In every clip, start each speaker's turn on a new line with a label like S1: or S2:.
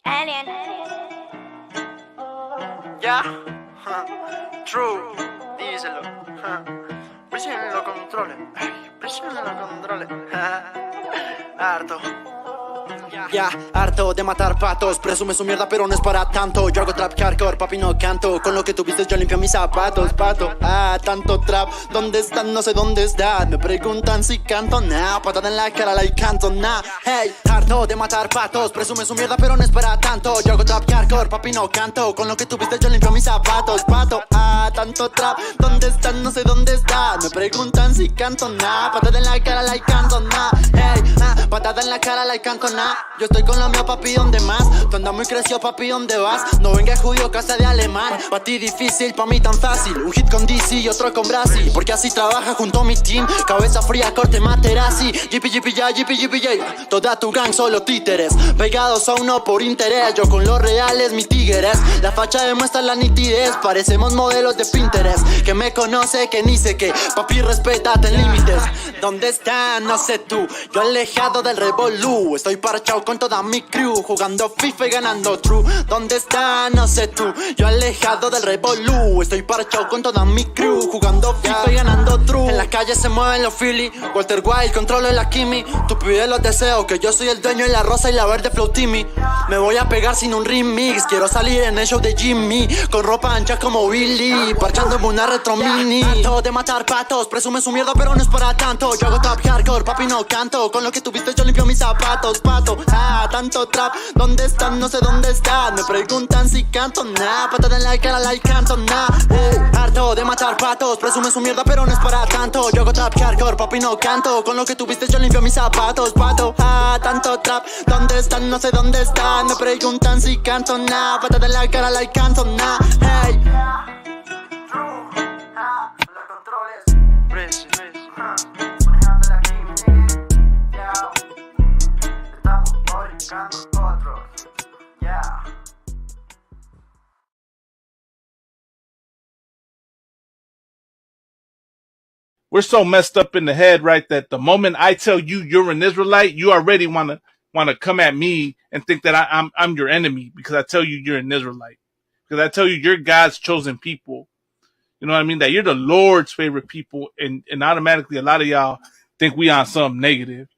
S1: Alien.
S2: Ya, true, díselo. Presión lo controle, presión lo controle. Harto.
S3: Ya, harto de matar patos. Presume su mierda pero no es para tanto. Yo hago trap hardcore, papi no canto. Con lo que tuviste yo limpio mis zapatos, pato. Tanto trap, ¿dónde están? No sé dónde están. Me preguntan si canto, nah. Patada en la cara, like canto, nah. Hey, harto de matar patos. Presume su mierda pero no es para tanto. Yo hago trap hardcore, papi no canto. Con lo que tuviste yo limpio mis zapatos, pato. Tanto trap, ¿dónde están? No sé dónde están. Me preguntan si canto, nah. Patada en la cara, like canto, nah. Hey, patada en la cara, like canto, nah. Yo estoy con lo mío, papi, ¿dónde más? Tú andas muy crecido, papi, ¿dónde vas? No venga judío, casa de alemán. Pa' ti difícil, pa' mí tan fácil. Un hit con DC y otro con Brasil. Porque así trabaja junto a mi team. Cabeza fría, corte Materazzi. Yipi, yipi, ya, yipi, yipi, ya. Toda tu gang solo títeres. Pegados a uno por interés. Yo con los reales, mis tigres. La facha demuestra la nitidez. Parecemos modelos de Pinterest. Que me conoce, que ni sé qué. Papi, respétate en límites. ¿Dónde están? No sé tú. Yo alejado del revolú. Estoy parchado con toda mi crew, jugando FIFA y ganando true. ¿Dónde está? No sé tú. Yo alejado del revolú. Estoy parchado con toda mi crew, jugando FIFA y ganando true. En la calle se mueven los Philly. Walter White, controlo la Kimi. Tú pides los deseos, que yo soy el dueño de la rosa y la verde flow Timmy. Me voy a pegar sin un remix. Quiero salir en el show de Jimmy, con ropa ancha como Billy, parchándome una retro mini. Harto de matar patos. Presume su mierda pero no es para tanto. Yo hago trap hardcore, papi no canto. Con lo que tuviste yo limpio mis zapatos, pato. Tanto trap, ¿dónde están? No sé dónde están. Me preguntan si canto, nah. Patada en la cara, like canto, nah. Harto de matar patos. Presume su mierda pero no es para tanto. Yo hago trap hardcore, papi no canto. Con lo que tuviste yo limpio mis zapatos, pato. Tanto trap, ¿dónde están? No sé dónde están. Me preguntan si canto, nah. Patada en la cara, like canto, nah. Hey.
S2: Los controles, presión. Manejando la química. Estamos fabricando otros. Yeah.
S4: We're so messed up in the head, right, that the moment I tell you you're an Israelite, you already wanna come at me and think that I'm your enemy because I tell you you're an Israelite. Because I tell you you're God's chosen people. You know what I mean? That you're the Lord's favorite people, and automatically a lot of y'all think we on something negative.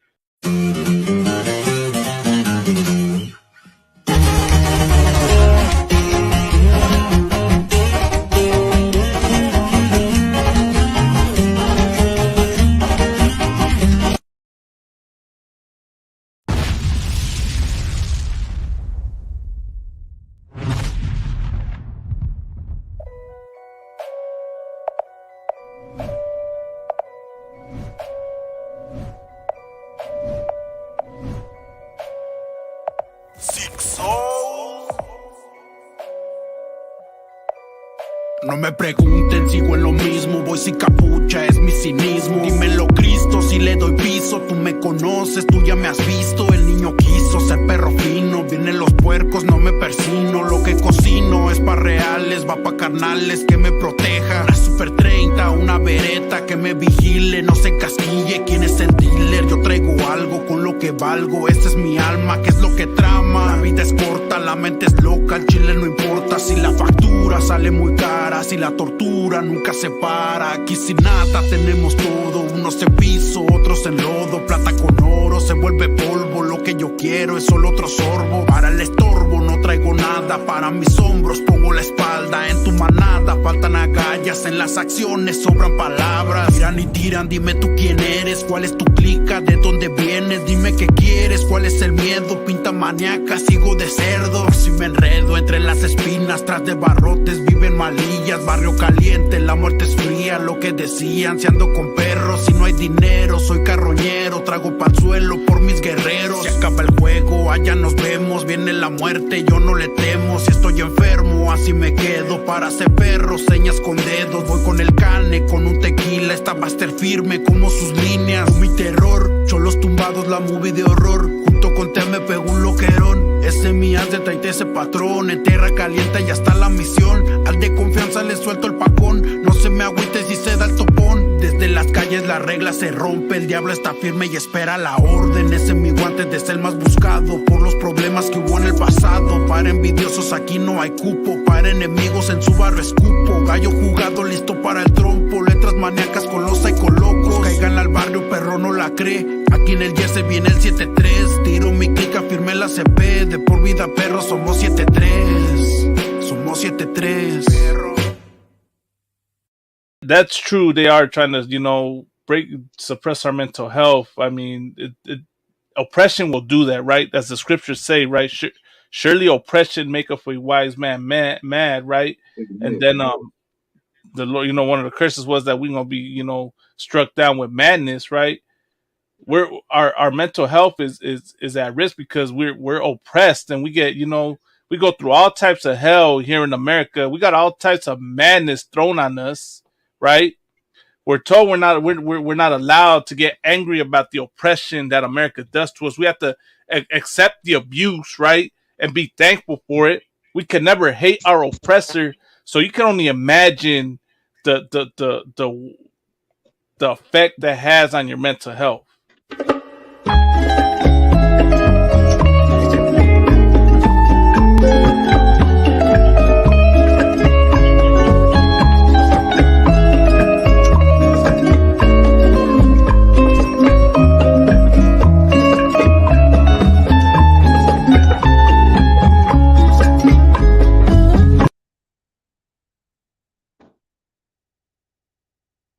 S5: No me pregunten, sigo en lo mismo. Voy sin capucha, es mi cinismo. Dímelo, Cristo, si le doy piso. Tú me conoces, tú ya me has visto. El niño quiso ser perro fino. Vienen los puercos, no me persino. Lo que cocino es pa' reales, va pa' carnales, que me proteja. La Super 30, una vereta que me vigile. No se casquille, quién es el dealer. Yo traigo algo con lo que valgo. Esta es mi alma, que es lo que trama. La vida es corta, la mente es loca. El chile no importa si la factura sale muy cara. Si la tortura nunca se para. Aquí sin nada tenemos todo. Unos en piso, otros en lodo. Plata con oro, se vuelve polvo. Lo que yo quiero es solo otro sorbo. Para el estorbo no traigo nada. Para mis hombros pongo la espalda. En tu manada faltan agallas. En las acciones sobran palabras. Tiran y tiran, dime tú quién eres. ¿Cuál es tu clica? ¿De dónde vienes? Dime qué quieres. ¿Cuál es el miedo? Pinta maníaca, sigo de cerdo. Si me enredo entre las espinas, tras de barrotes viven malillas. Barrio caliente, la muerte es fría. Lo que decían, si ando con perros. Si no hay dinero, soy carroñero. Trago pa'l suelo por mis guerreros. Se acaba el juego, allá nos vemos. Viene la muerte, yo no le temo. Si estoy enfermo, así me quedo. Para ser perro, señas con dedos. Voy con el cane, con un tequila. Esta va a estar firme como sus líneas. Mi terror, cholos tumbados, la movie de horror. Junto con Te me pegó un loquerón. Ese mías de traite ese patrón. En tierra caliente ya está la misión. Al de confianza le suelto el pacón. No se me agüite si se da el topón. Desde las calles la regla se rompe. El diablo está firme y espera la orden. Ese es mi guante de ser más buscado por los problemas que hubo en el pasado. Para envidiosos aquí no hay cupo, para enemigos en su barrio escupo. Gallo jugado listo para el trompo, letras maníacas con los psicolocos. Caigan al barrio, perro no la cree. Aquí en el jersey viene el 7-3. Tiro mi clica, firme la CP. De por vida perro, somos 7-3. Somos 7-3.
S4: That's true. They are trying to, suppress our mental health. I mean, oppression will do that, right? As the scriptures say, right? Surely oppression maketh a wise man mad, right? And then the Lord, one of the curses was that we're gonna be, struck down with madness, right? Our mental health is at risk because we're oppressed, and we get, we go through all types of hell here in America. We got all types of madness thrown on us, right? We're told we're not allowed to get angry about the oppression that America does to us. We have to accept the abuse, right, and be thankful for it. We can never hate our oppressor. So you can only imagine the effect that has on your mental health.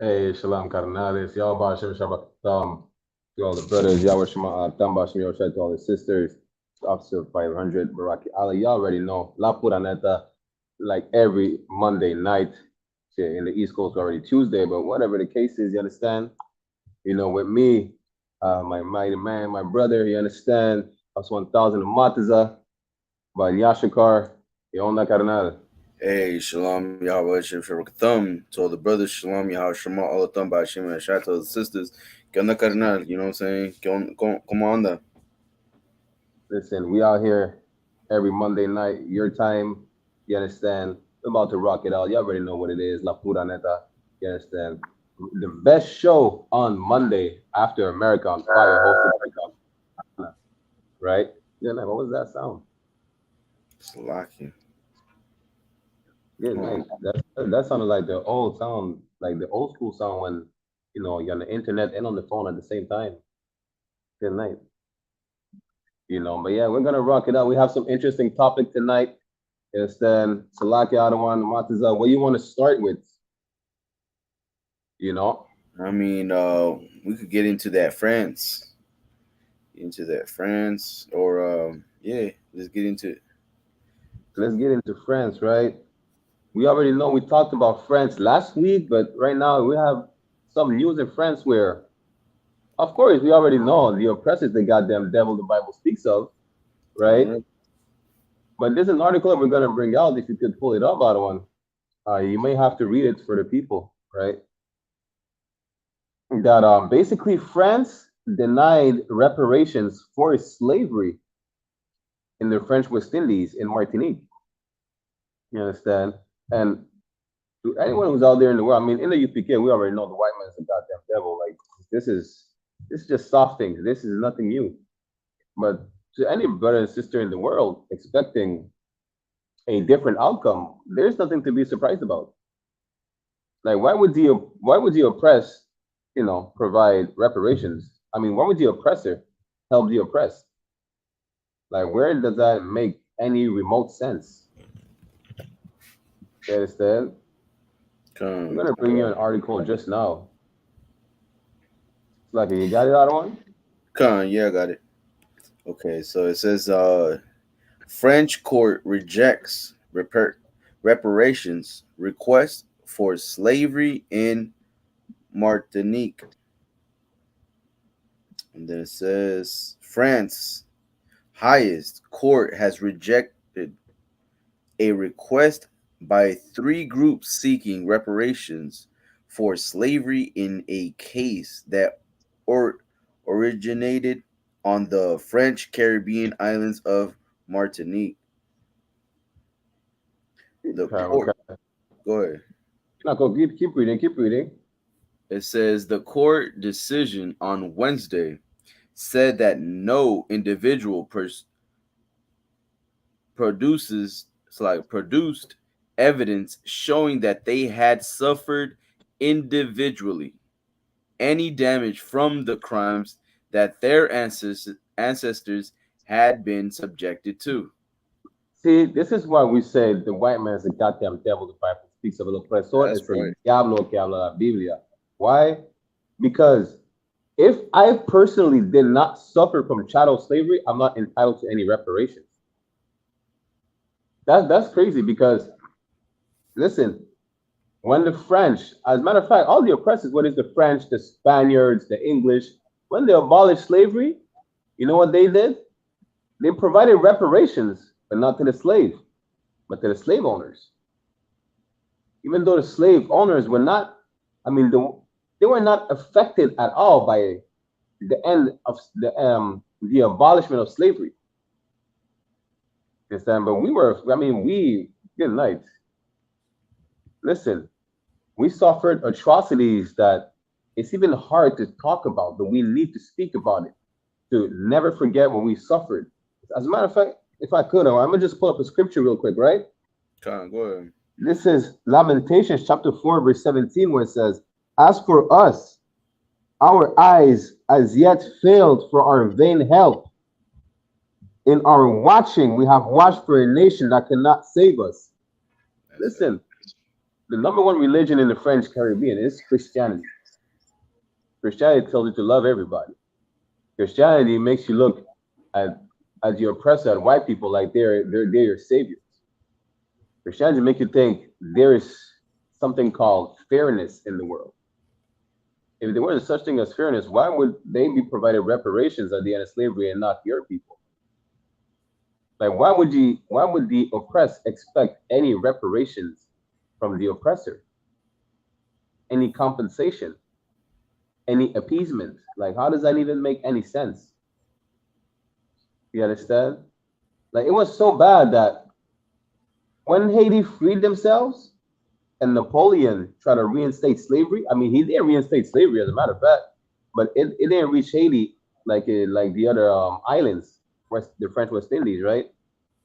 S1: Hey, Shalom Karnales, y'all Bashim Shabbat to all the brothers, y'all Shema Tam Bashim Yoshai to all the sisters, Officer 500, Baraki Ali, y'all already know, La Puraneta, like every Monday night. Shit, in the East Coast already Tuesday, but whatever the case is, you understand? With me, my mighty man, my brother, you understand? Us 1000 Mataza, by Yashikar, Yona Karnal.
S6: Hey, Shalom, Yahweh, Shem Shabbat to all the brothers, Shalom, Yahweh, Shema, all the thumb by Shem and Shai to all the sisters. ¿Qué onda, carnal? You know what I'm saying? ¿Cómo anda?
S1: Listen, we out here every Monday night, your time, you understand? We're about to rock it out. You already know what it is, La Pura Neta, you understand? The best show on Monday after America on Fire, hosted by right? Yeah, like, what was that sound?
S6: It's lucky.
S1: Good night. That sounded like the old sound, like the old school sound when, you're on the internet and on the phone at the same time. Good night. But yeah, we're gonna rock it out. We have some interesting topic tonight. Then Salaki Adawan, Mataza, what you want to start with?
S6: I mean, we could get into that France. Or yeah, let's get into it.
S1: Let's get into France, right? We already know we talked about France last week, but right now we have some news in France where, of course, we already know the oppressors, the goddamn devil the Bible speaks of, right? Mm-hmm. But there's an article that we're going to bring out. If you could pull it up, Adawan, you may have to read it for the people, right? That basically France denied reparations for slavery in the French West Indies in Martinique. You understand? And to anyone who's out there in the world, I mean, in the UPK, we already know the white man's a goddamn devil. Like, this is just soft things. This is nothing new. But to any brother and sister in the world expecting a different outcome, there's nothing to be surprised about. Like, why would the oppressed, provide reparations? I mean, why would the oppressor help the oppressed? Like, where does that make any remote sense? You understand? I'm gonna bring you an article just now. Like, you got it, Adawan?
S6: Yeah, I got it. Okay, so it says French court rejects reparations request for slavery in Martinique. And then it says France highest court has rejected a request by 3 groups seeking reparations for slavery in a case that originated on the French Caribbean islands of Martinique. The court.
S1: Okay.
S6: Go ahead.
S1: No, keep reading.
S6: It says the court decision on Wednesday said that no individual produced evidence showing that they had suffered individually any damage from the crimes that their ancestors had been subjected to.
S1: See, this is why we say the white man is a goddamn devil. The Bible speaks of el opresor,
S6: That's
S1: es el
S6: right.
S1: diablo que habla la Biblia. Why? Because if I personally did not suffer from chattel slavery, I'm not entitled to any reparations. That's crazy because listen, when the French, as a matter of fact, all the oppressors, whether it's the French, the Spaniards, the English, when they abolished slavery, you know what they did? They provided reparations, but not to the slave, but to the slave owners. Even though the slave owners were not, I mean, they were not affected at all by the end of the abolishment of slavery. You understand? But we were, I mean, we, good night. Listen, we suffered atrocities that it's even hard to talk about, but we need to speak about it to never forget what we suffered. As a matter of fact, if I could, I'm gonna just pull up a scripture real quick, right?
S6: Con, go ahead.
S1: This is Lamentations chapter 4, verse 17, where it says, as for us, our eyes as yet failed for our vain help. In our watching, we have watched for a nation that cannot save us. Listen, the number one religion in the French Caribbean is Christianity. Christianity tells you to love everybody. Christianity makes you look at your oppressor, at white people, like they're your saviors. Christianity makes you think there is something called fairness in the world. If there wasn't such thing as fairness, why would they be provided reparations at the end of slavery and not your people? Like, why would the oppressed expect any reparations from the oppressor? Any compensation? Any appeasement? Like, how does that even make any sense? You understand? Like, it was so bad that when Haiti freed themselves and Napoleon tried to reinstate slavery, I mean, he didn't reinstate slavery as a matter of fact, but it didn't reach Haiti like the other islands, the French West Indies, right?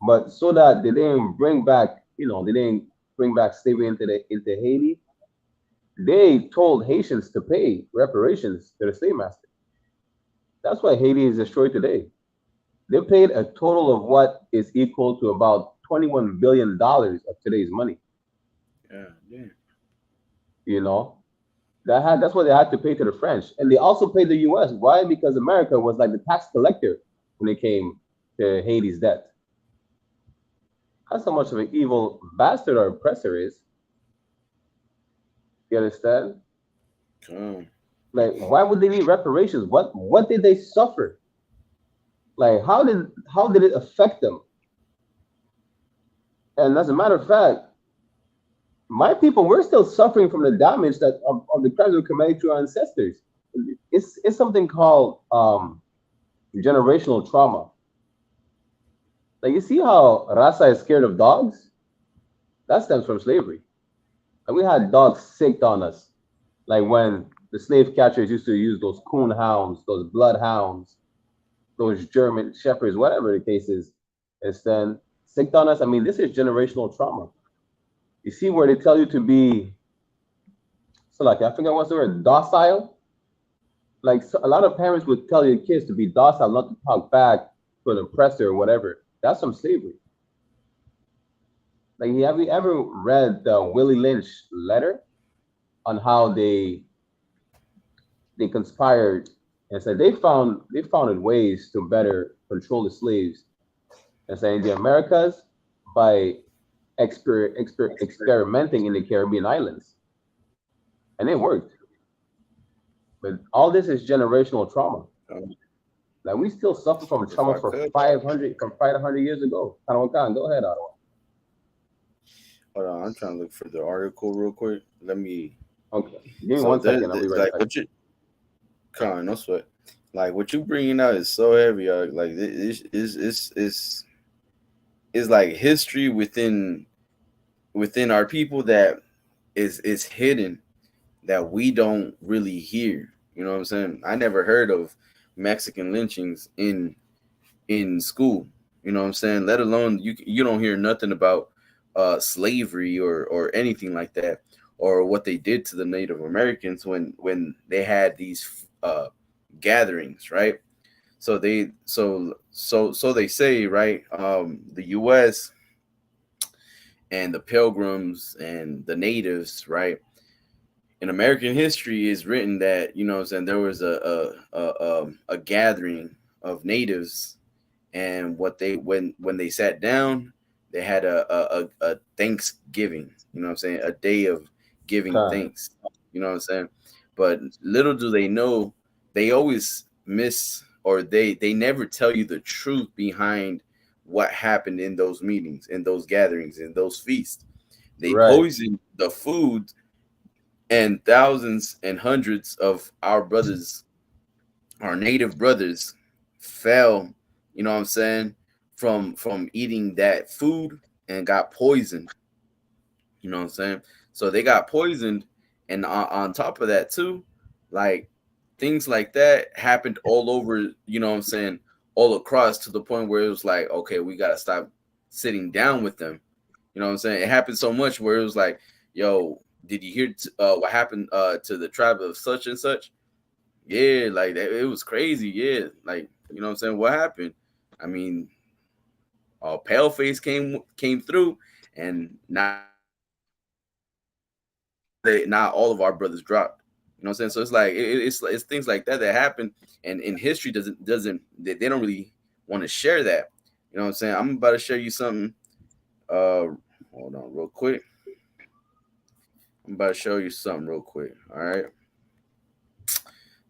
S1: But so that they didn't bring back, they didn't bring back slavery into Haiti. They told Haitians to pay reparations to the slave master. That's why Haiti is destroyed today. They paid a total of what is equal to about $21 billion of today's money.
S6: Yeah, yeah.
S1: You know, that's what they had to pay to the French, and they also paid the U.S. Why? Because America was like the tax collector when it came to Haiti's debt. That's how much of an evil bastard our oppressor is. You understand?
S6: Con.
S1: Like, why would they need reparations? What did they suffer? Like, how did it affect them? And as a matter of fact, my people, we're still suffering from the damage of the crimes we committed to our ancestors. It's something called generational trauma. Like, you see how Raza is scared of dogs? That stems from slavery. And we had dogs sicked on us. Like when the slave catchers used to use those coon hounds, those bloodhounds, those German shepherds, whatever the case is, it's then sicked on us. I mean, this is generational trauma. You see where they tell you to be, so like, I forget what's the word, docile? Like, so a lot of parents would tell your kids to be docile, not to talk back to an oppressor or whatever. That's some slavery. Like, have you ever read the Willie Lynch letter on how they conspired and said they found ways to better control the slaves and say in the Americas by experimenting in the Caribbean islands, and it worked. But all this is generational trauma. Like, we still suffer from
S6: If I
S1: trauma for
S6: could,
S1: 500 years ago. Go ahead, Ottawa.
S6: hold on, I'm trying to look for the article real quick. Let me.
S1: Okay, give me
S6: So
S1: 1 second. I'll be right
S6: like
S1: back.
S6: what you, Con, no sweat. Like what you bringing out is so heavy. Like this is like history within our people that is hidden. that we don't really hear. You know what I'm saying? I never heard of Mexican lynchings in school. You know what I'm saying? Let alone you don't hear nothing about slavery or anything like that, or what they did to the Native Americans when they had these gatherings, right? So they say, right? The U.S. and the Pilgrims and the natives, right? In American history is written that, you know what I'm saying, there was a gathering of natives, and what they when they sat down, they had a Thanksgiving, you know what I'm saying, a day of giving
S1: Con.
S6: thanks, you know what I'm saying. But little do they know, they always miss, or they never tell you the truth behind what happened in those meetings, in those gatherings, in those feasts. They
S1: Right.
S6: poisoned the food, and thousands and hundreds of our brothers, our native brothers, fell, you know what I'm saying, from eating that food and got poisoned, you know what I'm saying. So they got poisoned, and on top of that too, like, things like that happened all over, you know what I'm saying, all across, to the point where it was like, okay, we got to stop sitting down with them. You know what I'm saying? It happened so much where it was like, yo, did you hear what happened to the tribe of such and such? Yeah, like it was crazy. Yeah, like, you know what I'm saying? What happened? I mean, Paleface came through, and not all of our brothers dropped. You know what I'm saying? So it's like it's things like that that happen, and in history doesn't they don't really want to share that. You know what I'm saying? I'm about to show you something. Hold on, real quick. I'm about to show you something real quick. All right.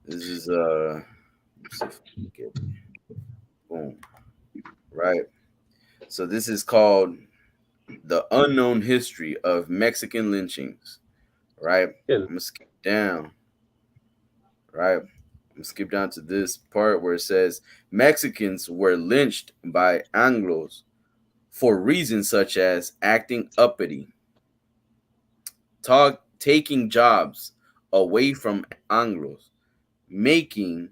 S6: This is let's see if I can get it. Boom. Right. So this is called The Unknown History of Mexican Lynchings. Right.
S1: Yeah.
S6: I'm gonna skip down. Right. I'm gonna skip down to this part where it says Mexicans were lynched by Anglos for reasons such as acting uppity, taking jobs away from Anglos, making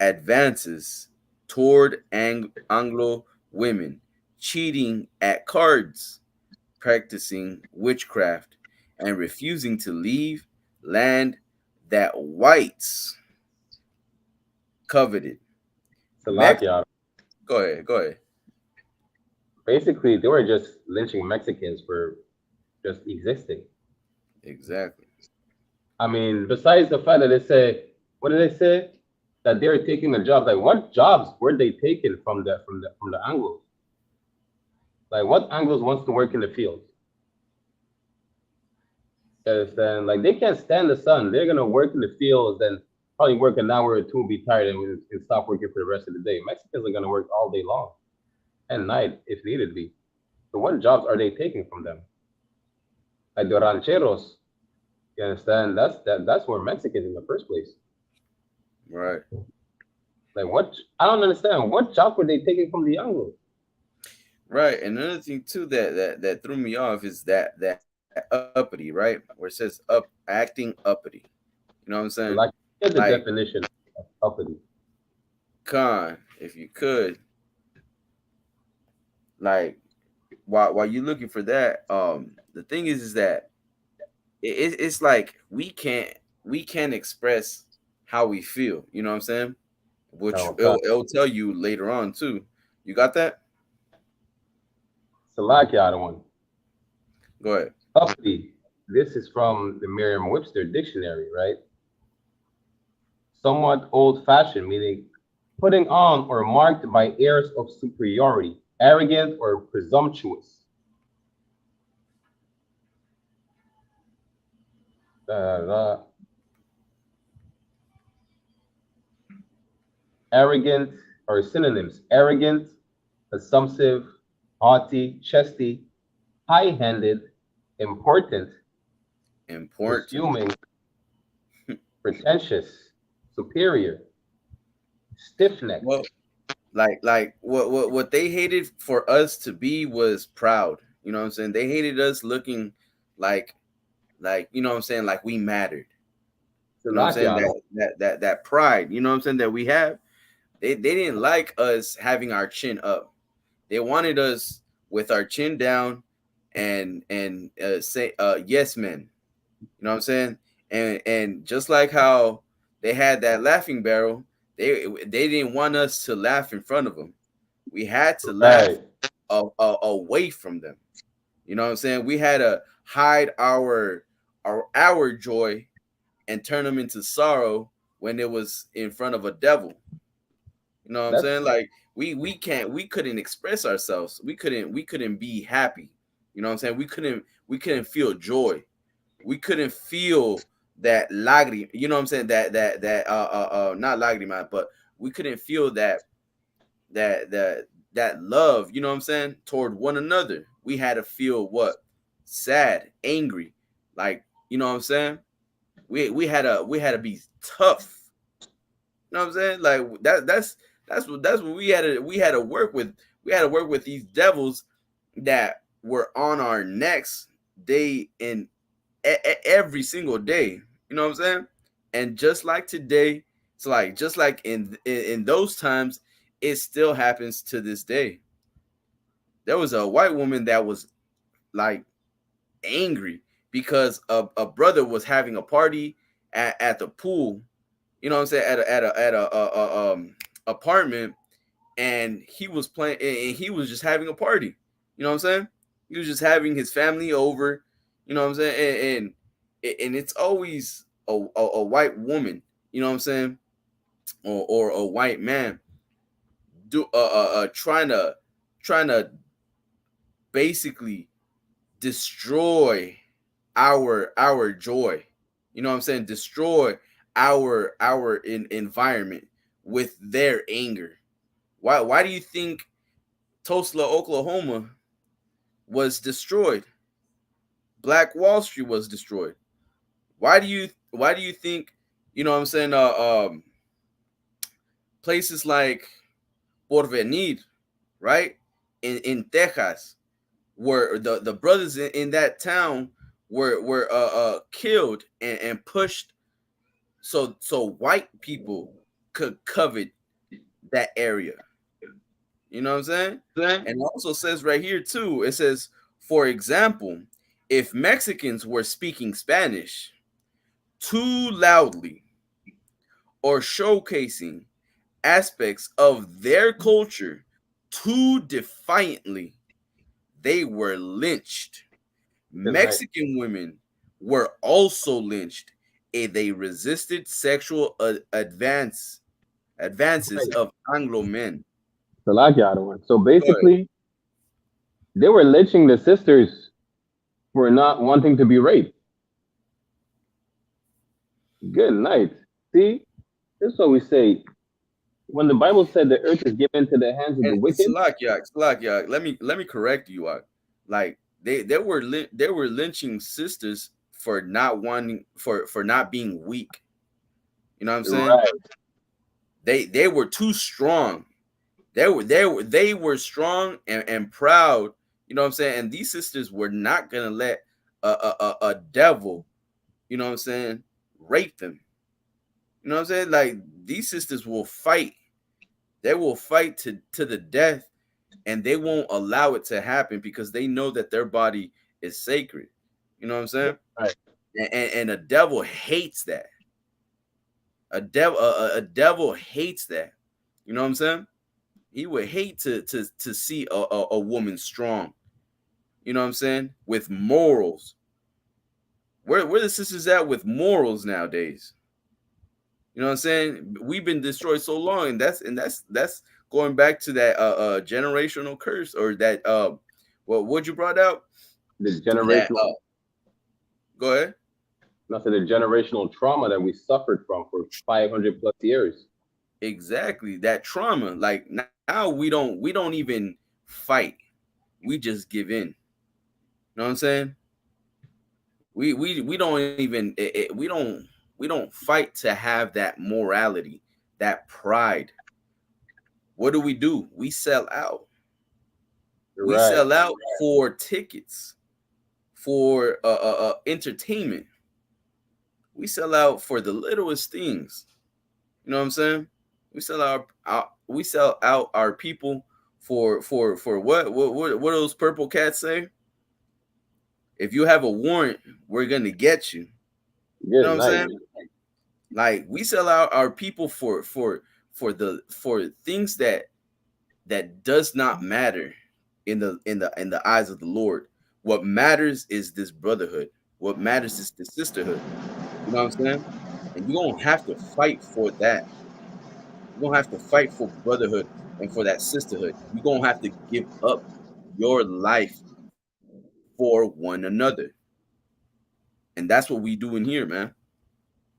S6: advances toward Anglo women, cheating at cards, practicing witchcraft, and refusing to leave land that whites coveted. Mex-
S1: Salakia.
S6: Go ahead, go ahead.
S1: Basically, they were just lynching Mexicans for just existing.
S6: Exactly.
S1: I mean, besides the fact that they say, what did they say? That they were taking the jobs. Like, what jobs were they taking from the Anglos? Like, what Anglos wants to work in the fields? Because then, like, they can't stand the sun. They're gonna work in the fields and probably work an hour or two, be tired, and stop working for the rest of the day. Mexicans are gonna work all day long and night if needed be. So, what jobs are they taking from them? Like the rancheros. You understand? That's where Mexicans in the first place.
S6: Right.
S1: Like what? I don't understand. What jobs were they taking from the Anglos?
S6: Right. And another thing too that threw me off is that uppity, right? Where it says acting uppity. You know what I'm saying?
S1: Like, here's the
S6: Like,
S1: definition of uppity.
S6: con, if you could, like, while you're looking for that, the thing is that it's like we can't express how we feel. You know what I'm saying? Which
S1: No,
S6: it'll tell you later on too. You got that?
S1: Salakia, the one.
S6: Go ahead.
S1: Uppity. This is from the Merriam-Webster dictionary, right? Somewhat old-fashioned, meaning putting on or marked by airs of superiority, arrogant or presumptuous. Uh, arrogant or synonyms: arrogant, assumptive, haughty, chesty, high-handed, important,
S6: Important.
S1: presuming, pretentious, superior, stiff-necked.
S6: Well, like what they hated for us to be was proud. You know what I'm saying? They hated us looking like you know what I'm saying, like we mattered. You know what I'm saying?
S1: Salakia.
S6: That pride, you know what I'm saying, that we have. They didn't like us having our chin up. They wanted us with our chin down and say yes men. You know what I'm saying? And just like how they had that laughing barrel, they didn't want us to laugh in front of them. We had to laugh
S1: Right.
S6: away from them. You know what I'm saying? We had to hide our joy and turn them into sorrow when it was in front of a devil. You know what I'm
S1: That's
S6: saying? Like we couldn't express ourselves. We couldn't be happy. You know what I'm saying? We couldn't feel joy. We couldn't feel that lágrima. You know what I'm saying? That not lágrima, but we couldn't feel that love, you know what I'm saying, toward one another. We had to feel what? Sad, angry. Like, you know what I'm saying? We had to be tough. You know what I'm saying? Like that's what we had to work with. We had to work with these devils that were on our necks day in every single day. You know what I'm saying? And just like today, it's like just like in those times, it still happens to this day. There was a white woman that was like angry because a brother was having a party at the pool. You know what I'm saying? At a apartment, and he was playing, and he was just having a party. You know what I'm saying? He was just having his family over. You know what I'm saying? And it's always a white woman. You know what I'm saying? Or a white man do trying to basically destroy our joy. You know what I'm saying? Destroy our environment with their anger. Why do you think Tulsa, Oklahoma was destroyed? Black Wall Street was destroyed. Why do you think, you know what I'm saying, places like Porvenir, right? In Texas, where the brothers in that town were killed and pushed so white people could covet that area. You know what I'm saying? And it also says right here too, it says, for example, if Mexicans were speaking Spanish too loudly or showcasing aspects of their culture too defiantly, they were lynched.
S1: good night.
S6: Mexican women were also lynched if they resisted sexual advances
S1: Right.
S6: of Anglo men.
S1: Salakia one. So
S6: Go ahead.
S1: basically, they were lynching the sisters for not wanting to be raped. Good night. See, this is what we say. When the Bible said the earth is given to the hands of the
S6: And
S1: wicked,
S6: Salakia, let me correct you. Like they were lynching sisters for not wanting for not being weak. You know what I'm saying?
S1: right?
S6: They were too strong. They were strong and proud. You know what I'm saying? And these sisters were not gonna let a devil, you know what I'm saying, rape them. You know what I'm saying? Like these sisters will fight. They will fight to the death, and they won't allow it to happen because they know that their body is sacred. You know what I'm saying?
S1: Right.
S6: And a devil hates that. A devil hates that. You know what I'm saying? He would hate to see a woman strong. You know what I'm saying? With morals. Where the sisters at with morals nowadays? You know what I'm saying? We've been destroyed so long, and that's going back to that generational curse, or that what you brought out,
S1: The
S6: that
S1: generational,
S6: go ahead.
S1: nothing, the generational trauma that we suffered from for 500 plus years.
S6: Exactly, that trauma. Like now we don't even fight. We just give in. You know what I'm saying? We don't even we don't fight to have that morality, that pride. What do? We sell out. We
S1: Right.
S6: sell out for tickets, for entertainment. We sell out for the littlest things. You know what I'm saying? We sell we sell out our people for what do those purple cats say? If you have a warrant, we're gonna get you. You know
S1: Good
S6: what I'm
S1: night.
S6: saying? Like we sell out our people for things that does not matter in the eyes of the Lord. What matters is this brotherhood. What matters is the sisterhood. You know what I'm saying? And you're gonna have to fight for that. You're gonna have to fight for brotherhood and for that sisterhood. You're gonna have to give up your life for one another. And that's what we do in here, man.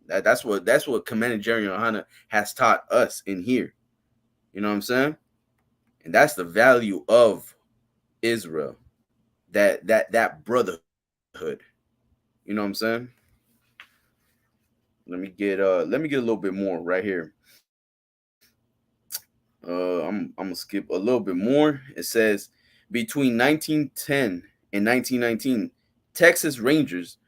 S6: That's what Commander Jerry Ohana has taught us in here. You know what I'm saying? And that's the value of Israel. That brotherhood. You know what I'm saying? Let me get a little bit more right here. I'm gonna skip a little bit more. It says between 1910 and 1919, Texas Rangers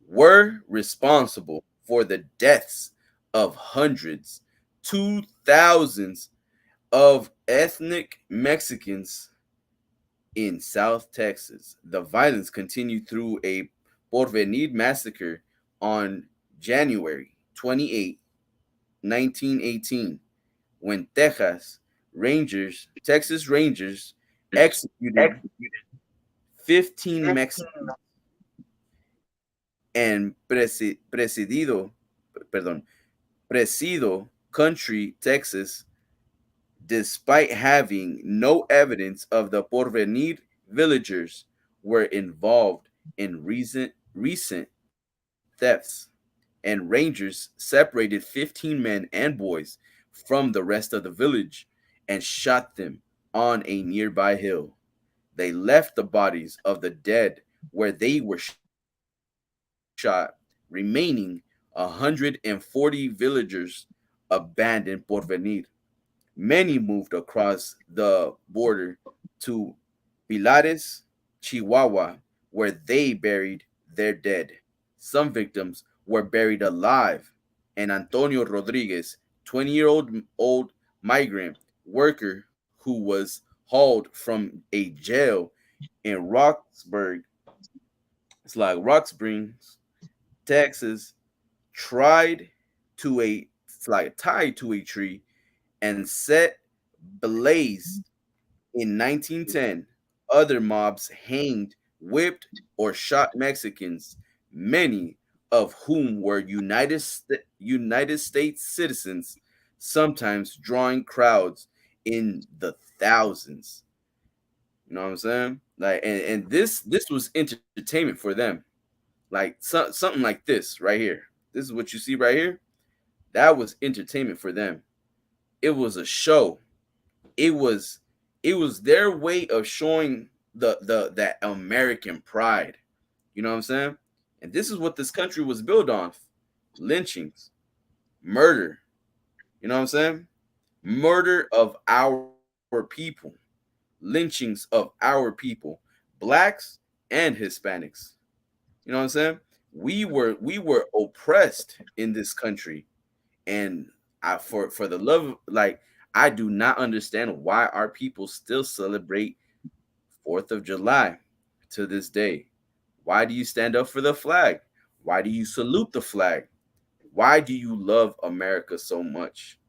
S6: were responsible for the deaths of hundreds to thousands of ethnic Mexicans in South Texas. The violence continued through a Porvenir massacre on January 28, 1918, when Texas Rangers, executed 15 Mexicans and Presido Country, Texas, despite having no evidence of the Porvenir villagers were involved in recent thefts, and Rangers separated 15 men and boys from the rest of the village and shot them on a nearby hill. They left the bodies of the dead where they were shot, remaining 140 villagers abandoned Porvenir. Many moved across the border to Pilares, Chihuahua, where they buried their dead. Some victims were buried alive, and Antonio Rodriguez, 20-year-old migrant worker who was hauled from a jail in Rock Springs, Texas, tried tied to a tree and set blazed in 1910. Other mobs hanged, whipped, or shot Mexicans, many of whom were United States citizens, sometimes drawing crowds in the thousands. You know what I'm saying? Like, and this was entertainment for them. Like something like this right here. This is what you see right here. That was entertainment for them. It was a show. It was their way of showing the that American pride. You know what I'm saying? And this is what this country was built on: lynchings, murder. You know what I'm saying? Murder of our people, lynchings of our people, blacks and Hispanics. You know what I'm saying? We were oppressed in this country, and for the love of, like, I do not understand why our people still celebrate 4th of July to this day. Why do you stand up for the flag? Why do you salute the flag? Why do you love America so much?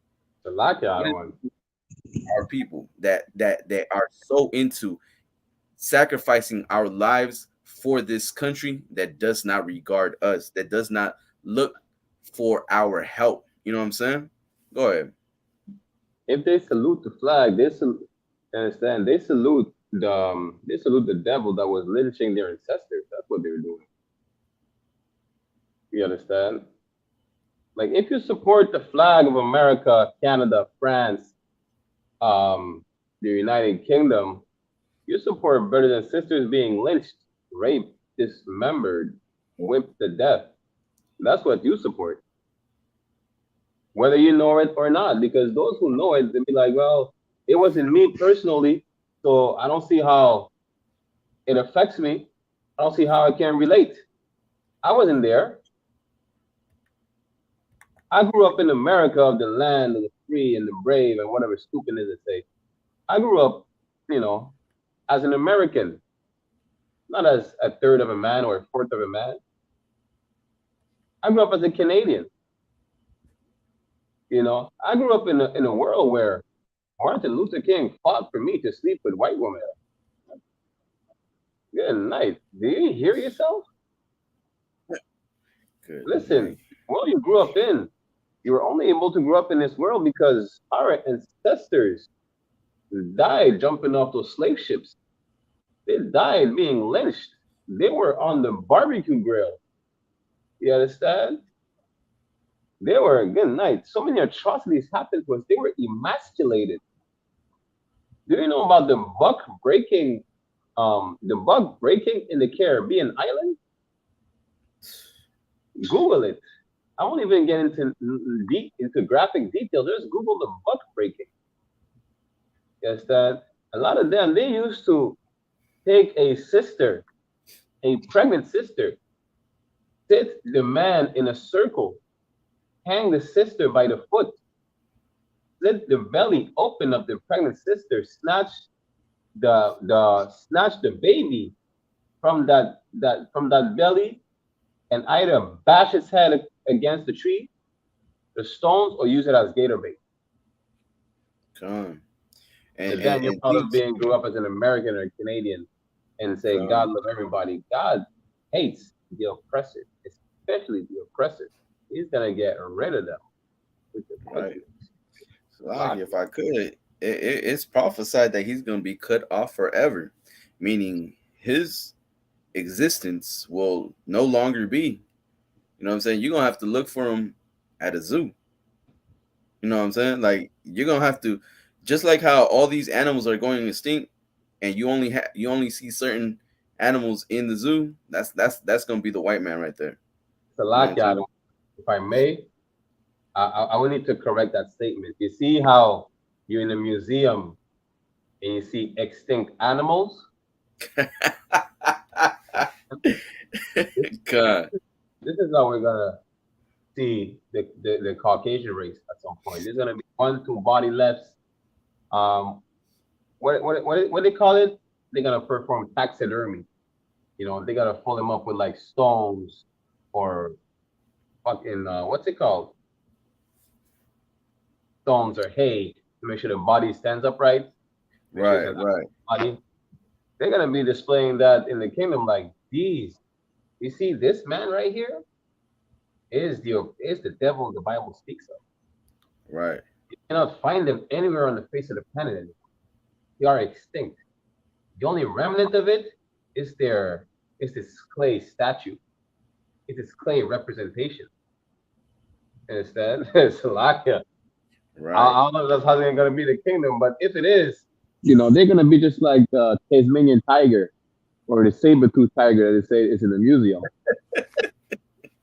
S1: The lockout
S6: What is
S1: one.
S6: our people that are so into sacrificing our lives for this country that does not regard us, that does not look for our help? You know what I'm saying? Go ahead.
S1: If they salute the flag, understand? They salute the devil that was lynching their ancestors. That's what they were doing. You understand? Like if you support the flag of America, Canada, France, the United Kingdom, you support brothers and sisters being lynched, raped, dismembered, whipped to death. That's what you support, whether you know it or not. Because those who know it, they'll be like, well, it wasn't me personally, so I don't see how it affects me. I don't see how I can relate. I wasn't there. I grew up in America of the land of the free and the brave and whatever stupid is it say. I grew up, you know, as an American, not as a third of a man or a fourth of a man. I grew up as a Canadian. I grew up in a world where Martin Luther King fought for me to sleep with white women. Good night. Do you hear yourself?
S6: Good
S1: Listen,
S6: night.
S1: well, you grew up in, you were only able to grow up in this world because our ancestors died jumping off those slave ships. They died being lynched. They were on the barbecue grill. You understand? They were good night. So many atrocities happened to us. They were emasculated. Do you know about the buck breaking in the Caribbean island? Google it. I won't even get into graphic detail. Just Google the buck breaking. Yes, that a lot of them they used to take a pregnant sister, sit the man in a circle, hang the sister by the foot, slit the belly open of the pregnant sister, snatch the baby from that belly, and either bash its head against the tree, the stones, or use it as gator bait.
S6: Come. And,
S1: And
S6: and,
S1: then you're
S6: and
S1: proud of
S6: these
S1: being grew up as an American or a Canadian and say God
S6: come.
S1: love everybody. God hates the oppressor, especially the oppressor. He's gonna get rid of them with the
S6: Right.
S1: punches.
S6: So, like,
S1: Lock
S6: if I could, it's prophesied that he's going to be cut off forever, meaning his existence will no longer be. You know what I'm saying? You're going to have to look for him at a zoo. You know what I'm saying? Like, you're going to have to, just like how all these animals are going extinct and you only see certain animals in the zoo, that's going to be the white man right there. You know what I'm
S1: Salakia,
S6: saying?
S1: if I may, I will need to correct that statement. You see how you're in a museum and you see extinct animals? This,
S6: God.
S1: this is how we're gonna see the Caucasian race at some point. There's gonna be one, two body lefts. Um, what they call it? They're gonna perform taxidermy. They gotta fill them up with like stones or fucking what's it called? Stones or hay to make sure the body stands upright, make sure it's
S6: Right,
S1: an
S6: right,
S1: body. They're gonna be displaying that in the kingdom like these. You see this man right here is the devil the Bible speaks of.
S6: right.
S1: You cannot find them anywhere on the face of the planet anymore. They are extinct. The only remnant of it is this clay statue. It's this clay representation. Understand? Salakia.
S6: Right.
S1: I don't know if that's how they're gonna be the kingdom, but if it is, they're gonna be just like the Tasmanian tiger or the saber-tooth tiger that they say is in the museum.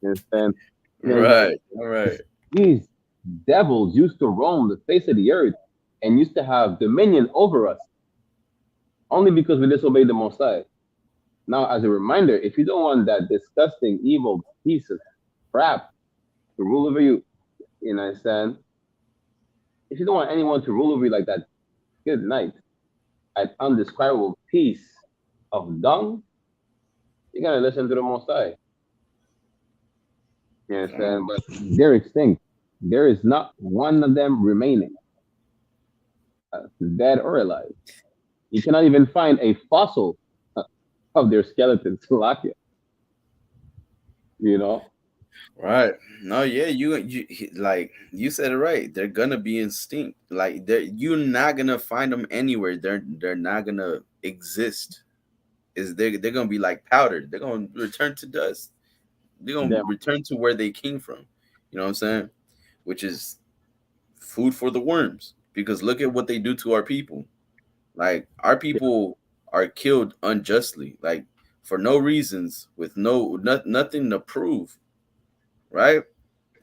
S1: You understand? Because
S6: Right. All right.
S1: these devils used to roam the face of the earth and used to have dominion over us only because we disobeyed the Most High. Now, as a reminder, if you don't want that disgusting, evil piece of crap to rule over you, you understand? If you don't want anyone to rule over you like that, good night. An undescribable piece of dung, you gotta listen to the Most High. You understand?
S6: Come.
S1: But they're extinct. There is not one of them remaining, dead or alive. You cannot even find a fossil of their skeletons. Slovakia, you know?
S6: Right. No, yeah, like you said it right. They're gonna be instinct. Like you're not gonna find them anywhere. They're not gonna exist. They're gonna be like powdered. They're gonna return to dust. They're gonna
S1: Them.
S6: return to where they came from. You know what I'm saying? Which is food for the worms. Because look at what they do to our people. Like our
S1: Yeah,
S6: people are killed unjustly, like for no reasons, with nothing to prove, right?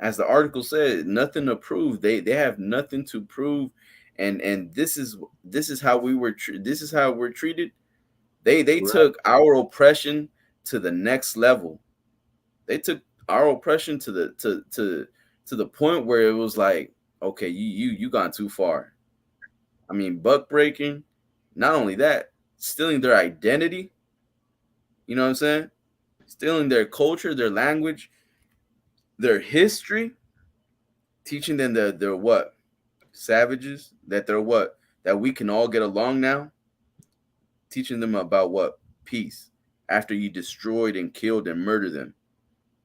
S6: As the article said, nothing to prove. They have nothing to prove, and this is how this is how we're treated. They
S1: right.
S6: took our oppression to the next level. They took our oppression to the point where it was like, okay, you gone too far. I mean, buck breaking. Not only that, stealing their identity. You know what I'm saying? Stealing their culture, their language, their history, teaching them that they're what? Savages, that they're what? That we can all get along now, teaching them about what? Peace. After you destroyed and killed and murdered them,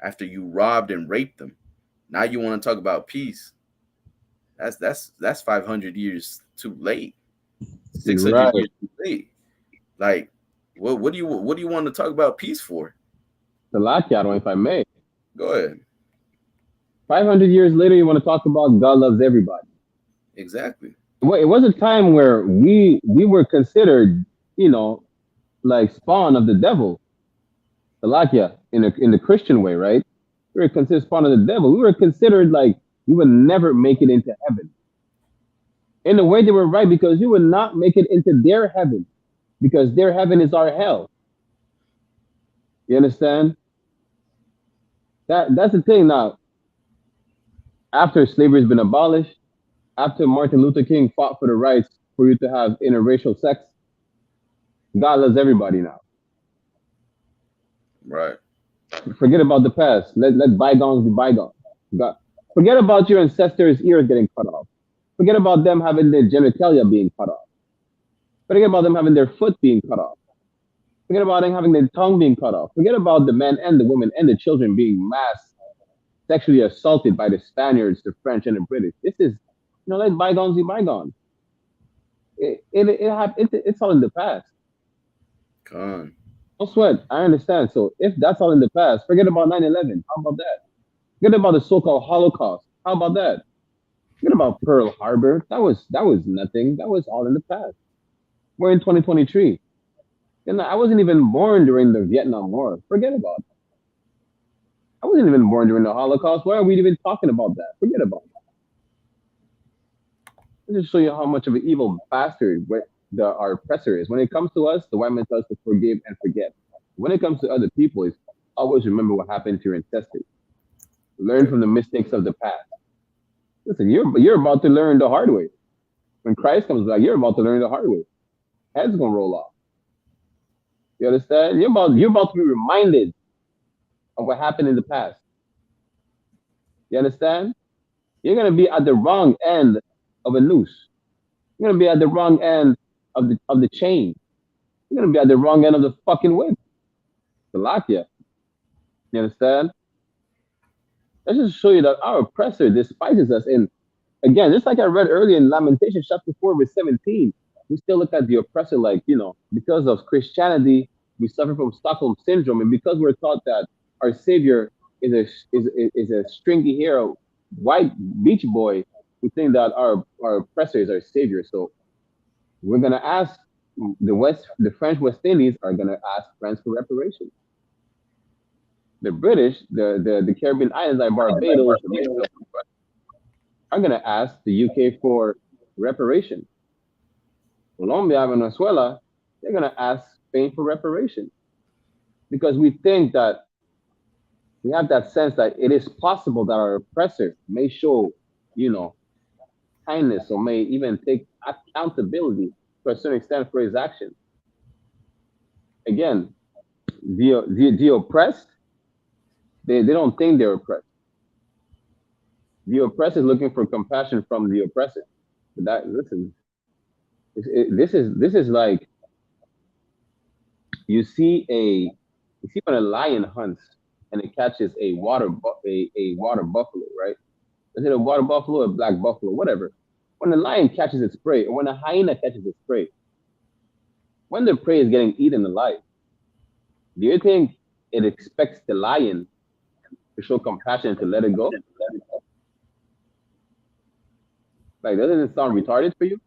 S6: after you robbed and raped them. Now you want to talk about peace. That's 500 years too late. 600
S1: Right.
S6: years too late. Like what do you want to talk about peace for?
S1: Salakia, if I may.
S6: Go ahead.
S1: 500 years later, you want to talk about God loves everybody.
S6: Exactly.
S1: Well, it was a time where we were considered, you know, like spawn of the devil. Salakia, in the Christian way, right? We were considered spawn of the devil. We were considered like we would never make it into heaven. In a way, they were right because you would not make it into their heaven because their heaven is our hell. You understand? That's the thing now. After slavery has been abolished, after Martin Luther King fought for the rights for you to have interracial sex, God loves everybody now.
S6: Right.
S1: Forget about the past. Let bygones be bygones. God, forget about your ancestors' ears getting cut off. Forget about them having their genitalia being cut off. Forget about them having their foot being cut off. Forget about them having their tongue being cut off. Forget about the men and the women and the children being mass sexually assaulted by the Spaniards, the French, and the British. This is, let bygones be bygones. It's all in the past.
S6: Con.
S1: No sweat. I understand. So if that's all in the past, forget about 9/11. How about that? Forget about the so-called Holocaust. How about that? Forget about Pearl Harbor. That was nothing. That was all in the past. We're in 2023. And I wasn't even born during the Vietnam War. Forget about it. I wasn't even born during the Holocaust. Why are we even talking about that? Forget about that. Let's just show you how much of an evil bastard our oppressor is. When it comes to us, the white man tells us to forgive and forget. When it comes to other people, it's always remember what happened to your ancestors. Learn from the mistakes of the past. Listen, you're about to learn the hard way. When Christ comes back, you're about to learn the hard way. Head's gonna roll off. You understand? You're about to be reminded of what happened in the past. You understand? You're gonna be at the wrong end of a noose. You're gonna be at the wrong end of the chain. You're gonna be at the wrong end of the fucking whip. Salakia. You understand? Let's just show you that our oppressor despises us. And again, just like I read earlier in Lamentations chapter 4, verse 17, we still look at the oppressor like, because of Christianity, we suffer from Stockholm syndrome, and because we're taught that our savior is a stringy hero, white beach boy, we think that our oppressor is our savior. So we're gonna ask the French West Indies are gonna ask France for reparations. The British, the Caribbean islands like Barbados, are gonna ask the UK for reparations. Colombia, Venezuela, they're gonna ask Spain for reparations because we think that we have that sense that it is possible that our oppressor may show, kindness or may even take accountability to a certain extent for his actions. Again, the oppressed, they don't think they're oppressed. The oppressed is looking for compassion from the oppressor. But listen, this is like you see when a lion hunts and it catches a water buffalo, right? Is it a water buffalo, a black buffalo, whatever? When a lion catches its prey, or when a hyena catches its prey, when the prey is getting eaten alive, do you think it expects the lion to show compassion and to let it go? Like, doesn't it sound retarded for you?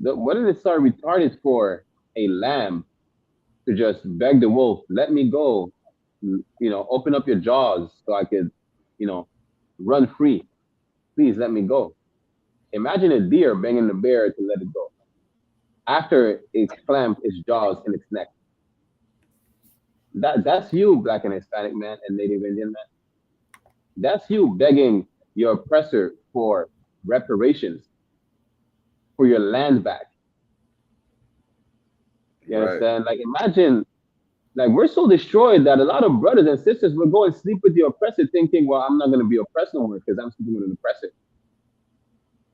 S1: What does it sound retarded for a lamb to just beg the wolf, let me go, open up your jaws so I could, run free. Please let me go. Imagine a deer begging the bear to let it go after it clamped its jaws in its neck. That's you, Black and Hispanic man and Native Indian man. That's you begging your oppressor for reparations, for your land back. You
S6: Right.
S1: understand? Like imagine, like we're so destroyed that a lot of brothers and sisters will go and sleep with the oppressor, thinking, "Well, I'm not gonna be oppressed no more because I'm sleeping with an oppressor."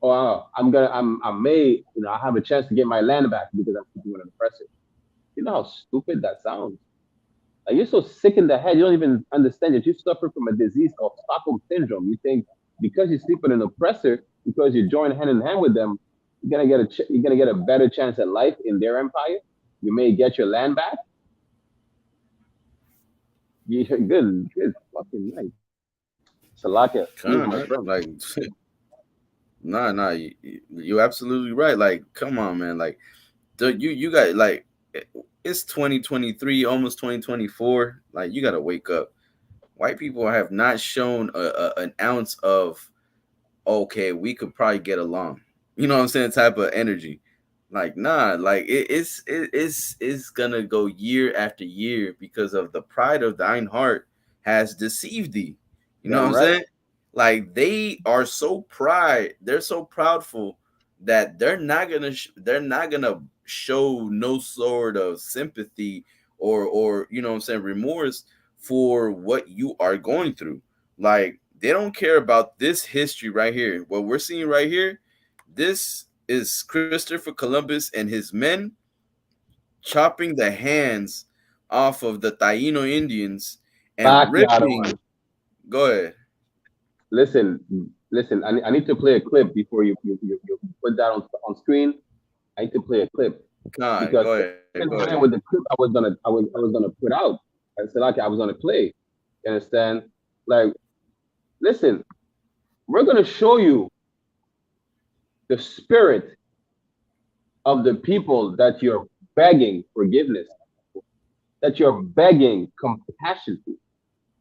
S1: Or I may, I have a chance to get my land back because I'm sleeping with an oppressor. You know how stupid that sounds. Like you're so sick in the head, you don't even understand that you suffer from a disease called Stockholm syndrome. You think because you sleep with an oppressor, because you join hand in hand with them, you're gonna get a better chance at life in their empire. You may get your land back. You're good fucking night. Salaka, excuse
S6: Kind
S1: my
S6: of
S1: friend.
S6: like, nah, you absolutely right. Like, come on, man. Like, you got like, it's 2023, almost 2024. Like, you gotta wake up. White people have not shown an ounce of, okay, we could probably get along. You know what I'm saying? Type of energy. Like, nah, like it's gonna go year after year because of the pride of thine heart has deceived thee. You know what
S1: Damn
S6: I'm
S1: right.
S6: saying? Like they're so proudful that they're not gonna show no sort of sympathy or you know what I'm saying, remorse for what you are going through. Like they don't care about this history right here. What we're seeing right here, this is Christopher Columbus and his men chopping the hands off of the Taino Indians and
S1: Backyard
S6: ripping.
S1: one.
S6: Go ahead.
S1: Listen, listen. I need to play a clip before you put that on screen. I need to play a clip
S6: God,
S1: because
S6: go
S1: it's
S6: ahead, go
S1: in
S6: ahead.
S1: line with the clip I was gonna put out. I said, okay, I was gonna play. You understand? Like, listen, we're gonna show you the spirit of the people that you're begging forgiveness, that you're begging compassion to.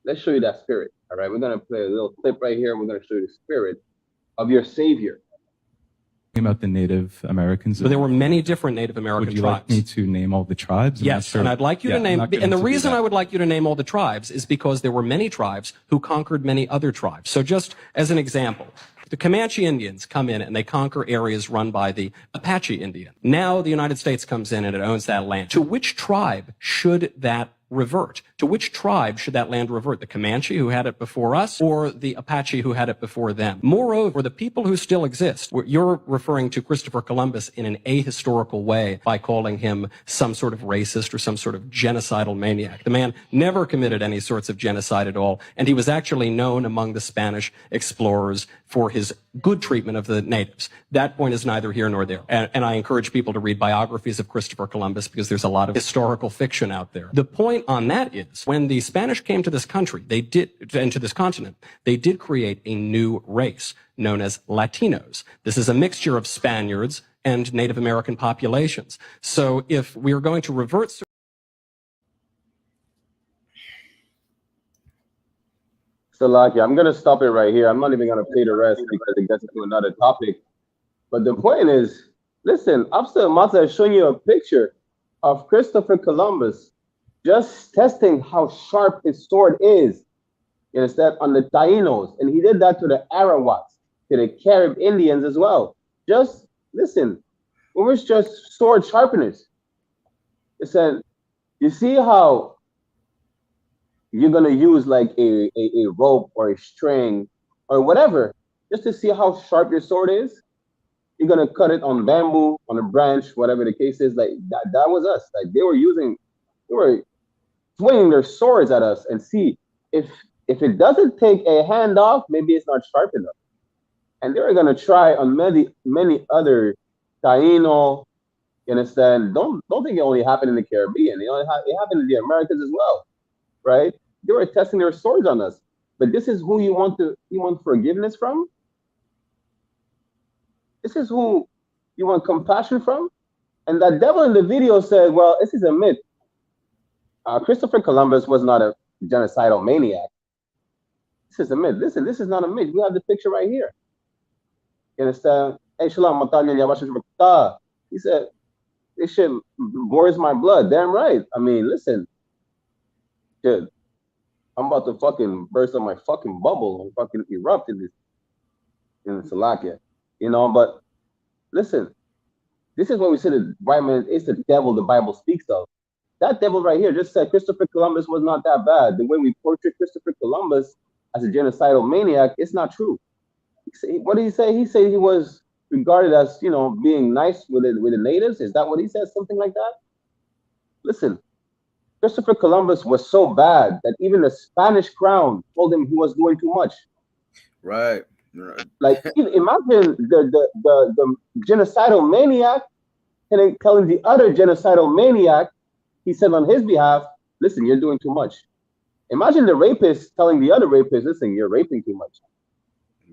S1: Let's show you that spirit. All right, we're gonna play a little clip right here. We're gonna show you the spirit of your savior.
S7: About the Native Americans.
S8: But there were many different Native American
S7: Would you
S8: tribes.
S7: like me to name all the tribes?
S8: Yes, and I'd like you to name, and the reason I would like you to name all the tribes is because there were many tribes who conquered many other tribes. So just as an example, the Comanche Indians come in and they conquer areas run by the Apache Indian. Now the United States comes in and it owns that land. To which tribe should that revert? To which tribe should that land revert? The Comanche who had it before us or the Apache who had it before them? Moreover, the people who still exist, you're referring to Christopher Columbus in an ahistorical way by calling him some sort of racist or some sort of genocidal maniac. The man never committed any sorts of genocide at all, and he was actually known among the Spanish explorers for his good treatment of the natives. That point is neither here nor there. And I encourage people to read biographies of Christopher Columbus because there's a lot of historical fiction out there. The point on that is when the Spanish came to this country, and to this continent, they did create a new race known as Latinos. This is a mixture of Spaniards and Native American populations. So if we are going to revert
S1: Salaki, I'm gonna stop it right here. I'm not even gonna play the rest because it gets into another topic. But the point is, listen, Afsar Masa is showing you a picture of Christopher Columbus just testing how sharp his sword is. You understand? On the Tainos. And he did that to the Arawaks, to the Carib Indians as well. Just listen, we were just sword sharpeners. Listen, you see how you're gonna use like a rope or a string or whatever just to see how sharp your sword is. You're gonna cut it on bamboo, on a branch, whatever the case is. Like that was us. Like they were swinging their swords at us and see if it doesn't take a hand off, maybe it's not sharp enough. And they were gonna try on many other Taino. You understand? Don't think it only happened in the Caribbean. It happened in the Americas as well, right? They were testing their swords on us. But this is who you want forgiveness from? This is who you want compassion from? And that devil in the video said, well, this is a myth. Christopher Columbus was not a genocidal maniac. This is a myth. Listen, this is not a myth. We have the picture right here. You understand? He said, this shit boils my blood. Damn right. I mean, listen, dude, I'm about to fucking burst on my fucking bubble and fucking erupt in this. in Slovakia, But listen, this is what we said. The white man is the devil the Bible speaks of. That devil right here just said Christopher Columbus was not that bad. The way we portray Christopher Columbus as a genocidal maniac, it's not true. What did he say? He said he was regarded as, being nice with the natives. Is that what he said? Something like that? Listen, Christopher Columbus was so bad that even the Spanish crown told him he was doing too much.
S6: Right.
S1: Like, imagine the genocidal maniac telling the other genocidal maniac, he said on his behalf, listen, you're doing too much. Imagine the rapist telling the other rapist, listen, you're raping too much.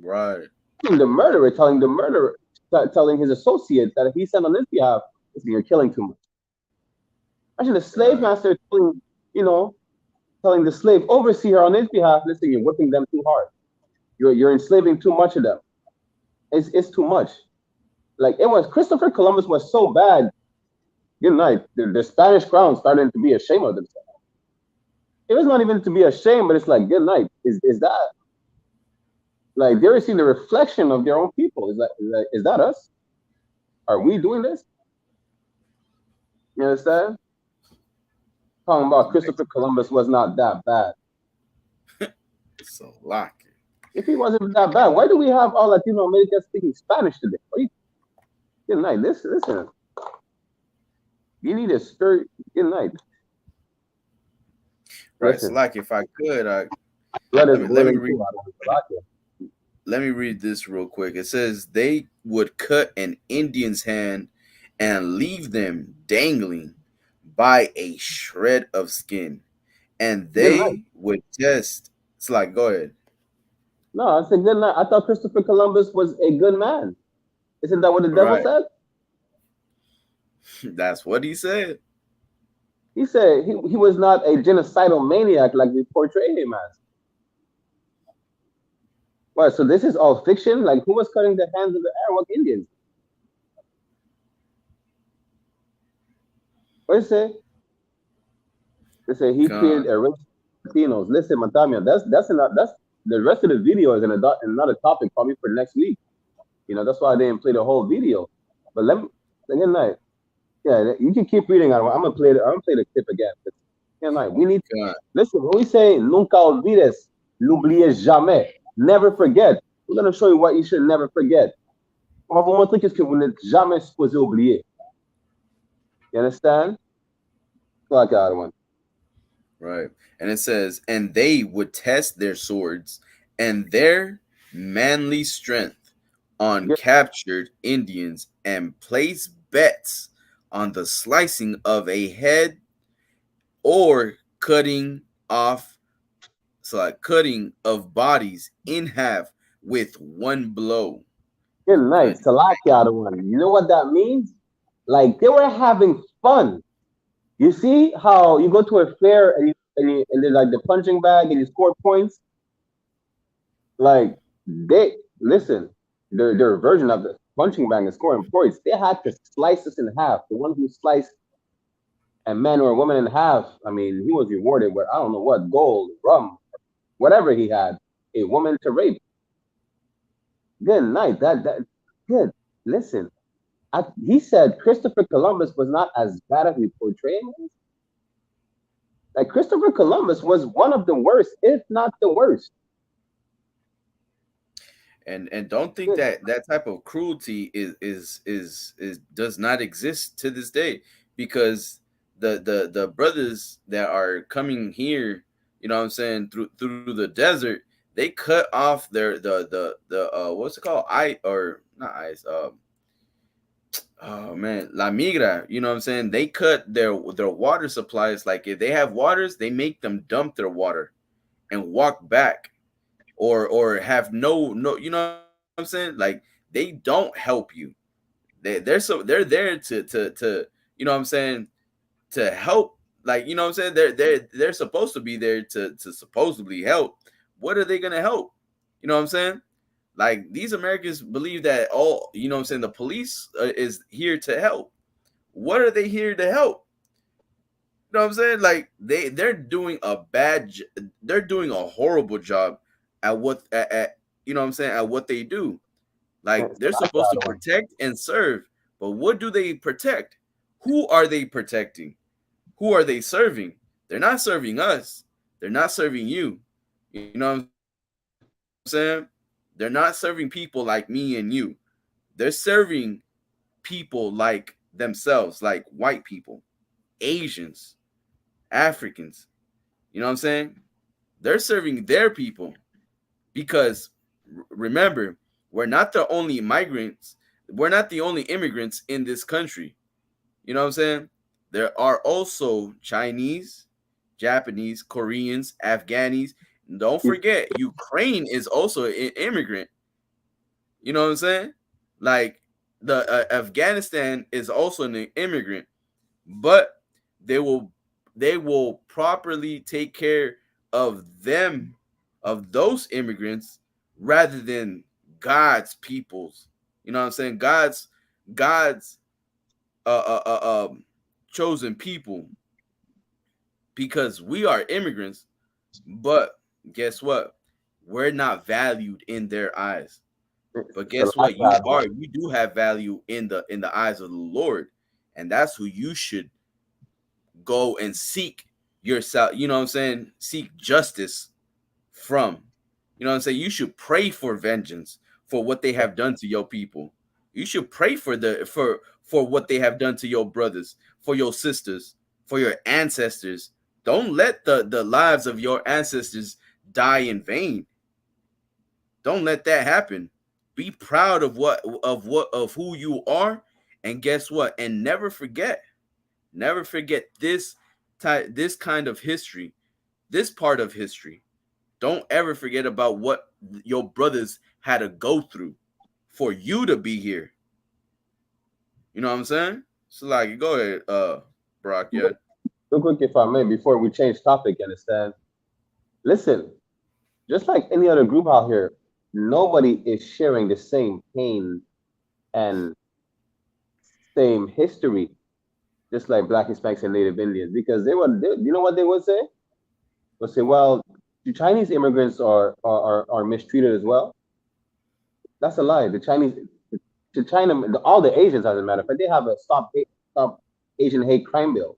S6: Right.
S1: The murderer telling his associate that he said on his behalf, listen, you're killing too much. Imagine the slave master telling the slave overseer on his behalf, listen, you're whipping them too hard. You're enslaving too much of them. It's too much. Like, it was, Christopher Columbus was so bad. The Spanish crown started to be ashamed of themselves. It was not even to be ashamed, but it's like, good night. Is that like they're seeing the reflection of their own people? Is that us? Are we doing this? You understand? Talking about Christopher Columbus was not that bad.
S6: So lucky.
S1: If he wasn't that bad, why do we have all Latino Americans speaking Spanish today? Good night. Listen. You need a spirit. Good night.
S6: Right. So like, if I could,
S1: let
S6: me read this real quick. It says they would cut an Indian's hand and leave them dangling by a shred of skin, and they would test. It's like, go ahead.
S1: No, I said good night. I thought Christopher Columbus was a good man. Isn't that what the devil said?
S6: That's what he said.
S1: He said he was not a genocidal maniac like we portray him as. Well, so this is all fiction? Like, who was cutting the hands of the Arawak Indians? What did it say? They say he created a race of Latinos. Listen, Matamia, that's the rest of the video is another topic probably for next week. That's why I didn't play the whole video. But good night. Yeah, you can keep reading. I'm gonna play the clip again. Good night. We need to listen. When we say nunca olvides, n'oubliez jamais, never forget. We're gonna show you what you should never forget. On va vous montrer qu'est-ce que vous n'êtes jamais supposé oublier. You understand? So I got one.
S6: Right. And it says, and they would test their swords and their manly strength on captured Indians and place bets on the slicing of a head or cutting of bodies in half with one blow.
S1: Good night. Salakia one. You know what that means? Like, they were having fun. You see how you go to a fair and there's like the punching bag and you score points? Like, their version of the punching bag and scoring points, they had to slice us in half. The one who sliced a man or a woman in half, I mean, he was rewarded with, I don't know what, gold, rum, whatever he had, a woman to rape. Good night. Good. Listen, he said Christopher Columbus was not as bad as we portray him. Like, Christopher Columbus was one of the worst, if not the worst.
S6: And don't think that type of cruelty is does not exist to this day, because the brothers that are coming here, you know what I'm saying, through the desert, they cut off their the what's it called, La Migra, you know what I'm saying? They cut their water supplies. Like, if they have waters, they make them dump their water and walk back, or have no, you know what I'm saying? Like, they don't help you. They're there to you know what I'm saying, to help. Like, you know what I'm saying? They're supposed to be there to supposedly help. What are they gonna help? You know what I'm saying? Like, these Americans believe that all, you know what I'm saying, the police is here to help. What are they here to help? You know what I'm saying? Like, they're doing they're doing a horrible job at what, you know what I'm saying, at what they do. Like they're supposed to protect and serve, but what do they protect? Who are they protecting? Who are they serving? They're not serving us. They're not serving you. You know what I'm saying? They're not serving people like me and you. They're serving people like themselves, like white people, Asians, Africans. You know what I'm saying? They're serving their people because remember, we're not the only migrants. We're not the only immigrants in this country. You know what I'm saying? There are also Chinese, Japanese, Koreans, Afghanis. And don't forget, Ukraine is also an immigrant. You know what I'm saying? Like the Afghanistan is also an immigrant, but they will properly take care of them, of those immigrants, rather than God's peoples. You know what I'm saying? God's chosen people, because we are immigrants, but guess what? We're not valued in their eyes. But guess what? You do have value in the eyes of the Lord, and that's who you should go and seek yourself. You know what I'm saying? Seek justice from. You know what I'm saying? You should pray for vengeance for what they have done to your people. You should pray for what they have done to your brothers, for your sisters, for your ancestors. Don't let the lives of your ancestors die in vain. Don't let that happen. Be proud of who you are, and guess what? And never forget this kind of history, this part of history. Don't ever forget about what your brothers had to go through for you to be here. You know what I'm saying? So like, go ahead, Brock. Yeah.
S1: Real quick, if I may, before we change topic, understand? Listen, just like any other group out here, nobody is sharing the same pain and same history, just like Black Hispanics and Native Indians, because you know what they would say? They'll say, well, the Chinese immigrants are mistreated as well. That's a lie. All the Asians, as a matter of fact, they have a stop Asian hate crime bill.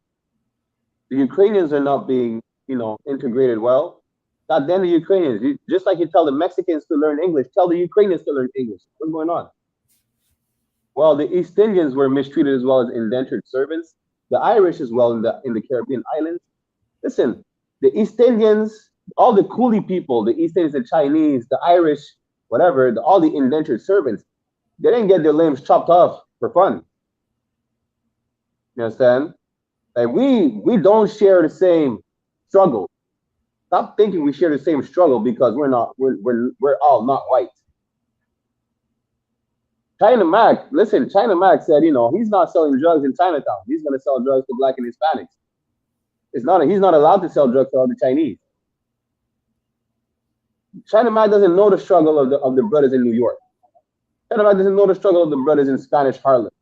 S1: The Ukrainians are not being, integrated well. God damn the Ukrainians. Just like you tell the Mexicans to learn English, tell the Ukrainians to learn English. What's going on? Well, the East Indians were mistreated as well as indentured servants. The Irish as well in the Caribbean islands. Listen, the East Indians, all the coolie people, the East Indians, the Chinese, the Irish, whatever, all the indentured servants, they didn't get their limbs chopped off for fun. You understand? Like we don't share the same struggle. Stop thinking we share the same struggle because we're all not white. China Mac said, he's not selling drugs in Chinatown. He's going to sell drugs to Black and Hispanics. He's not allowed to sell drugs to all the Chinese. China Mac doesn't know the struggle of the brothers in New York. China Mac doesn't know the struggle of the brothers in Spanish Harlem.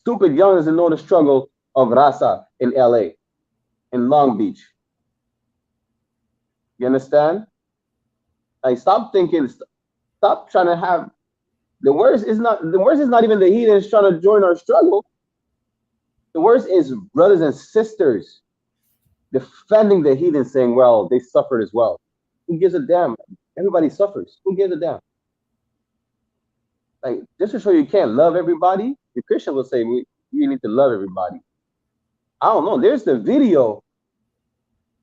S1: Stupid Young doesn't know the struggle of Raza in LA, in Long Beach. You understand? Like, stop trying to have the worst is not even the heathens trying to join our struggle. The worst is brothers and sisters defending the heathens, saying, well, they suffered as well. Who gives a damn? Everybody suffers. Who gives a damn? Like, just to show you can't love everybody, the Christian will say we need to love everybody. I don't know. There's the video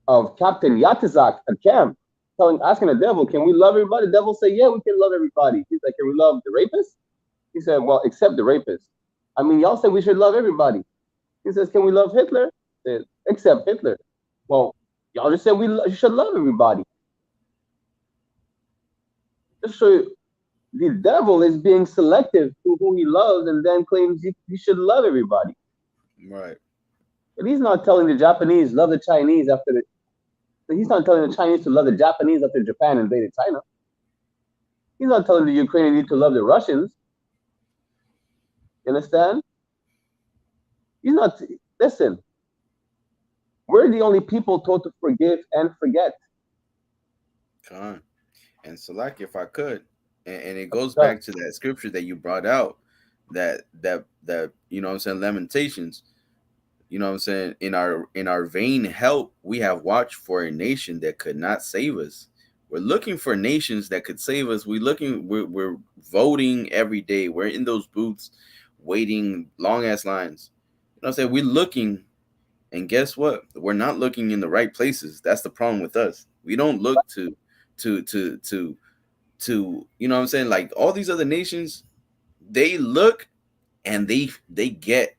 S1: of Captain Yatazak at camp asking the devil, can we love everybody? The devil said, yeah, we can love everybody. He's like, can we love the rapist? He said, well, except the rapist. I mean, y'all said we should love everybody. He says, can we love Hitler? He said, except Hitler. Well, y'all just said we should love everybody. Just show you, the devil is being selective to who he loves and then claims he should love everybody.
S6: Right.
S1: But he's not telling the Japanese love the Chinese he's not telling the Chinese to love the Japanese after Japan invaded China. He's not telling the Ukrainians to love the Russians. You understand? He's not. Listen, we're the only people told to forgive and forget.
S6: Con. And so, like, if I could, And it goes back to that scripture that you brought out, that you know what I'm saying, Lamentations. You know what I'm saying? In our vain help, we have watched for a nation that could not save us. We're looking for nations that could save us. We're voting every day. We're in those booths waiting long ass lines. You know what I'm saying? We're looking, and guess what? We're not looking in the right places. That's the problem with us. We don't look to you know what I'm saying? Like all these other nations, they look and they get,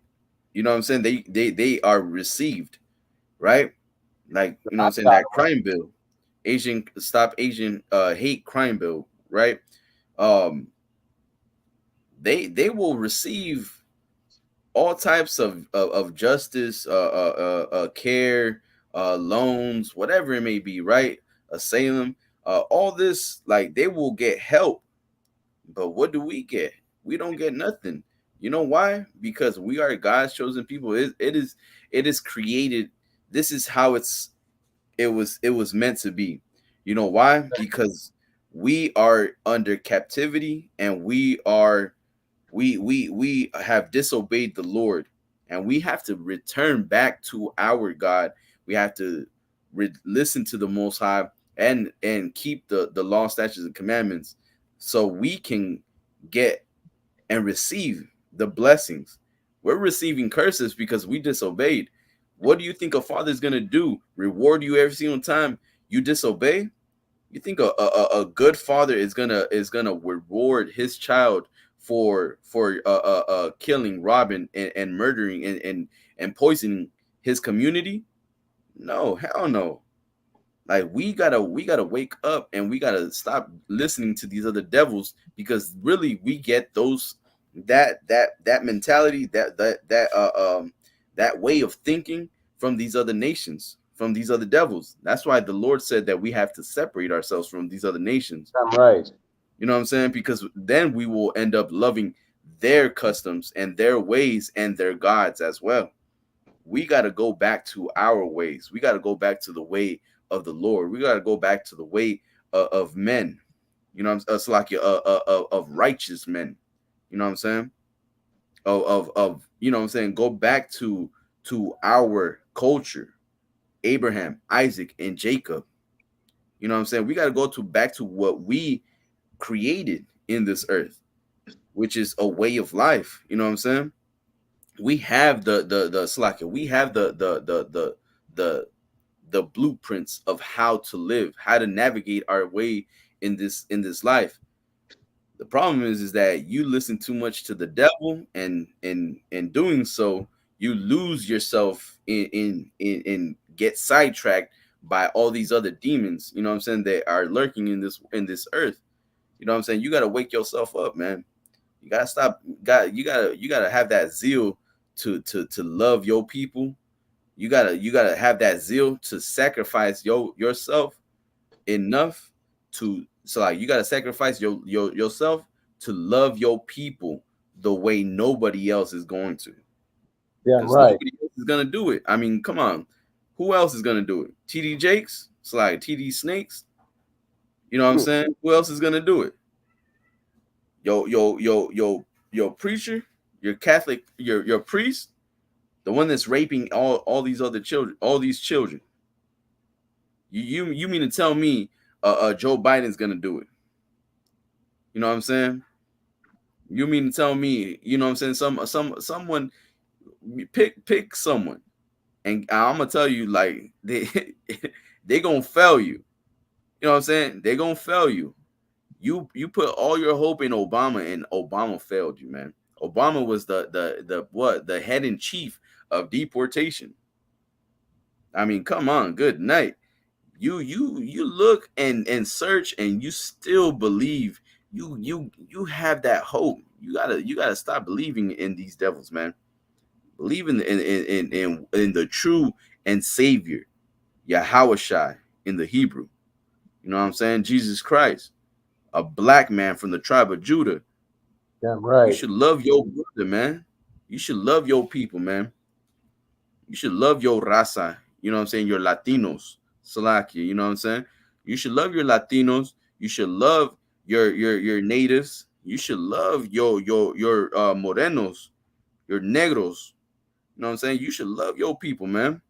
S6: you know what I'm saying? They are received, right? Like, you know what I'm saying, that crime bill, Asian Stop Asian Hate crime bill, right? Um they will receive all types of justice, care, loans, whatever it may be, right? Asylum, all this, like they will get help. But what do we get? We don't get nothing. You know why? Because we are God's chosen people. It is created. This is how it was meant to be. You know why? Because we are under captivity, and we have disobeyed the Lord, and we have to return back to our God. We have to listen to the Most High, and keep the law, statutes, and commandments, so we can get and receive the blessings. We're receiving curses because we disobeyed. What do you think a father is going to do? Reward you every single time you disobey? You think a good father is gonna reward his child for killing, robbing, and murdering, and poisoning his community? No, hell no. Like we gotta wake up, and we gotta stop listening to these other devils, because really we get that mentality, that way of thinking from these other nations, from these other devils. That's why the Lord said that we have to separate ourselves from these other nations.
S1: I'm right.
S6: You know what I'm saying? Because then we will end up loving their customs and their ways and their gods as well. We got to go back to our ways. We got to go back to the way of the Lord. We got to go back to the way of men. You know what I'm saying? It's like of righteous men. You know what I'm saying? Of you know what I'm saying? Go back to our culture. Abraham, Isaac, and Jacob. You know what I'm saying? We got to go to back to what we created in this earth, which is a way of life. You know what I'm saying? We have the slacker. We have the blueprints of how to live, how to navigate our way in this life. The problem is that you listen too much to the devil, and in doing so, you lose yourself in get sidetracked by all these other demons. You know what I'm saying? That are lurking in this earth. You know what I'm saying? You got to wake yourself up, man. You gotta stop. You gotta have that zeal to love your people. You gotta have that zeal to sacrifice yourself enough to, so like you gotta sacrifice yourself to love your people the way nobody else is going to.
S1: Yeah,
S6: Because
S1: right.
S6: nobody else is gonna do it. I mean, come on. Who else is gonna do it? TD Jakes? It's like TD Snakes. You know what I'm saying? Who else is gonna do it? Your preacher, your Catholic, your priest, the one that's raping all these other children, all these children. You mean to tell me Joe Biden's gonna do it? You know what I'm saying? You mean to tell me, you know what I'm saying, someone, pick someone, and I'm gonna tell you, like, they gonna fail you. You know what I'm saying? They gonna fail you. You put all your hope in Obama, and Obama failed you, man. Obama was the head in chief of deportation. I mean, come on, good night. You look and search, and you still believe. You have that hope. You gotta stop believing in these devils, man. Believe in the true and savior, Yahweh in the Hebrew. You know what I'm saying? Jesus Christ, a black man from the tribe of Judah.
S1: Yeah,
S6: You
S1: right.
S6: should love your brother, man. You should love your people, man. You should love your raza. You know what I'm saying? Your Latinos, Salakia. You know what I'm saying? You should love your Latinos. You should love your natives. You should love your morenos, your negros. You know what I'm saying? You should love your people, man.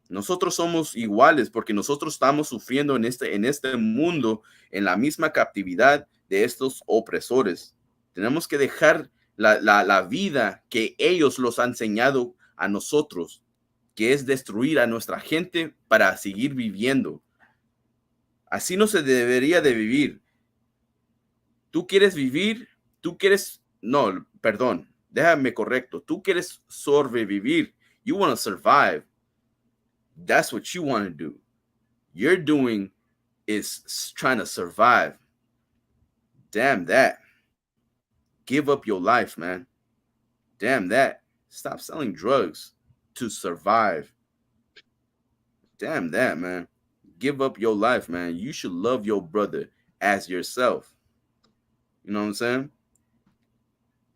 S6: Nosotros somos iguales porque nosotros estamos sufriendo en este mundo, en la misma captividad de estos opresores. Tenemos que dejar la vida que ellos los han enseñado a nosotros, que es destruir a nuestra gente para seguir viviendo. Así no se debería de vivir. Tú quieres vivir, no, perdón, déjame correcto. Tú quieres sobrevivir. You want to survive. That's what you want to do. You're doing is trying to survive. Damn that. Give up your life, man. Damn that. Stop selling drugs to survive. Damn that, man. Give up your life, man. You should love your brother as yourself. You know what I'm saying?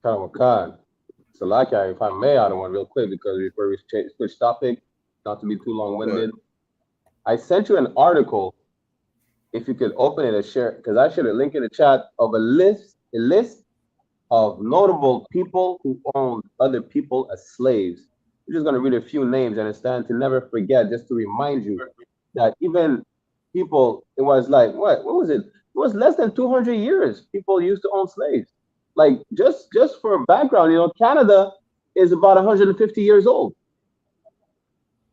S1: So, like, if I may, I don't want real quick because before we switch topic, not to be too long-winded. I sent you an article. If you could open it and share, because I shared a link in the chat of a list of notable people who owned other people as slaves. I'm just going to read a few names, understand, to never forget, just to remind you that even people, it was like, what was it? It was less than 200 years people used to own slaves. Like, just for background, Canada is about 150 years old.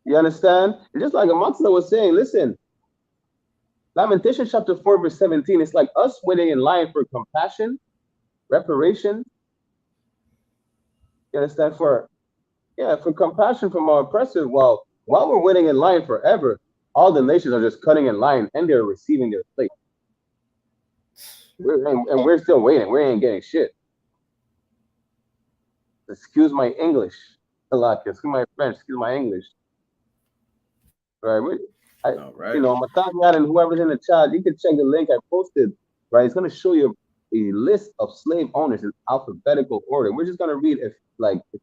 S1: You understand? And just like Amatsula was saying, listen, Lamentation chapter 4, verse 17, it's like us waiting in line for compassion, reparation. You understand? For compassion from our oppressor. While we're waiting in line forever, all the nations are just cutting in line and they're receiving their plate. We're still waiting. We ain't getting shit. Excuse my English. Excuse my French. Excuse my English. Right.
S6: All right.
S1: Matanya and whoever's in the chat, you can check the link I posted. Right. It's going to show you a list of slave owners in alphabetical order. We're just going to read a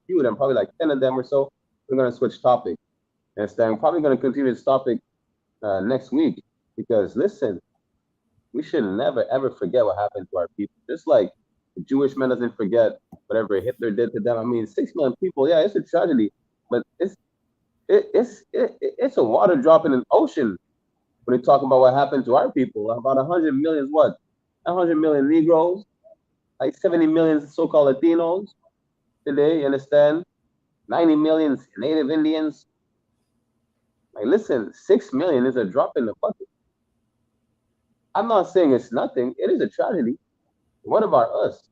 S1: few of them, probably like 10 of them or so. We're going to switch topic. And we're probably going to continue this topic next week because, listen, we should never, ever forget what happened to our people. Just like the Jewish man doesn't forget whatever Hitler did to them. I mean, 6 million people, yeah, it's a tragedy, but it's a water drop in an ocean when they talk about what happened to our people. About 100 million, 100 million Negroes, like 70 million so-called Latinos today, you understand? 90 million Native Indians. Like, listen, 6 million is a drop in the bucket. I'm not saying it's nothing. It is a tragedy. What about us?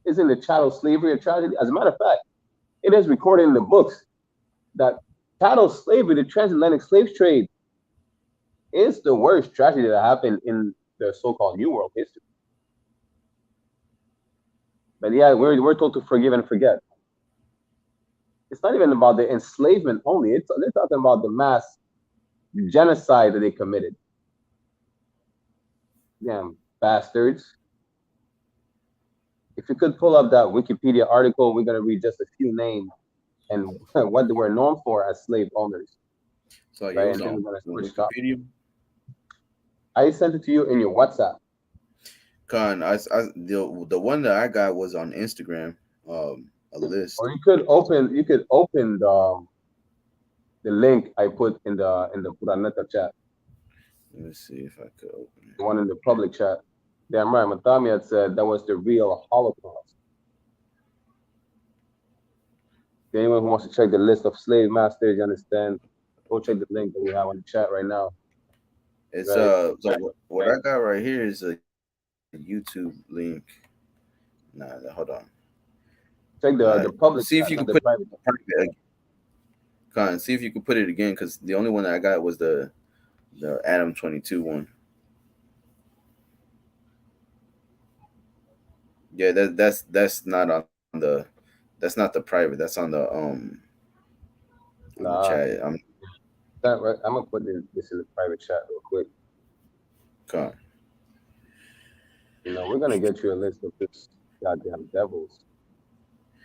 S1: Isn't the chattel slavery a tragedy? As a matter of fact, it is recorded in the books that chattel slavery, the transatlantic slave trade, is the worst tragedy that happened in the so-called New World history. But yeah, we're told to forgive and forget. It's not even about the enslavement only. They're talking about the mass genocide that they committed. Damn bastards. If you could pull up that Wikipedia article, we're going to read just a few names and what they were known for as slave owners.
S6: So right? And then we're going to switch Wikipedia.
S1: I sent it to you in your WhatsApp.
S6: The one that I got was on Instagram, a list.
S1: Or you could open the link I put in the Puraneta chat.
S6: Let me see if I could open it.
S1: The one in the public chat. Damn right, Matami had said that was the real Holocaust. Anyone who wants to check the list of slave masters, you understand, go check the link that we have on the chat right now.
S6: It's right. What I got right here is a YouTube link. Hold on.
S1: Check the public.
S6: See if you can put it again. See if you can put it again, because the only one that I got was the Adam 22 one. Yeah, that's not on the. That's not the private. That's on the the chat.
S1: I'm gonna put this in the private chat real quick.
S6: Okay.
S1: We're gonna get you a list of this goddamn devils.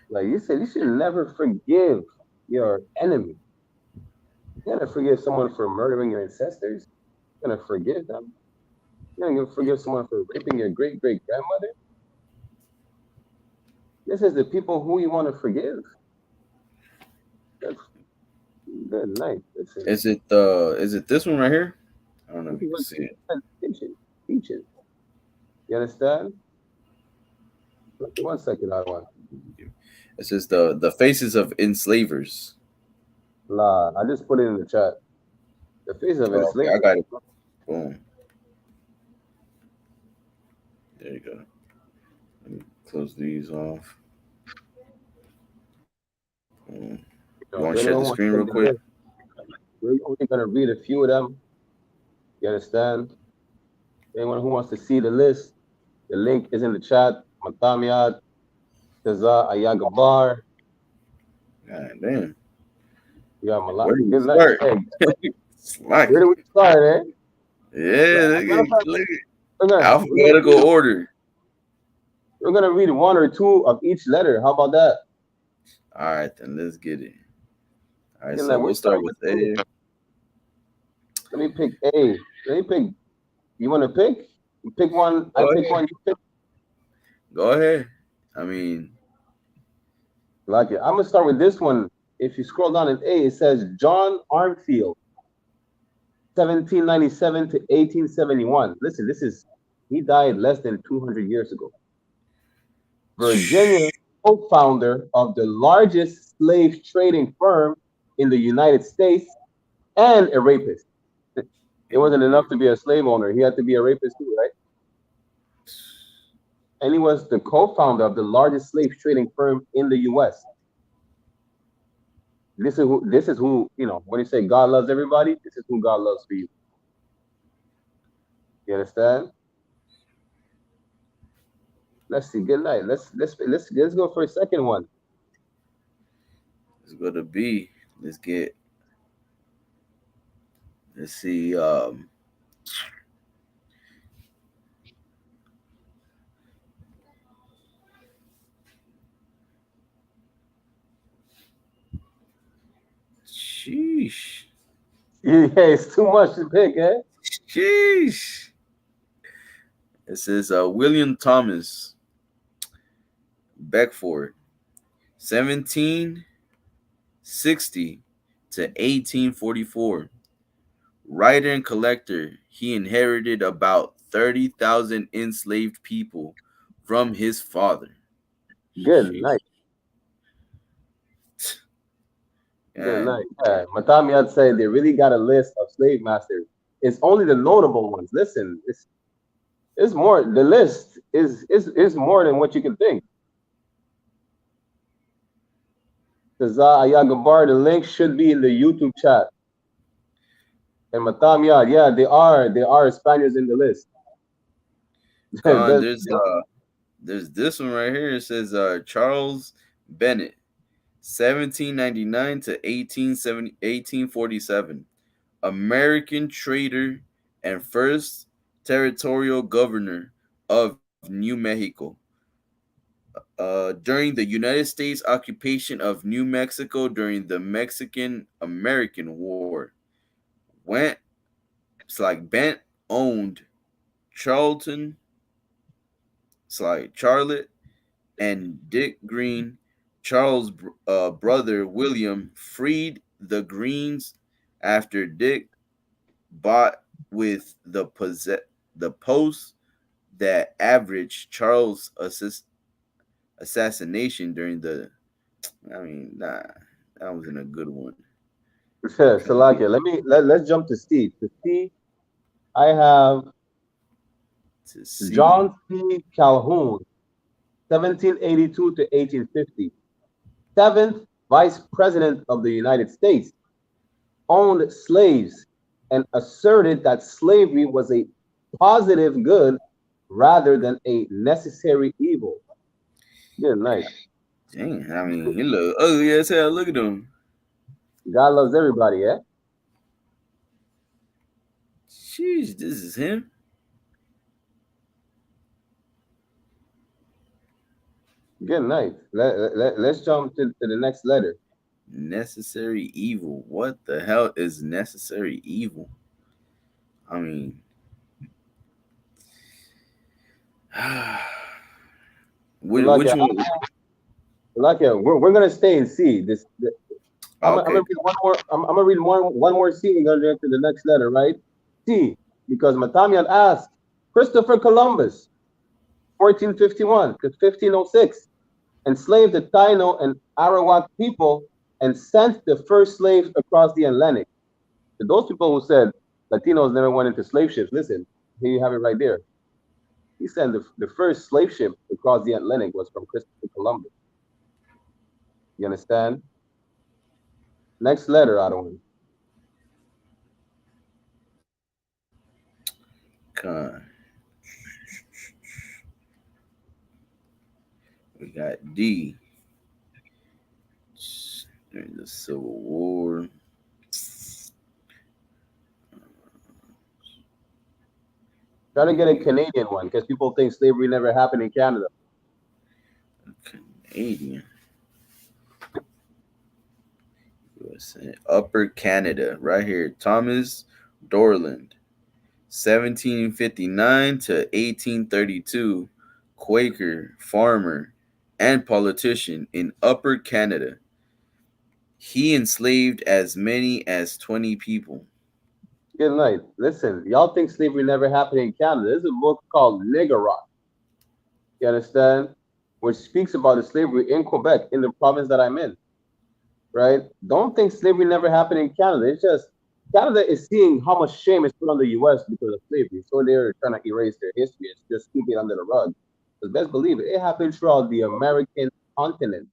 S1: Like you said, you should never forgive your enemy. You're gonna forgive someone for murdering your ancestors. You're gonna forgive them. You're gonna forgive someone for raping your great great grandmother? This is the people who you want to forgive. That's good night. Listen,
S6: Is it this one right here? I don't know
S1: this
S6: if you
S1: is
S6: can
S1: what
S6: see it.
S1: teaches. You understand? One second, I want.
S6: It says the faces of enslavers.
S1: La, I just put it in the chat. The face of
S6: Oh, okay, I
S1: enslavement.
S6: got it. Boom. There you go. Let me close these off. Boom. You want to share the
S1: Anyone wants
S6: screen
S1: to
S6: real
S1: take the
S6: quick?
S1: list, we're only gonna read a few of them. You understand? Anyone who wants to see the list, the link is in the chat. Matamiat, Taza, Ayagabar,
S6: God damn.
S1: yeah,
S6: Where
S1: Malak.
S6: do we
S1: Good night.
S6: start?
S1: Hey, where
S6: Slacking.
S1: do we start, eh?
S6: Yeah,
S1: Matter of fact,
S6: look
S1: we're
S6: at
S1: gonna we're gonna
S6: alphabetical order.
S1: we're gonna read one or two of each letter. How about that?
S6: All right, then let's get it. All right,
S1: Good
S6: so
S1: night. We're
S6: we'll start
S1: starting
S6: with
S1: with A.
S6: A.
S1: Let me pick A. Let me pick. You want to pick? You pick one. I
S6: Go
S1: pick
S6: ahead.
S1: one. You pick.
S6: Go ahead. I mean,
S1: Like it. I'm gonna start with this one. If you scroll down in A, it says John Armfield, 1797 to 1871. Listen, this is he died less than 200 years ago. Virginia, co-founder of the largest slave trading firm in the United States, and a rapist. It wasn't enough to be a slave owner; he had to be a rapist too, right? And he was the co-founder of the largest slave trading firm in the U.S. This is who you know when you say God loves everybody. This is who God loves for you. You understand? Let's see. Good night. Let's go for a second one.
S6: let's go to B. Let's get. Let's see. Sheesh.
S1: Yeah, it's too much to pick, eh?
S6: Sheesh. It says William Thomas Beckford, 1760 to 1844. Writer and collector, he inherited about 30,000 enslaved people from his father.
S1: Good
S6: Sheesh.
S1: night. Good
S6: And
S1: night. Yeah, Matamiad said they really got a list of slave masters. It's only the notable ones. Listen, it's more. The list is more than what you can think. Taza Ayagabar, the link should be in the YouTube chat. And Matamiad, yeah, they are Spaniards in the list.
S6: Con,
S1: That's-
S6: there's this one right here. It says Charles Bennett, 1799 to 1847, American trader and first territorial governor of New Mexico. During the United States occupation of New Mexico during the Mexican American War, went it's like Bent owned Charlton, it's like Charlotte and Dick Green, Charles' brother William, freed the Greens after Dick bought with the post that averaged Charles' assassination during the. I mean, nah, that wasn't a good one.
S1: yeah, Salakia. Let's jump to C. To C, I have
S6: To see,
S1: John C. Calhoun, 1782 to 1850, seventh Vice President of the United States, owned slaves and asserted that slavery was a positive good rather than a necessary evil. Good night.
S6: dang, I mean, he look ugly as hell. Look at him.
S1: God loves everybody, eh?
S6: Jeez, this is him.
S1: Good night. Let's jump to the next letter.
S6: Necessary evil. What the hell is necessary evil? I mean, Which one?
S1: We're gonna stay and see this. I'm
S6: Okay.
S1: gonna read one more. I'm gonna read one more C. We're gonna get to the next letter, right? C, because Matamian asked Christopher Columbus, 1451 to 1506, enslaved the Taino and Arawak people and sent the first slaves across the Atlantic. To those people who said Latinos never went into slave ships, listen, here you have it right there. He said the first slave ship across the Atlantic was from Christopher Columbus. You understand? Next letter, Otto.
S6: Con. We got D. During the Civil War.
S1: Try to get a Canadian one because people think slavery never happened in Canada.
S6: Canadian. USA. Upper Canada, right here. Thomas Dorland, 1759 to 1832, Quaker, farmer, and politician in Upper Canada. He enslaved as many as 20 people.
S1: Good night. Listen, y'all think slavery never happened in Canada. There's a book called Nigger Rock. You understand? Which speaks about the slavery in Quebec, in the province that I'm in. Right? Don't think slavery never happened in Canada. It's just Canada is seeing how much shame is put on the US because of slavery. So they're trying to erase their history. It's just keep it under the rug. But best believe it, it happened throughout the American continent,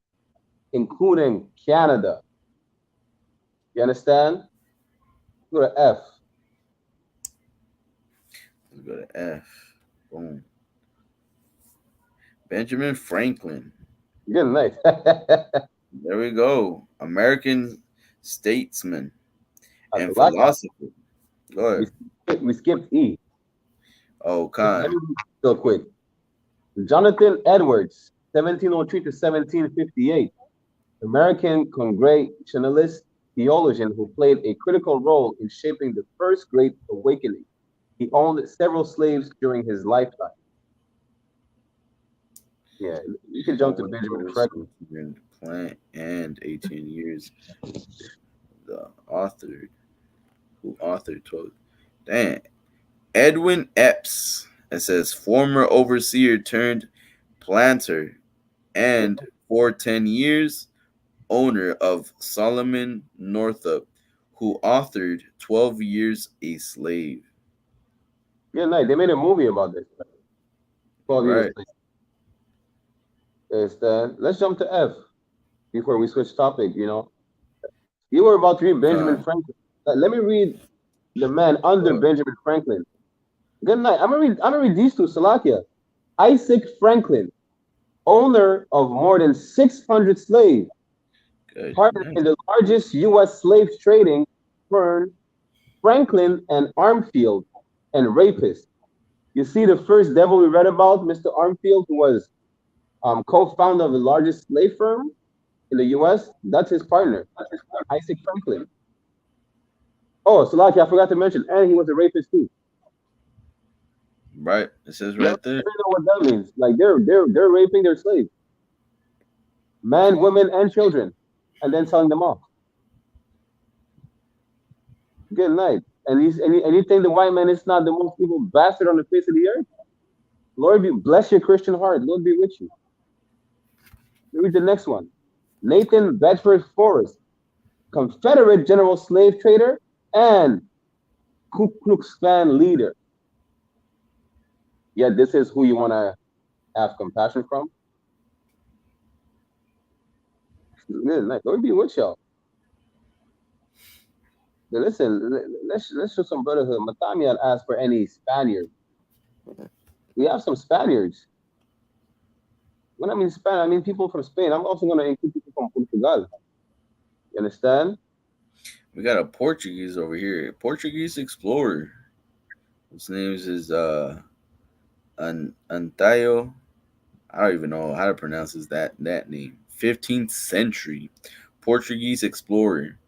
S1: including Canada. You understand? Go to F.
S6: Let's go to F. Boom. Benjamin Franklin.
S1: Good night.
S6: There we go. American statesman and philosopher. Go ahead.
S1: We skipped E.
S6: Oh, Con.
S1: Real quick. Jonathan Edwards, 1703 to 1758. American Congregationalist theologian who played a critical role in shaping the first Great Awakening. He owned several slaves during his lifetime. Yeah, you can jump to Benjamin Franklin.
S6: Plant and 18 years. The author who authored 12. Damn. Edwin Epps. It says former overseer turned planter and for 10 years owner of Solomon Northup, who authored 12 Years a Slave.
S1: Yeah, nice. They made a movie about this. 12 years. Let's jump to F before we switch topic. You were about to read Benjamin Franklin. Let me read the man under Benjamin Franklin. Good night. I'm gonna read these two. Salakia. Isaac Franklin, owner of more than 600 slaves, partner in the largest U.S. slave trading firm, Franklin and Armfield, and rapist. You see the first devil we read about, Mr. Armfield, who was co-founder of the largest slave firm in the U.S. That's his partner, Isaac Franklin. Oh, Salaki, I forgot to mention, and he was a rapist too.
S6: Right, it says right there.
S1: I don't know what that means. Like they're raping their slaves, men, women, and children, and then selling them off. Good night. And you think the white man is not the most evil bastard on the face of the earth? Lord, bless your Christian heart. Lord be with you. Read the next one. Nathan Bedford Forrest, Confederate general slave trader and Ku Klux Klan leader. Yet this is who you want to have compassion from. Good night. Lord be with y'all. But listen, let's show some brotherhood. Matamian asked for any Spaniard. We have some Spaniards. When I mean Spain, I mean people from Spain. I'm also going to include people from Portugal. You understand?
S6: We got a Portuguese over here. A Portuguese explorer. His name is Antayo. I don't even know how to pronounce that name. 15th century Portuguese explorer.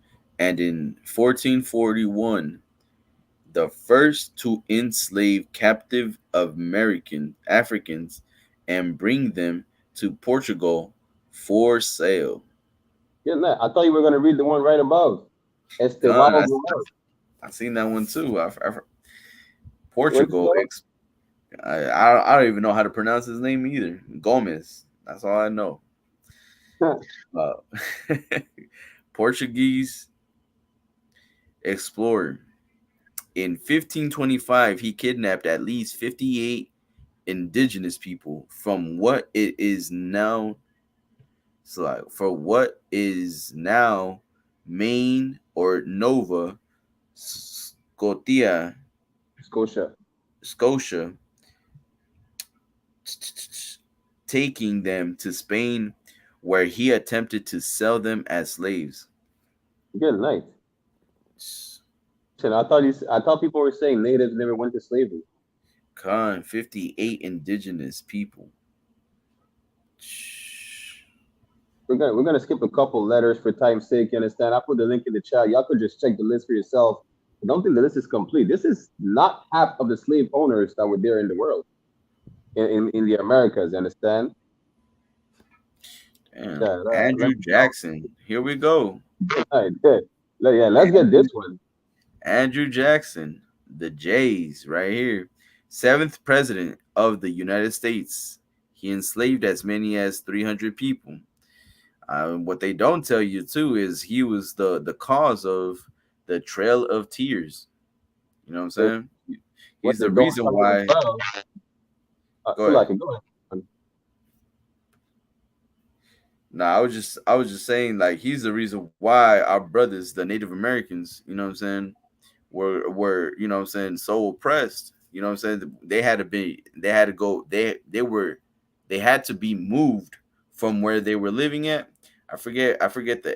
S6: And in 1441, the first to enslave captive Africans and bring them to Portugal for sale.
S1: Yeah, nah, I thought you were gonna read the one right above.
S6: Con,
S1: Estevao Gomez.
S6: I seen that one too.
S1: What's it
S6: Portugal.
S1: called?
S6: I don't even know how to pronounce his name either. Gomez. That's all I know. Uh, Portuguese explorer. In 1525, he kidnapped at least 58 indigenous people from what it is now, so like for what is now Maine or Nova Scotia,
S1: Scotia.
S6: Scotia, taking them to Spain, where he attempted to sell them as slaves.
S1: Good night. Shit, I thought people were saying natives never went to slavery.
S6: 58 indigenous people.
S1: We're gonna skip a couple letters for time's sake. You understand? I put the link in the chat. Y'all could just check the list for yourself. I don't think the list is complete. This is not half of the slave owners that were there in the world, in the Americas. You understand?
S6: Andrew Jackson. Here we go.
S1: All right, good. Yeah, let's get this one.
S6: Andrew Jackson, the Jays, right here. 7th president of the United States. He enslaved as many as 300 people. What they don't tell you too is he was the cause of the Trail of Tears. You know what I'm saying? He's the reason why. Go ahead.
S1: Go ahead.
S6: No, I was just saying like he's the reason why our brothers, the Native Americans, you know what I'm saying, were you know what I'm saying, so oppressed. You know what I'm saying? They had to go, they had to be moved from where they were living at. I forget the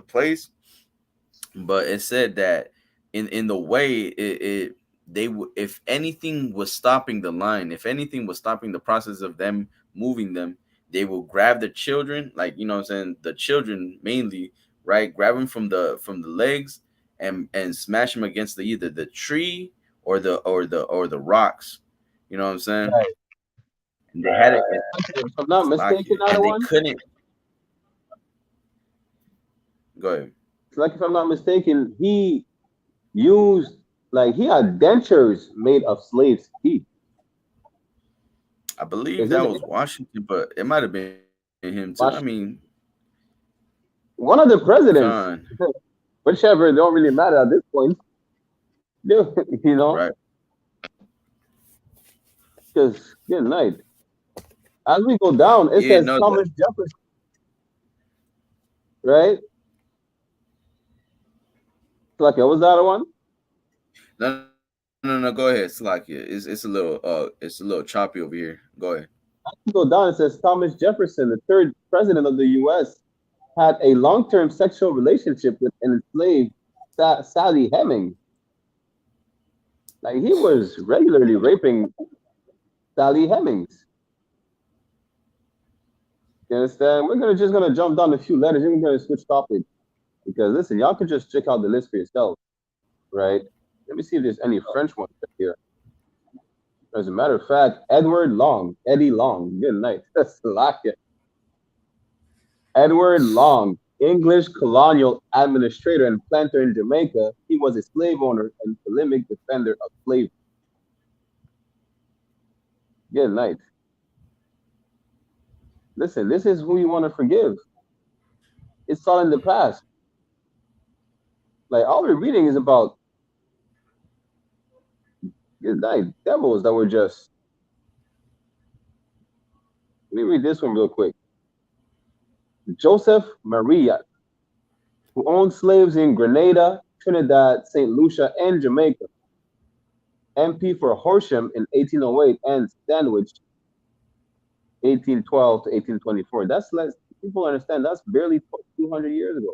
S6: place, but it said that in the way if anything was stopping the line, if anything was stopping the process of them moving them, they will grab the children, like you know what I'm saying, the children mainly, right? Grab them from the legs and smash them against either the tree or the rocks. You know what I'm saying?
S1: Right.
S6: And they had it.
S1: If I'm not mistaken,
S6: and they couldn't. Go ahead.
S1: It's like if I'm not mistaken, he had dentures made of slaves' teeth.
S6: I believe that was Washington, but it might have been him too. I mean,
S1: one of the presidents, whichever, don't really matter at this point. You know,
S6: right?
S1: Because good night. As we go down, it says Thomas Jefferson, right? Like, what was the other one?
S6: No. Go ahead, Slakia. It's a little choppy over here. Go ahead.
S1: As we go down, it says Thomas Jefferson, the third president of the U.S., had a long-term sexual relationship with an enslaved Sally Hemings. Like he was regularly raping Sally Hemings. You understand? We're just gonna jump down a few letters and we're gonna switch topics. Because listen, y'all can just check out the list for yourself, right? Let me see if there's any French ones here. As a matter of fact, Eddie Long, good night. That's Slovakia. Edward Long, English colonial administrator and planter in Jamaica. He was a slave owner and polemic defender of slavery. Good night. Listen, this is who you want to forgive. It's all in the past. Like all we're reading is about good night devils that were just. Let me read this one real quick. Joseph Maria, who owned slaves in Grenada, Trinidad, St. Lucia, and Jamaica. MP for Horsham in 1808 and Sandwich 1812 to 1824. That's less, people understand, that's barely 200 years ago.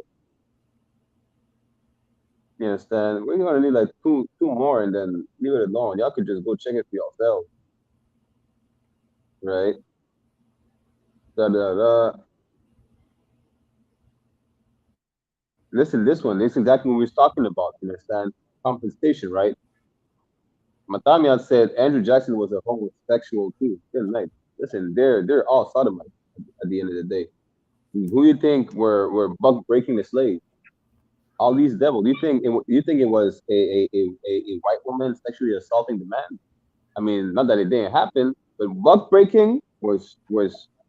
S1: You understand? We're gonna need like two more and then leave it alone. Y'all could just go check it for yourselves. Right? Listen, this one, this is exactly what we was talking about. You understand? Compensation, right? Matamian said Andrew Jackson was a homosexual too. Good night. Listen, they're all sodomites at the end of the day. Who you think were buck breaking the slave? All these devils. You think it was a white woman sexually assaulting the man? I mean, not that it didn't happen, but buck breaking was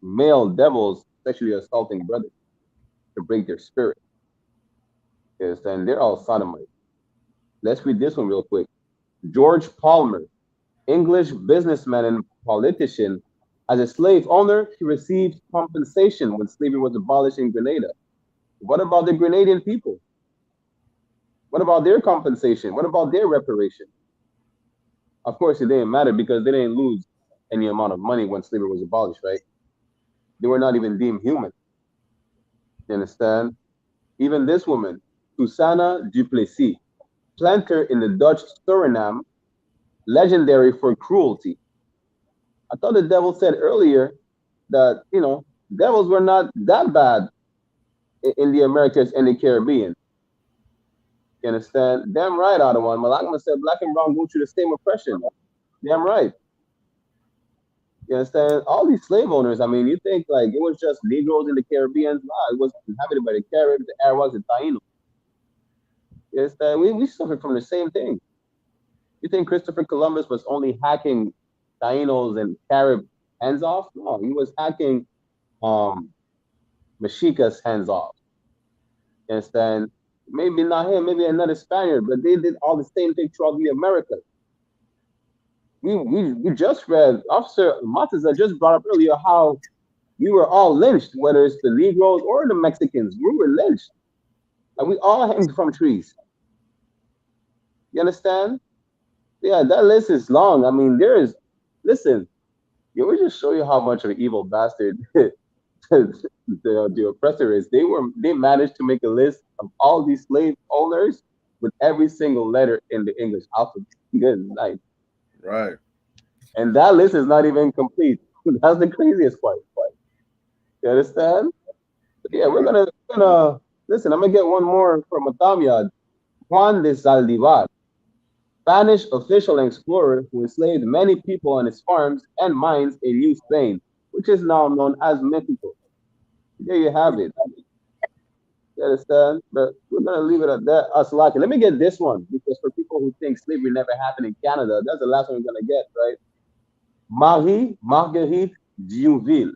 S1: male devils sexually assaulting brothers to break their spirit. Yes, and they're all sodomites. Let's read this one real quick. George Palmer, English businessman and politician. As a slave owner, he received compensation when slavery was abolished in Grenada. What about the Grenadian people? What about their compensation? What about their reparation? Of course, it didn't matter because they didn't lose any amount of money when slavery was abolished, right? They were not even deemed human. You understand? Even this woman, Susanna Duplessis, planter in the Dutch Suriname, legendary for cruelty. I thought the devil said earlier that, devils were not that bad in the Americas and the Caribbean. You understand? Damn right, Ottawa. Malakma said black and brown go through the same oppression. Damn right. You understand? All these slave owners, I mean, you think like it was just Negroes in the Caribbean? Nah, it was inhabited by the Caribs, the Arawaks, the Taínos. You understand? We suffered from the same thing. You think Christopher Columbus was only hacking Taínos and Carib hands off? No, he was hacking Mexica's hands off. You understand? Maybe not him, maybe another Spaniard, but they did all the same thing throughout the Americas. We just read, Officer Mataza just brought up earlier how we were all lynched, whether it's the Negroes or the Mexicans. We were lynched. And we all hanged from trees. You understand? Yeah, that list is long. I mean, listen, we just show you how much of an evil bastard the oppressor is. They managed to make a list of all these slave owners with every single letter in the English alphabet. Good night.
S6: Right.
S1: And that list is not even complete. That's the craziest part. You understand? Yeah, we're gonna listen. I'm gonna get one more from Matamia. Juan de Zaldivar, Spanish official and explorer who enslaved many people on his farms and mines in New Spain, which is now known as Mexico. There you have it. You understand? But we're gonna leave it at that. Aslaki. Let me get this one because for people who think slavery never happened in Canada, that's the last one we're gonna get, right? Marie Marguerite Diouville,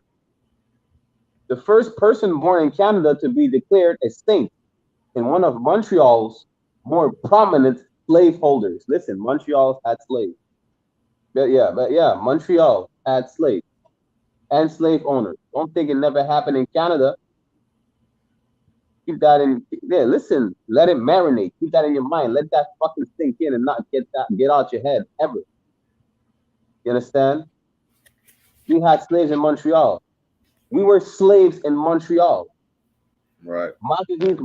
S1: the first person born in Canada to be declared a saint and one of Montreal's more prominent slaveholders. Listen, Montreal had slaves. But yeah, Montreal had slaves and slave owners. Don't think it never happened in Canada. Keep that in there. Listen, let it marinate. Keep that in your mind. Let that fucking sink in and not get out your head ever. You understand? We had slaves in Montreal. We were slaves in Montreal.
S6: Right.
S1: Marie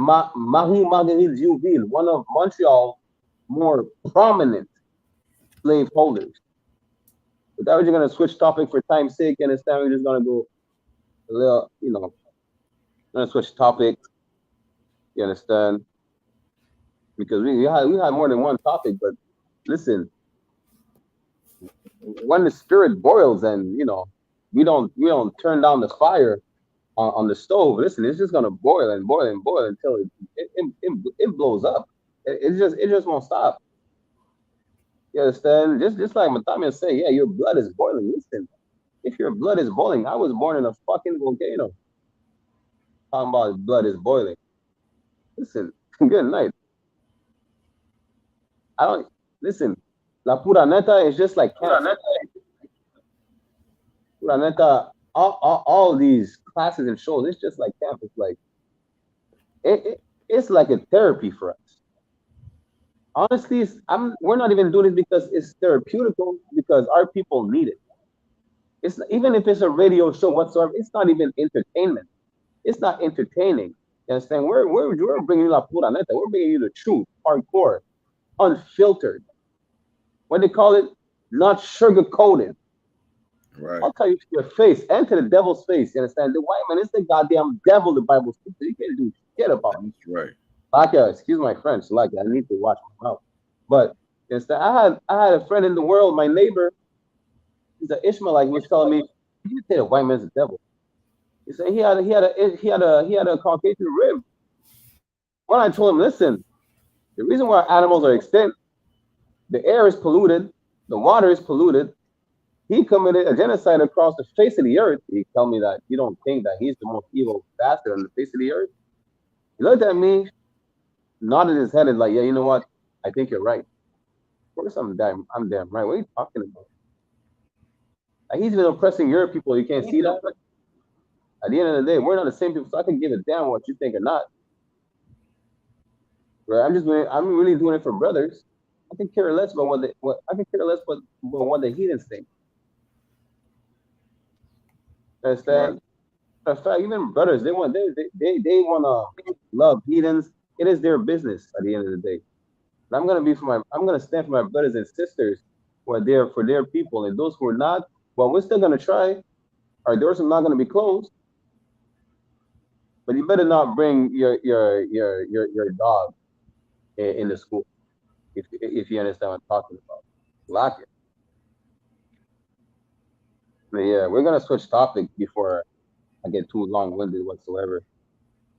S1: Marguerite Diouville, one of Montreal's more prominent slave holders. But that was just gonna switch topic for time's sake, and instead we're just gonna go a little, gonna switch topic. You understand? Because we had more than one topic, but listen, when the spirit boils and we don't turn down the fire on the stove, listen, it's just gonna boil and boil and boil until it blows up. It just won't stop. You understand? Just like Matami say, yeah, your blood is boiling. Listen, if your blood is boiling, I was born in a fucking volcano. Talking about blood is boiling. Listen, good night. Listen. La Pura Neta is just like camp. Pura Neta, all these classes and shows, it's just like camp. It's like it's like a therapy for us. Honestly, we're not even doing it because it's therapeutical, because our people need it. It's even if it's a radio show whatsoever, it's not even entertainment. It's not entertaining. You understand? We're bringing you La Pura Neta. We're bringing you the truth, hardcore, unfiltered. What they call it? Not sugar coated.
S6: Right.
S1: I'll tell you to your face and to the devil's face. You understand? The white man is the goddamn devil. The Bible speaks. You can't do shit about him.
S6: Right.
S1: excuse my French, I need to watch my mouth. But instead, I had a friend in the world, my neighbor, he's an Ishmaelite, he was telling me, you say the white man's the devil. He said he had a Caucasian rib. When I told him, listen, the reason why animals are extinct, the air is polluted, the water is polluted. He committed a genocide across the face of the earth. He tell me that you don't think that he's the most evil bastard on the face of the earth. He looked at me, nodded his head, and like, yeah, you know what? I think you're right. Of course, I'm damn right. What are you talking about? Like, he's been oppressing your people. You can't see that. At the end of the day, we're not the same people, so I can give a damn what you think or not. Right? I'm really doing it for brothers. I can care less about what the heathens think. Understand? In fact, even brothers, they want to love heathens. It is their business at the end of the day. And I'm gonna stand for my brothers and sisters who are there for their people, and those who are not, well, we're still gonna try. Our doors are not gonna be closed. But you better not bring your dog in the school, if you understand what I'm talking about. Lock it. But yeah, we're gonna switch topic before I get too long-winded whatsoever.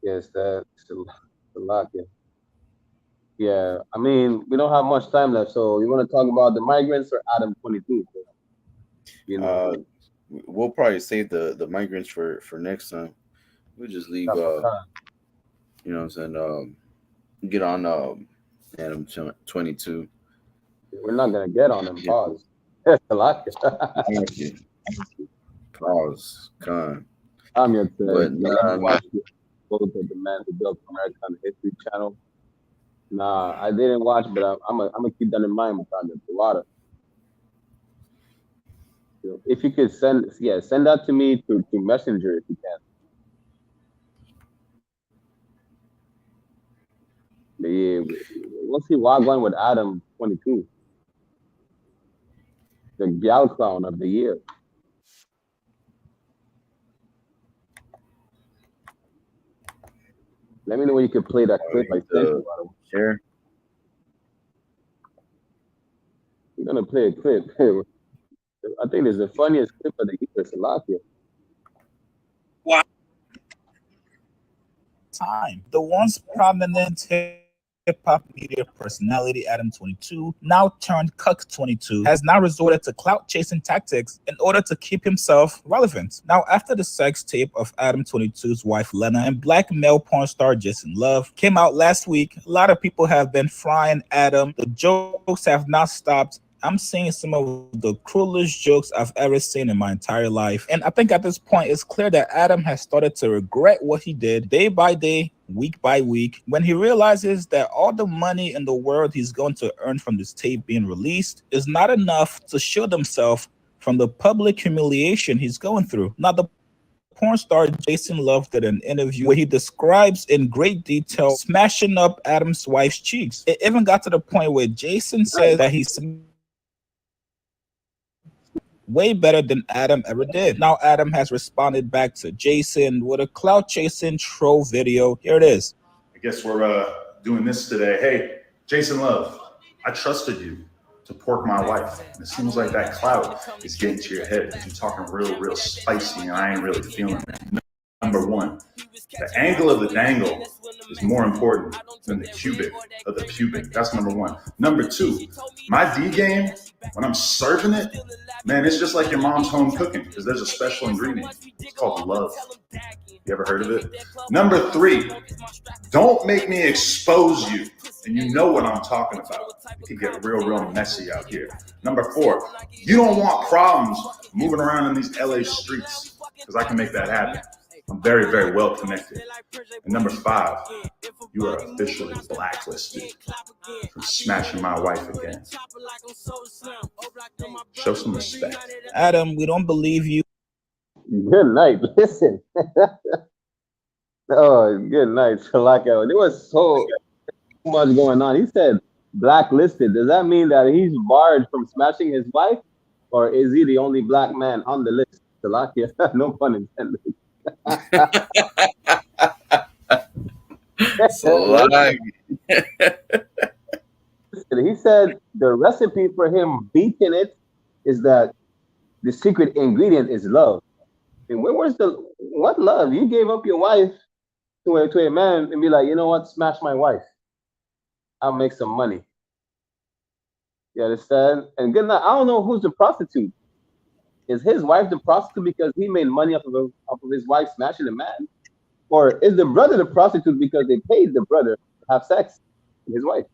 S1: Yes, that's to lock it. Yeah, I mean, we don't have much time left, so you want to talk about the migrants or Adam 22? You know,
S6: we'll probably save the migrants for next time. We'll just leave. You know what I'm saying? Get on Adam 22.
S1: We're not gonna get on them. Pause. Lock it.
S6: Pause. Con.
S1: I'm your
S6: But
S1: watch the Man Who Built America on the History Channel. Nah, I didn't watch, but I'm gonna keep that in mind with the water. If you could send that to me to Messenger if you can. But yeah, we'll see Wagwan with Adam 22, the gal clown of the year. Let me know when you can play that clip I sent you.
S6: Sure.
S1: We're gonna play a clip. I think it's the funniest clip of the year, Salakia.
S9: What? Time. The once prominent hip-hop media personality Adam 22, now turned Cuck 22, has now resorted to clout-chasing tactics in order to keep himself relevant. Now, after the sex tape of Adam 22's wife Lena and black male porn star Jason Love came out last week, a lot of people have been frying Adam. The jokes have not stopped. I'm seeing some of the cruelest jokes I've ever seen in my entire life. And I think at this point, it's clear that Adam has started to regret what he did day by day, week by week, when he realizes that all the money in the world he's going to earn from this tape being released is not enough to shield himself from the public humiliation he's going through. Now, the porn star Jason Love did an interview where he describes in great detail smashing up Adam's wife's cheeks. It even got to the point where Jason said that he's way better than Adam ever did. Now Adam has responded back to Jason with a clout chasing troll video. Here it is.
S10: I guess we're doing this today. Hey, Jason Love, I trusted you to pork my wife. And it seems like that clout is getting to your head. You're talking real spicy, and I ain't really feeling it. Number one, the angle of the dangle is more important than the cubic of the pubic. That's number one. Number two, my D game, when I'm serving it, man, it's just like your mom's home cooking because there's a special ingredient. It's called love. You ever heard of it? Number three, don't make me expose you. And you know what I'm talking about. It can get real messy out here. Number four, you don't want problems moving around in these LA streets because I can make that happen. I'm very well connected. And number five, you are officially blacklisted for smashing my wife again. Show some respect.
S9: Adam, we don't believe you.
S1: Good night. Listen. Oh, good night, Shalaka. There was so much going on. He said blacklisted. Does that mean that he's barred from smashing his wife? Or is he the only black man on the list? Shalaka. No pun intended.
S6: Slag.
S1: He said the recipe for him beating it is that the secret ingredient is love. And where's the what love? You gave up your wife to a man and be like, you know what, smash my wife. I'll make some money. You understand? And good night. I don't know who's the prostitute. Is his wife the prostitute because he made money off of his wife smashing the man? Or is the brother the prostitute because they paid the brother to have sex with his wife?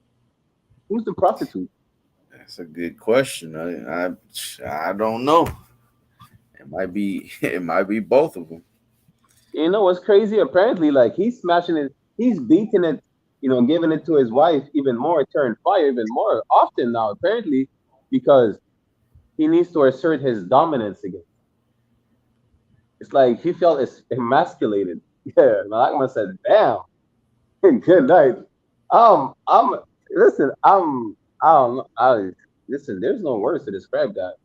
S1: Who's the prostitute?
S6: That's a good question. I don't know. It might be both of them.
S1: You know what's crazy? Apparently, like he's smashing it, he's beating it, giving it to his wife even more, turn fire even more often now, apparently, because he needs to assert his dominance again. It's like he felt emasculated. Yeah, Malakma said, "Damn, good night." I'm listen. I don't know. Listen. There's no words to describe that.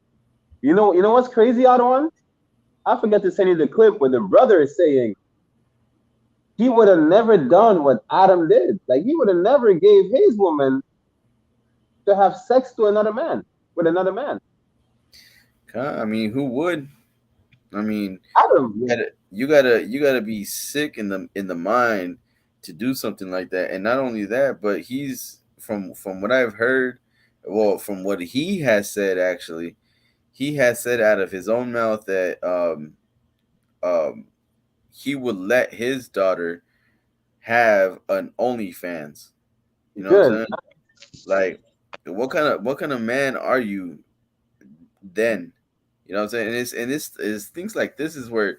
S1: You know what's crazy, Adon? I forgot to send you the clip where the brother is saying he would have never done what Adam did. Like he would have never gave his woman to have sex to another man with another man.
S6: I mean, who would? I mean,
S1: Adam.
S6: you gotta be sick in the mind to do something like that. And not only that, but he's from what I've heard, well, from what he has said, actually, he has said out of his own mouth that he would let his daughter have an OnlyFans. You know
S1: Good.
S6: what I'm saying? Like, what kind of man are you then? You know what I'm saying? And it's things like this is where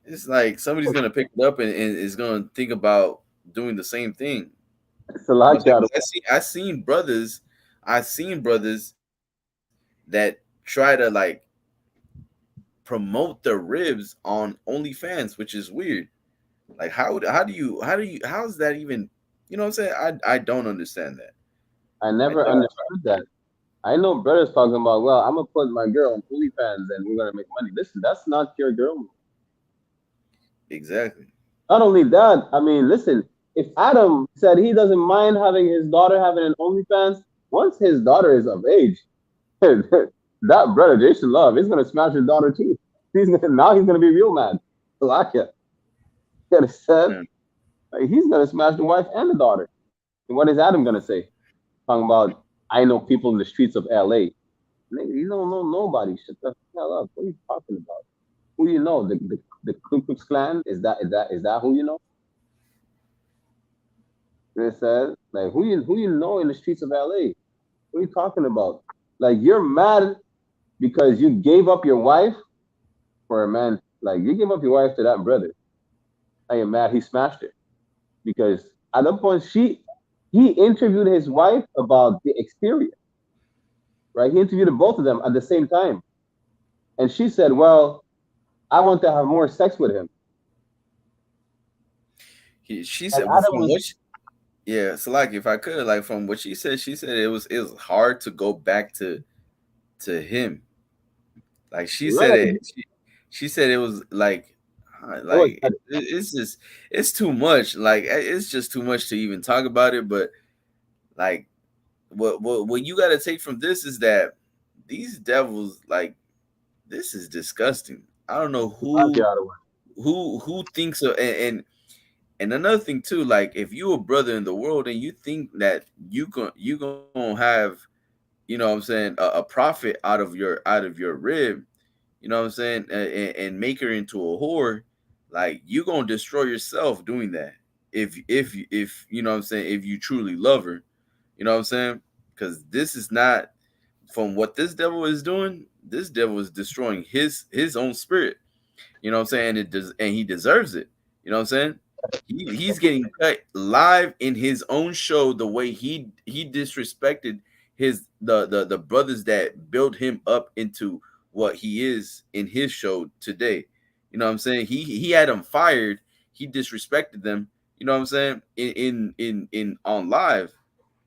S6: it's like somebody's gonna pick it up and is gonna think about doing the same thing.
S1: It's a lot,
S6: You know
S1: Adam.
S6: what I'm saying? I seen brothers that try to like promote their ribs on OnlyFans, which is weird. Like how is that even, you know what I'm saying? I don't understand that.
S1: I
S6: I
S1: never
S6: don't.
S1: understood that. I know brothers talking about, well, I'm gonna put my girl on OnlyFans and we're gonna make money. Listen, that's not your girl.
S6: Exactly.
S1: Not only that, I mean, listen, if Adam said he doesn't mind having his daughter having an OnlyFans, once his daughter is of age, that brother Jason Love is gonna smash his daughter too. Now he's gonna be real mad. Salakia. You understand?
S6: Yeah.
S1: Like, he's gonna smash the wife and the daughter. And what is Adam gonna say? Talking about, I know people in the streets of LA. Nigga, you don't know nobody. Shut the hell up. What are you talking about? Who you know? The Ku Klux Klan? Is that who you know? They said, like, who you know in the streets of LA? What are you talking about? Like, you're mad because you gave up your wife for a man. Like, you gave up your wife to that brother. I am mad he smashed her. Because at that point he interviewed his wife about the experience. Right? He interviewed both of them at the same time. And she said, well, I want to have more sex with him.
S6: She
S1: And
S6: said, well,
S1: Adam
S6: from
S1: was
S6: what yeah, so like if I could, like from what she said it was hard to go back to him. Like
S1: right.
S6: she said it was like
S1: It was
S6: it's just it's too much. Like it's just too much to even talk about it. But like what you got to take from this is that these devils, like, this is disgusting. I don't know who thinks of, and another thing too, like if you a brother in the world and you think that you gonna have, you know what I'm saying, a profit out of your rib, you know what I'm saying, and make her into a whore, like you gonna destroy yourself doing that. If you know what I'm saying, if you truly love her, you know what I'm saying, because this is not from what this devil is doing. This devil is destroying his own spirit. You know what I'm saying? It does, and he deserves it. You know what I'm saying? He's getting cut live in his own show the way he disrespected the brothers that built him up into what he is in his show today. You know what I'm saying? He had them fired. He disrespected them. You know what I'm saying? In on live.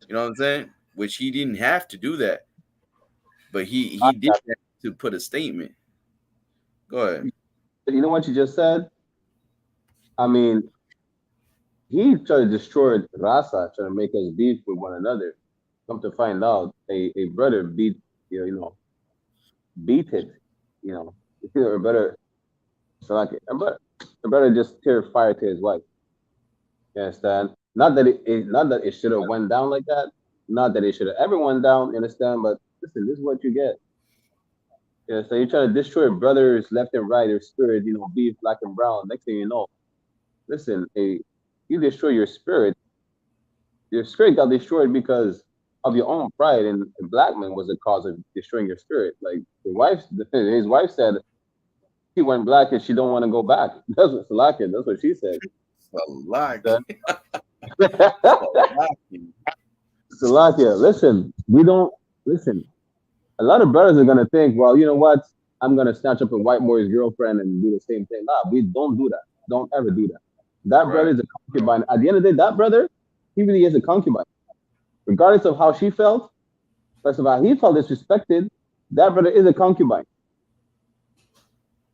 S6: You know what I'm saying? Which he didn't have to do that, but he did that to put a statement. Go ahead.
S1: you know what you just said? I mean, he tried to destroy Raza, trying to make us beef with one another. Come to find out, a brother beat beat it, you know, a brother so like a brother just tear fire to his wife. You understand? Not that it should have went down like that. Not that it should have ever went down. You understand? But listen, this is what you get. Yeah, so you try to destroy brothers left and right, their spirit, beef, black and brown. Next thing you know, listen, you destroy your spirit got destroyed because of your own pride, and the black man was the cause of destroying your spirit. Like his wife said he went black and she don't want to go back. That's what Salakia. That's what she said.
S6: Salaki.
S1: Salakia, listen, we don't listen. A lot of brothers are gonna think, well, you know what? I'm gonna snatch up a white boy's girlfriend and do the same thing. Nah, we don't do that. Don't ever do that. That brother is a concubine. At the end of the day, that brother, he really is a concubine. Regardless of how she felt, first of all, he felt disrespected. That brother is a concubine.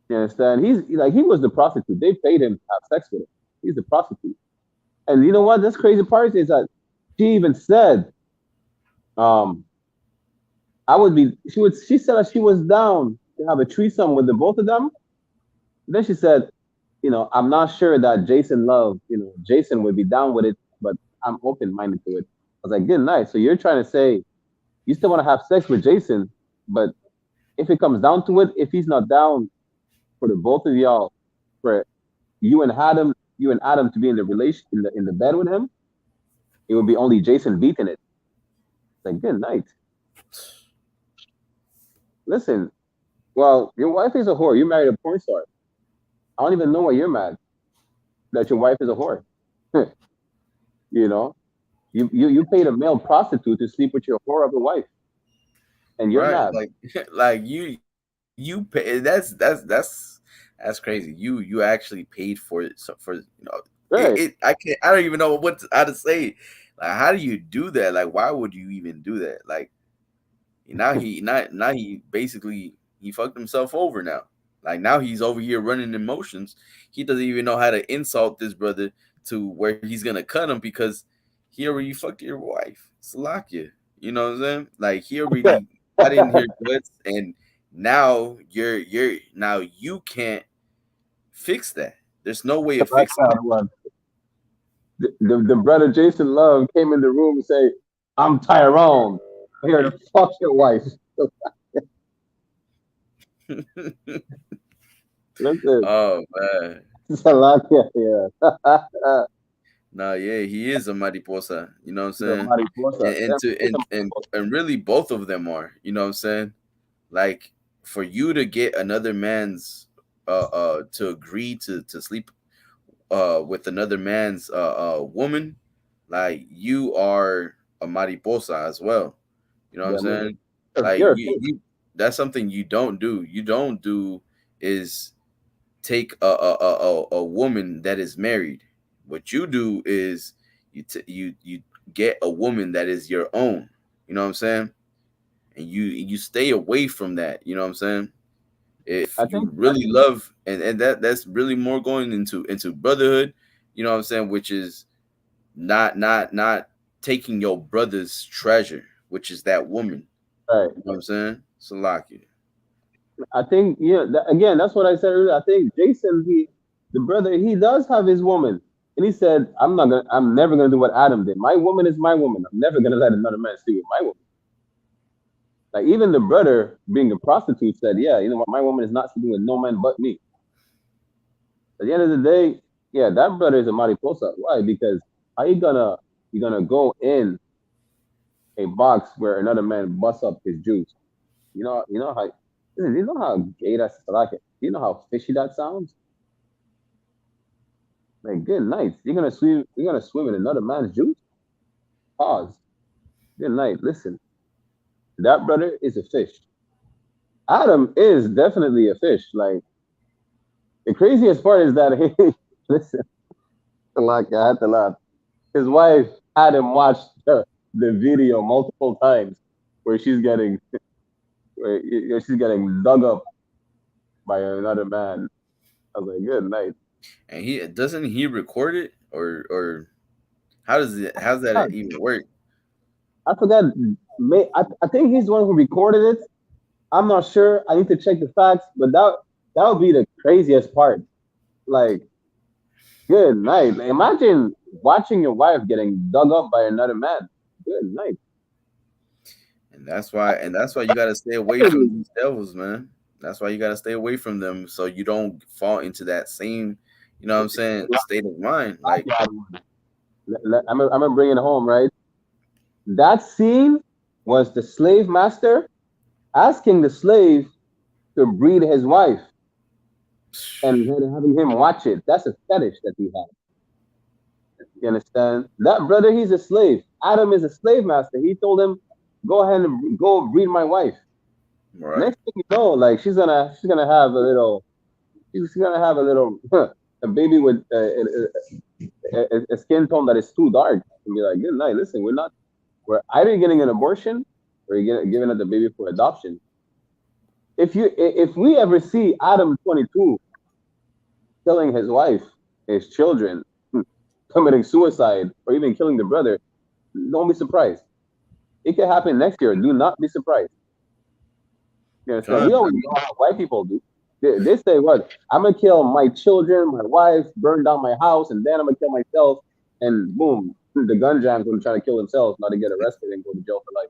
S1: You understand? He was the prostitute. They paid him to have sex with him. He's the prostitute. And you know what? This crazy part is that she even said, I would be. She said that she was down to have a threesome with the both of them. Then she said, I'm not sure that Jason would be down with it, but I'm open minded to it. I was like, good night. So you're trying to say you still want to have sex with Jason, but if it comes down to it, if he's not down for the both of y'all, for you and Adam to be in the relation in the bed with him, it would be only Jason beating it. It's like, good night. Listen, well, your wife is a whore. You married a porn star. I don't even know why you're mad that your wife is a whore. You paid a male prostitute to sleep with your whore of a wife, and you're mad.
S6: Like you pay. That's crazy. You actually paid for it. So
S1: Right.
S6: I don't even know how to say. Like, how do you do that? Like, why would you even do that? Like, now he basically he fucked himself over now. Like, now he's over here running emotions. He doesn't even know how to insult this brother to where he's gonna cut him because he already fucked your wife. Salakia. You know what I'm saying? Like, he already got in here guts, and now now you can't fix that. There's no way of fixing that.
S1: The brother Jason Love came in the room and say, "I'm Tyrone. I'm here to fuck your wife." Listen.
S6: Oh man.
S1: Salakia, yeah.
S6: No, yeah, he is a mariposa. You know what I'm
S1: The
S6: saying?
S1: mariposa.
S6: And really both of them are. You know what I'm saying? Like, for you to get another man's to agree to sleep with another man's woman, like, you are a mariposa as well. You know what I'm saying? Like, you that's something you don't do. You don't do is take a woman that is married. What you do is you get a woman that is your own. You know what I'm saying? And you stay away from that. You know what I'm saying? If you really love, and that's really more going into brotherhood. You know what I'm saying? Which is not taking your brother's treasure, which is that woman.
S1: Right.
S6: You know what I'm saying? Salaki.
S1: I think, again, that's what I said earlier. I think Jason, the brother, he does have his woman, and he said, I'm never gonna do what Adam did. My woman is my woman. I'm never gonna let another man sleep with my woman. Like, even the brother, being a prostitute, said, yeah, you know what, my woman is not sleeping with no man but me. At the end of the day, yeah, that brother is a mariposa. Why? Because how you gonna go in a box where another man busts up his juice? You know how gay that's like. You know how fishy that sounds. Like, good night. You're gonna swim in another man's juice. Pause. Good night. Listen, that brother is a fish. Adam is definitely a fish. Like, the craziest part is that listen, like, I had to laugh. His wife had him watch the video multiple times where she's getting dug up by another man. I was like, good night.
S6: And he doesn't he record it or how's that even work?
S1: I forgot. I think he's the one who recorded it. I'm not sure. I need to check the facts, but that would be the craziest part. Like, good night. Imagine watching your wife getting dug up by another man. Good night.
S6: And that's why you gotta stay away from these devils, man. That's why you gotta stay away from them so you don't fall into that same, you know what I'm saying, state of mind. Like,
S1: I'm gonna bring it home, right? That scene was the slave master asking the slave to breed his wife and having him watch it. That's a fetish that he had. You understand? That brother, he's a slave. Adam is a slave master. He told him, "Go ahead and go breed my wife."
S6: right.
S1: Next thing you know, like she's gonna have a little a baby with a skin tone that is too dark, and be like, "Good night. Listen, we're either getting an abortion or you're giving up the baby for adoption." If we ever see Adam 22 killing his wife, his children, committing suicide, or even killing the brother, don't be surprised. It could happen next year. Do not be surprised. You understand? We always know how white people do. They say, "What? I'm gonna kill my children, my wife, burn down my house, and then I'm gonna kill myself." And boom, the gun jams when trying to kill themselves, not to get arrested and go to jail for life.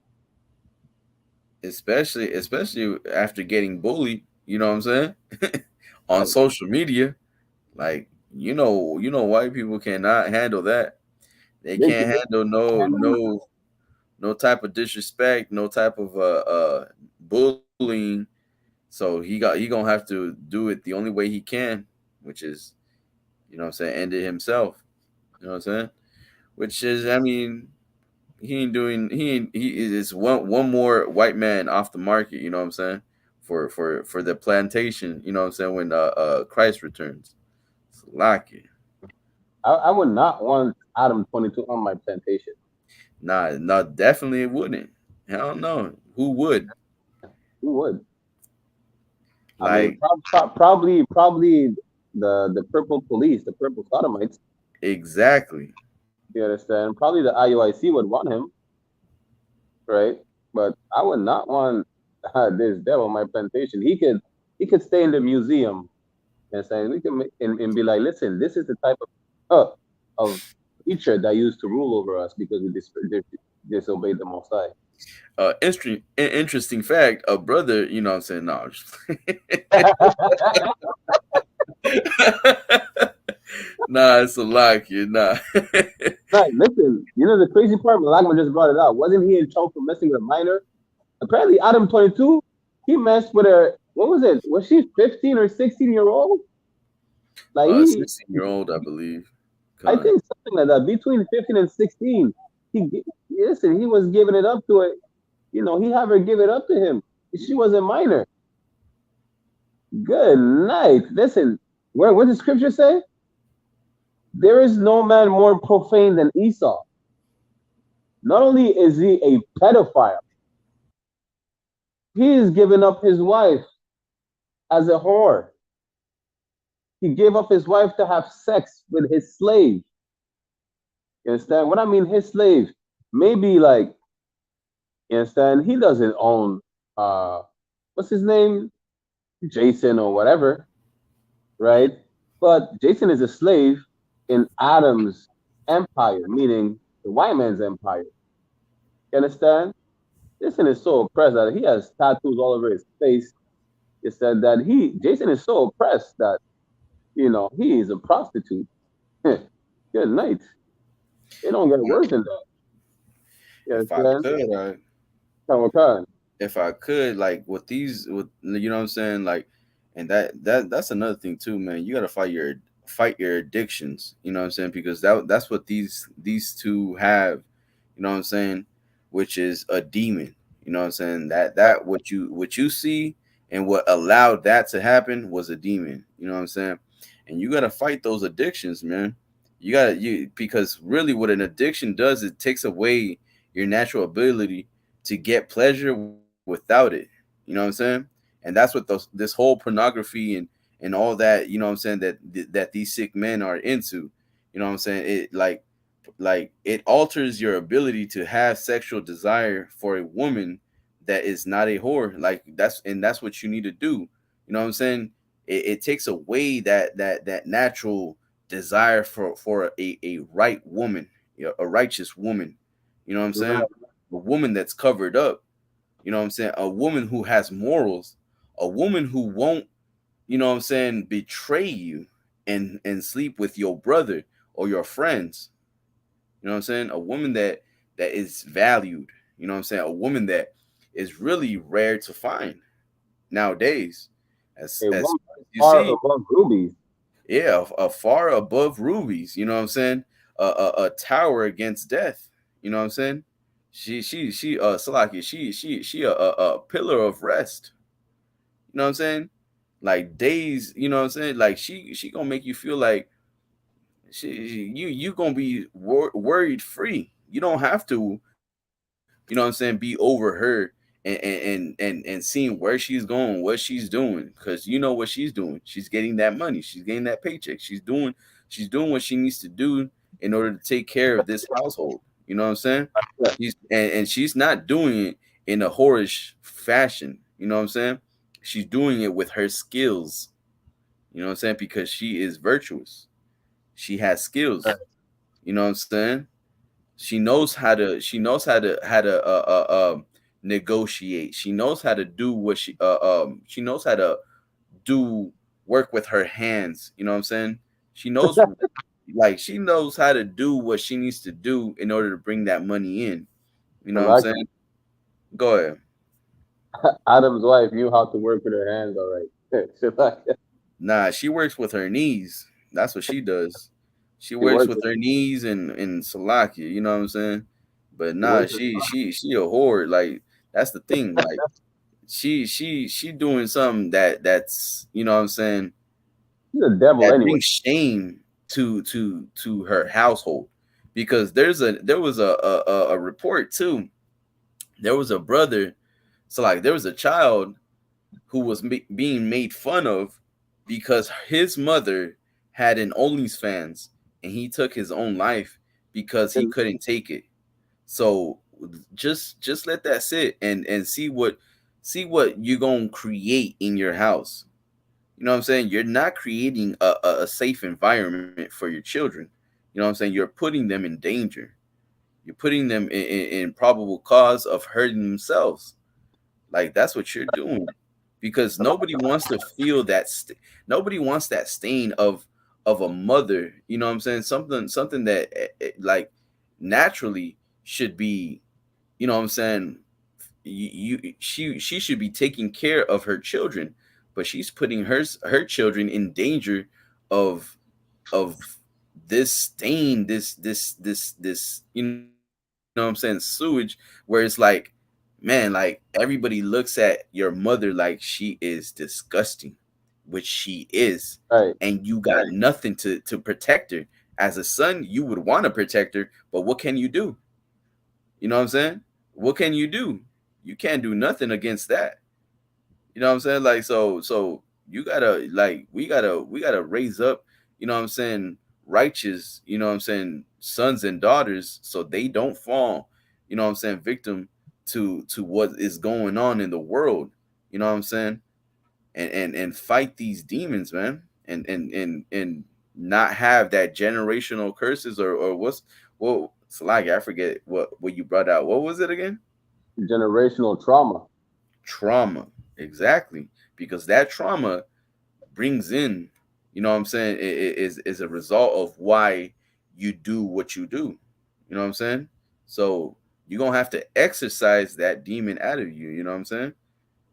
S6: Especially after getting bullied, you know what I'm saying? On social media. Like, white people cannot handle that. They can't handle no type of disrespect, no type of bullying. So he gonna have to do it the only way he can, which is, you know what I'm saying, end it himself. You know what I'm saying? Which is, I mean, he is one more white man off the market, you know what I'm saying? For the plantation, you know what I'm saying, when Christ returns. It's lucky.
S1: I would not want Adam 22 on my plantation.
S6: Nah, no, definitely it wouldn't. Hell no. Who would?
S1: Who would? I mean,
S6: Like,
S1: probably the purple police, the purple sodomites.
S6: exactly.
S1: You understand? Probably the IUIC would want him, right? But I would not want this devil on my plantation. He could stay in the museum and say we can and be like, listen, this is the type of creature that used to rule over us because we disobeyed the Most High.
S6: Interesting fact, a brother, you know what I'm saying? No, I'm just nah, it's a lie, kid. Nah.
S1: Right, listen, the crazy part, Malagma just brought it out. Wasn't he in trouble for messing with a minor? Apparently, Adam 22, he messed with her. What was it? Was she 15 or 16-year-old? Like
S6: 16-year-old, I believe.
S1: I think something like that. Between 15 and 16, he was giving it up to it. He had her give it up to him. She was a minor. Good night. Listen, what does scripture say? There is no man more profane than Esau. Not only is he a pedophile, he is giving up his wife as a whore. He gave up his wife to have sex with his slave. You understand? What I mean, his slave, maybe like, you understand? He doesn't own, what's his name? Jason or whatever, right? But Jason is a slave in Adam's empire, meaning the white man's empire. You understand? Jason is so oppressed that he has tattoos all over his face. It said that Jason is so oppressed that, he is a prostitute. Good night. It don't get worse than that. You understand?
S6: If I could, like with you know what I'm saying, like, and that's another thing too, man. You gotta fight your addictions, you know what I'm saying, because that's what these two have, you know what I'm saying, which is a demon, you know what I'm saying. That what you see and what allowed that to happen was a demon, you know what I'm saying, and you gotta fight those addictions, man. Because really what an addiction does, it takes away your natural ability to get pleasure without it. You know what I'm saying? And that's what this whole pornography and all that, you know what I'm saying, that these sick men are into. You know what I'm saying? It like it alters your ability to have sexual desire for a woman that is not a whore. Like that's what you need to do. You know what I'm saying? It takes away that natural desire for a right woman, you know, a righteous woman. You know what I'm saying?
S1: Right.
S6: A woman that's covered up. You know what I'm saying? A woman who has morals, a woman who won't, you know what I'm saying, betray you and sleep with your brother or your friends. You know what I'm saying? A woman that is valued. You know what I'm saying? A woman that is really rare to find nowadays.
S1: A
S6: As
S1: woman
S6: you
S1: far
S6: see,
S1: above rubies.
S6: yeah, a far above rubies. You know what I'm saying? A tower against death. You know what I'm saying? She Salaki, she a pillar of rest. You know what I'm saying? Like days, you know what I'm saying? Like she gonna make you feel like you gonna be worried free. You don't have to, you know what I'm saying, be over her and seeing where she's going, what she's doing, because you know what she's doing. She's getting that money, she's getting that paycheck, she's doing what she needs to do in order to take care of this household. You know what I'm saying?
S1: Yeah.
S6: And she's not doing it in a whorish fashion. You know what I'm saying? She's doing it with her skills. You know what I'm saying? Because she is virtuous. She has skills. You know what I'm saying? She knows how to negotiate. She knows how to do what she knows how to do work with her hands. You know what I'm saying? She knows she knows how to do what she needs to do in order to bring that money in. You know what I'm
S1: Like
S6: saying? Go ahead.
S1: Adam's wife knew how to work with her hands, all right. She like
S6: Nah, she works with her knees. That's what she does. She
S1: she
S6: works
S1: worked
S6: with
S1: with
S6: her knees and Salakia, you know what I'm saying? But
S1: she
S6: nah,
S1: worked with
S6: she a whore. Like that's the thing. Like she doing something that's, you know what I'm saying,
S1: she's a devil
S6: that
S1: anyway.
S6: brings shame to her household. Because there was a report too. There was a brother, so like there was a child who was being made fun of because his mother had an OnlyFans and he took his own life because he
S1: And
S6: couldn't take it. So just let that sit and see what you're gonna create in your house. You know what I'm saying? You're not creating a safe environment for your children. You know what I'm saying? You're putting them in danger. You're putting them in probable cause of hurting themselves. Like that's what you're doing, because nobody wants to feel nobody wants that stain of a mother. You know what I'm saying? Something that like naturally should be. You know what I'm saying? She should be taking care of her children, but she's putting her children in danger of of this stain, this you know what I'm saying, sewage, where it's like, man, like everybody looks at your mother like she is disgusting, which she is,
S1: right.
S6: and you got nothing to protect her. As a son, you would want to protect her, but what can you do? You know what I'm saying? What can you do? You can't do nothing against that. You know what I'm saying? Like so you gotta like we gotta raise up, you know what I'm saying, righteous, you know what I'm saying, sons and daughters so they don't fall, you know what I'm saying, victim to what is going on in the world. You know what I'm saying? And fight these demons, man. And not have that generational curses or what's well, Salagi, I forget what you brought out. What was it again?
S1: Generational trauma.
S6: Trauma. Exactly. Because that trauma brings in, you know what I'm saying, is a result of why you do what you do. You know what I'm saying? So you're gonna have to exercise that demon out of you. You know what I'm saying?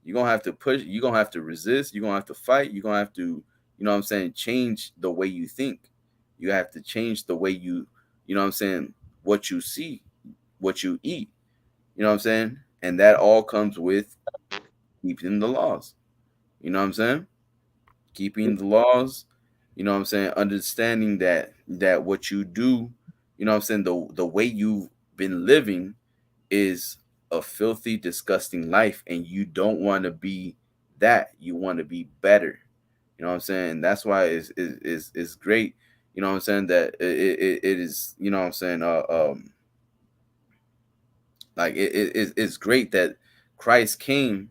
S6: You're gonna have to push, you're gonna have to resist, you're gonna have to fight, you're gonna have to, you know what I'm saying, change the way you think. You have to change the way you know what I'm saying, what you see, what you eat. You know what I'm saying? And that all comes with keeping the laws. You know what I'm saying? Keeping the laws, you know what I'm saying? Understanding that what you do, you know what I'm saying, the way you've been living is a filthy, disgusting life, and you don't want to be that. You want to be better. You know what I'm saying? That's why it's great. You know what I'm saying? That it is, you know what I'm saying, like it's great that Christ came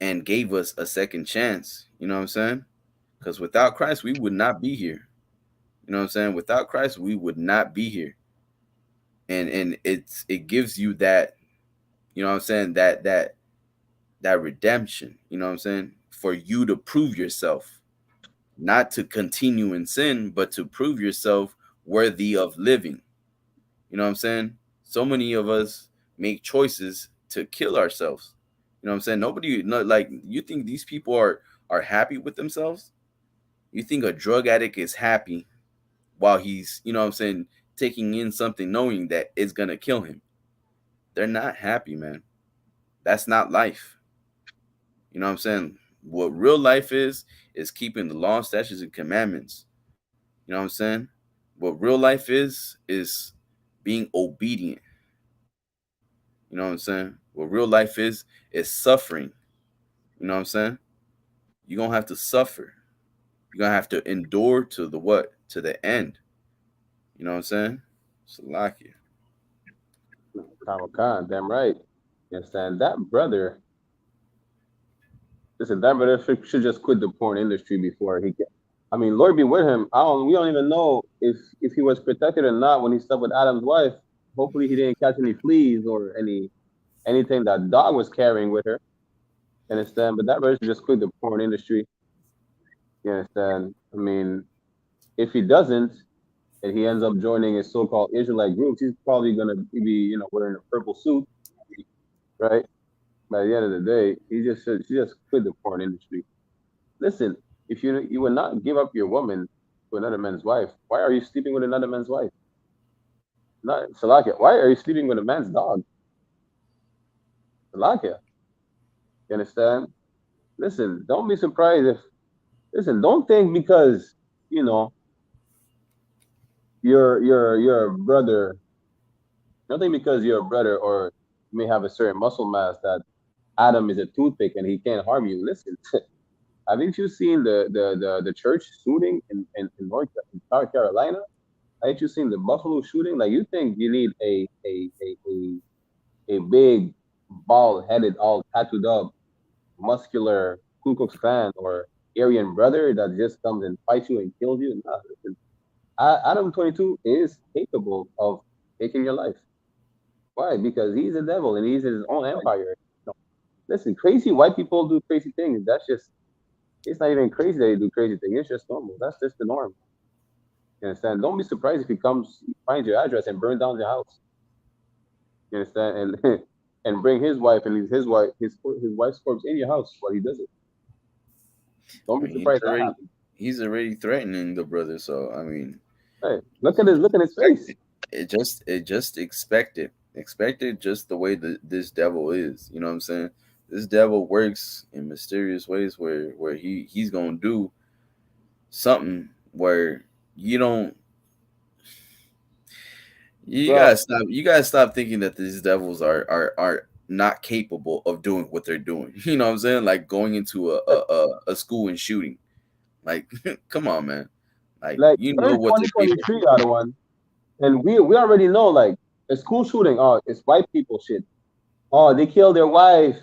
S6: and gave us a second chance. You know what I'm saying? Because without Christ, we would not be here. You know what I'm saying? Without Christ, we would not be here. And it gives you that, you know what I'm saying, that redemption, you know what I'm saying, for you to prove yourself, not to continue in sin, but to prove yourself worthy of living. You know what I'm saying? So many of us make choices to kill ourselves. You know what I'm saying? Nobody, not like, you think these people are happy with themselves? You think a drug addict is happy while he's, you know what I'm saying, taking in something knowing that it's gonna kill him? They're not happy, man. That's not life. You know what I'm saying? What real life is keeping the law, statutes, and commandments. You know what I'm saying? What real life is being obedient. You know what I'm saying? What real life is suffering. You know what I'm saying? You're gonna have to suffer. You're gonna have to endure to the what? To the end. You know what I'm saying? Salakia.
S1: Khan, damn right. You understand? That brother, listen, that brother should just quit the porn industry before he get. I mean, Lord be with him. We don't even know if he was protected or not when he slept with Adam's wife. Hopefully, he didn't catch any fleas or anything that dog was carrying with her. You understand? But that brother should just quit the porn industry. You understand? I mean, if he doesn't, and he ends up joining a so-called Israelite groups, he's probably gonna be, wearing a purple suit, right? By the end of the day, she just quit the porn industry. Listen, if you would not give up your woman to another man's wife, why are you sleeping with another man's wife? Not Salakia. Why are you sleeping with a man's dog? Salakia. You understand? Listen, don't be surprised if. Listen, don't think because you know you're a brother. Don't think because you're a brother or you may have a certain muscle mass that Adam is a toothpick and he can't harm you. Listen, haven't you seen the church shooting in South Carolina? Haven't you seen the Buffalo shooting? Like, you think you need a big, bald headed, all tattooed up, muscular Ku Klux Klan or Aryan brother that just comes and fights you and kills you? Nah, listen, Adam 22 is capable of taking your life. Why? Because he's a devil and he's his own empire. No. Listen, crazy white people do crazy things. That's just, it's not even crazy that they do crazy things. It's just normal. That's just the norm. You understand? Don't be surprised if he comes, finds your address and burn down your house. You understand? And and bring his wife and his wife's corpse in your house while he does it. Don't
S6: I
S1: be
S6: mean,
S1: surprised that happens.
S6: he's already threatening the brother. So I mean,
S1: Hey, look at his face.
S6: it just expected just the way that this devil is. You know what I'm saying? This devil works in mysterious ways where he's gonna do something where you don't.
S1: Bro,
S6: You gotta stop thinking that these devils are not capable of doing what they're doing. You know what I'm saying? Like going into a school and shooting. Like, come on, man. Like,
S1: like
S6: you know
S1: we're in
S6: what they're capable
S1: 2023 out of one. And we already know, like, a school shooting, oh, it's white people shit. Oh, they killed their wife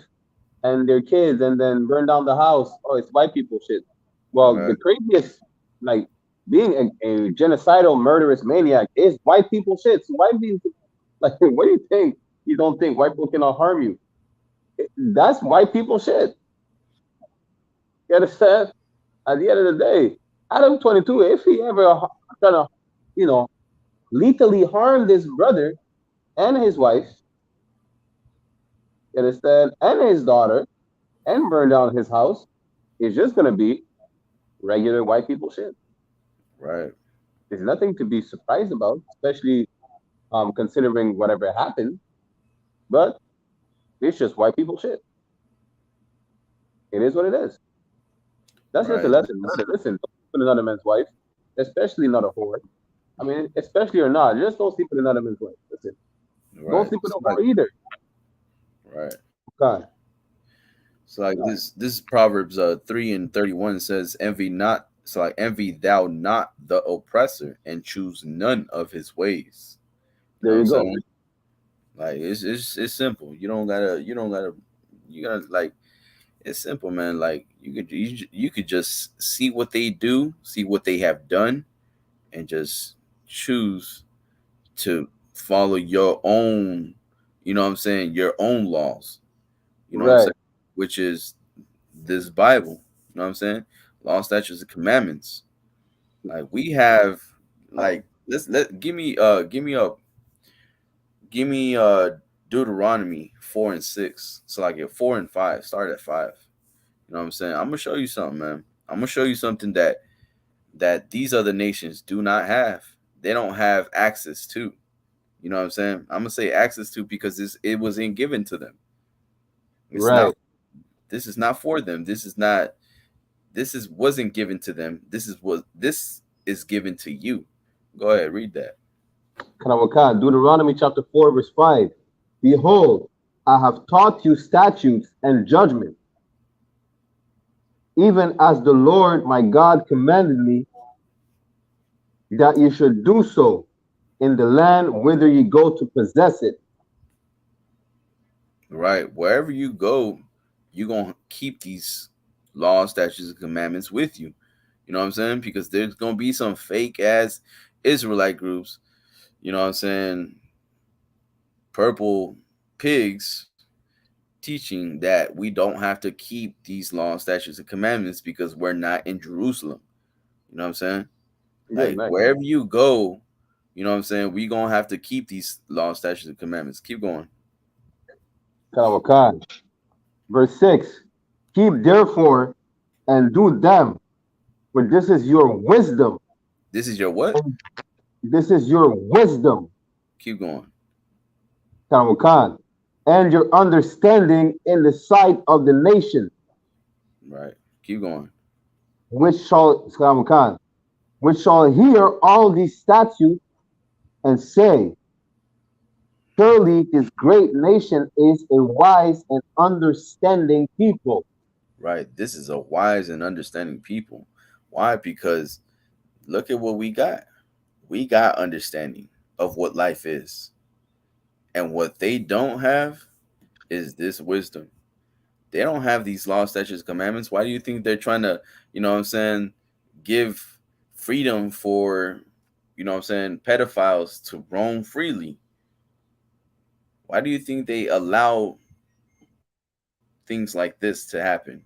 S1: and their kids and then burn down the house. Oh, it's white people shit.
S6: of.
S1: Well, the craziest, like, being a genocidal murderous maniac is white people shit. So white people, like, what do you think? You don't think white people cannot harm you? That's white people shit. You understand? At the end of the day, Adam 22, if he ever kind of, you know, lethally harmed his brother and his wife, you understand, and his daughter, and burn down his house, it's just gonna be regular white people shit.
S6: Right.
S1: There's nothing to be surprised about, especially considering whatever happened. But it's just white people shit. It is what it is. That's just a
S6: Right.
S1: lesson. Listen, don't sleep with another man's wife, especially not a whore. I mean, especially or not, just don't sleep with another man's wife. Listen, don't
S6: Right.
S1: sleep with
S6: It's
S1: a
S6: like,
S1: whore either.
S6: right.
S1: God.
S6: So like this Proverbs 3:31 says, envy not So like, envy thou not the oppressor, and choose none of his ways. You know
S1: There
S6: what
S1: you
S6: I'm
S1: go.
S6: saying? Like, it's simple. You gotta like, it's simple, man. Like, you could just see what they do, see what they have done, and just choose to follow your own, you know what I'm saying, your own laws. You know what I'm
S1: Right.
S6: saying? Which is this Bible. You know what I'm saying? Law, statutes, and commandments. Like, we have, like, let give me Deuteronomy 4 and 6. So like at 4 and 5, start at 5. You know what I'm saying? I'm gonna show you something, man. I'm gonna show you something that these other nations do not have. They don't have access to. You know what I'm saying? I'm gonna say access to because it wasn't given to them. It's
S1: Right.
S6: not. This is not for them. This is not. This is wasn't given to them. This is given to you. Go ahead, read that.
S1: Kanawakan, Deuteronomy chapter 4, verse 5. Behold, I have taught you statutes and judgment, even as the Lord my God commanded me, that ye should do so in the land whither ye go to possess it.
S6: Right. Wherever you go, you're gonna keep these laws, statutes, and commandments with you. You know what I'm saying? Because there's gonna be some fake ass Israelite groups, you know what I'm saying, purple pigs teaching that we don't have to keep these laws, statutes, and commandments because we're not in Jerusalem. You know what I'm saying?
S1: Yeah,
S6: Like,
S1: nice.
S6: wherever you go, you know what I'm saying, we gonna have to keep these laws, statutes, and commandments. Keep going.
S1: Kanawakan. Verse 6. Keep therefore and do them, for this is your wisdom.
S6: This is your what?
S1: This is your wisdom,
S6: Keep going.
S1: Kanawakan, and your understanding in the sight of the nation,
S6: Right. Keep going.
S1: which shall Kanawakan, which shall hear all these statutes and say, surely this great nation is a wise and understanding people.
S6: Right. This is a wise and understanding people. Why? Because look at what we got. We got understanding of what life is. And what they don't have is this wisdom. They don't have these laws, statutes, commandments. Why do you think they're trying to, you know what I'm saying, give freedom for, you know what I'm saying, pedophiles to roam freely? Why do you think they allow things like this to happen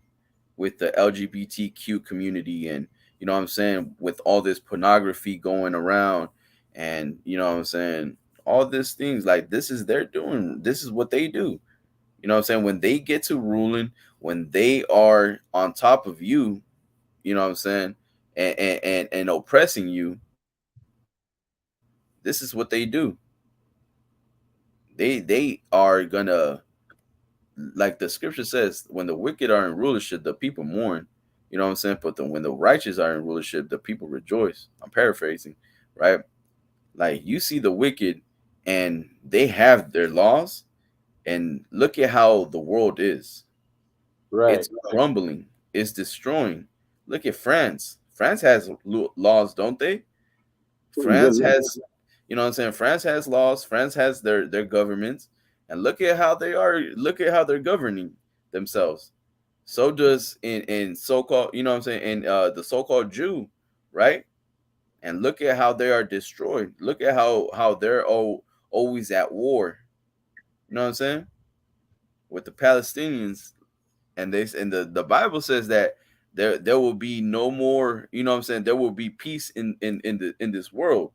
S6: with the LGBTQ community, and you know what I'm saying, with all this pornography going around, and you know what I'm saying, all these things, like, this is they're doing, this is what they do. You know what I'm saying? When they get to ruling, when they are on top of you, you know what I'm saying, and oppressing you, this is what they do. They are gonna, like the scripture says, when the wicked are in rulership, the people mourn. You know what I'm saying? But when the righteous are in rulership, the people rejoice. I'm paraphrasing, right? Like, you see the wicked and they have their laws, and look at how the world is.
S1: Right.
S6: It's crumbling, it's destroying. Look at France. France has laws, don't they?
S1: Pretty good,
S6: France
S1: yeah.
S6: has, you know what I'm saying? France has laws. France has their governments, and look at how they are. Look at how they're governing themselves. So does in so-called, you know what I'm saying, in the so-called Jew, right? And look at how they are destroyed. Look at how they're always at war. You know what I'm saying? With the Palestinians, and the Bible says that there will be no more. You know what I'm saying? There will be peace in this world.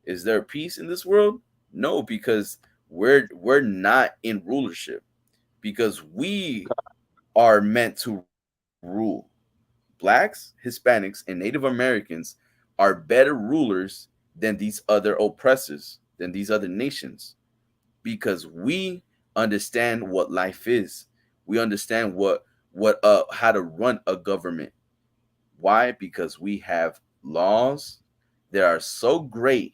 S6: Is there peace in this world? No, because we're not in rulership, because we are meant to rule. Blacks, Hispanics, and Native Americans are better rulers than these other oppressors, than these other nations, because we understand what life is. We understand what how to run a government. Why? Because we have laws that are so great,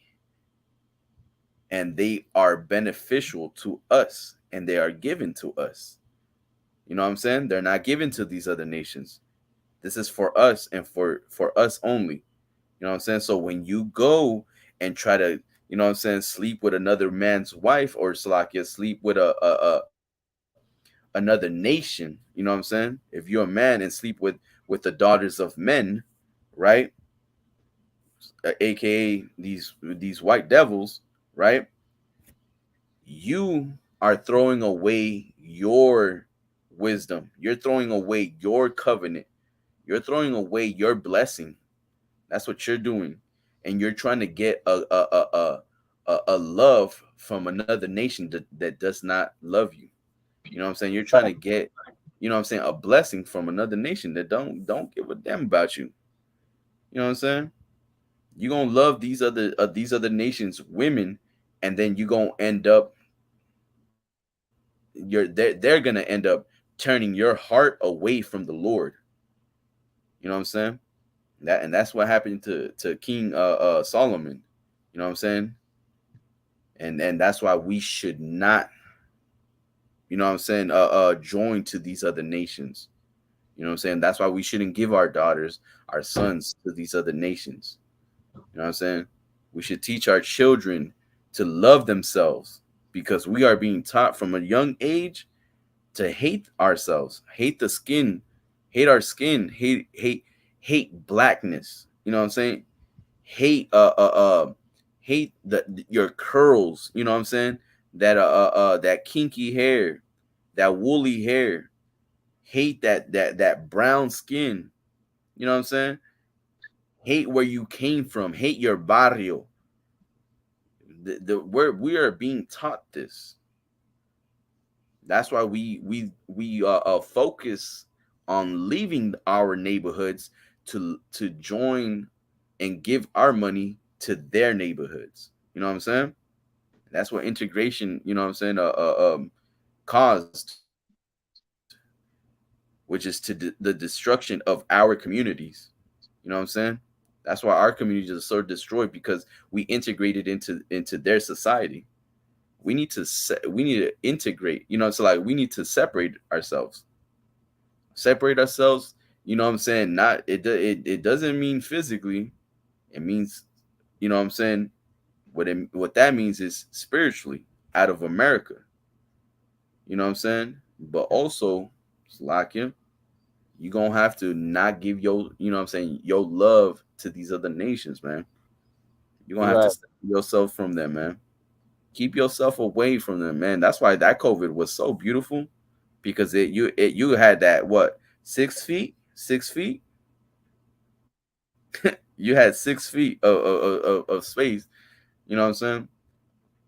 S6: and they are beneficial to us, and they are given to us. You know what I'm saying? They're not given to these other nations. This is for us and for us only. You know what I'm saying? So when you go and try to, you know what I'm saying, sleep with another man's wife, or Salakia, sleep with another nation, you know what I'm saying? If you're a man and sleep with the daughters of men, right? AKA these white devils, right? You are throwing away your wisdom. You're throwing away your covenant. You're throwing away your blessing. That's what you're doing, and you're trying to get a love from another nation that does not love you. You know what I'm saying? You're trying to get, you know what I'm saying, a blessing from another nation that don't give a damn about you. You know what I'm saying? You're gonna love these other nations women, and then you're gonna end up they're gonna end up turning your heart away from the Lord. You know what I'm saying? That's what happened to King Solomon. You know what I'm saying? And that's why we should not, you know what I'm saying, join to these other nations. You know what I'm saying? That's why we shouldn't give our daughters, our sons to these other nations. You know what I'm saying? We should teach our children to love themselves, because we are being taught from a young age to hate ourselves, hate the skin, hate our skin, hate blackness. You know what I'm saying? Hate hate your curls. You know what I'm saying? That kinky hair, that woolly hair. Hate that brown skin. You know what I'm saying? Hate where you came from. Hate your barrio. We are being taught this. That's why we focus on leaving our neighborhoods to join and give our money to their neighborhoods. You know what I'm saying? That's what integration, you know what I'm saying, caused, which is the destruction of our communities. You know what I'm saying? That's why our communities are so destroyed, because we integrated into their society. We need to integrate. You know, so like we need to separate ourselves. You know what I'm saying? Not it doesn't mean physically. It means, you know what I'm saying, what that means is spiritually, out of America. You know what I'm saying? But also, Slakia, you gonna have to not give your, you know what I'm saying, your love to these other nations, man. You're gonna have to
S1: Right.
S6: separate yourself from them, man. Keep yourself away from them, man. That's why that COVID was so beautiful, because you had that, what, 6 feet, 6 feet. You had 6 feet of space. You know what I'm saying?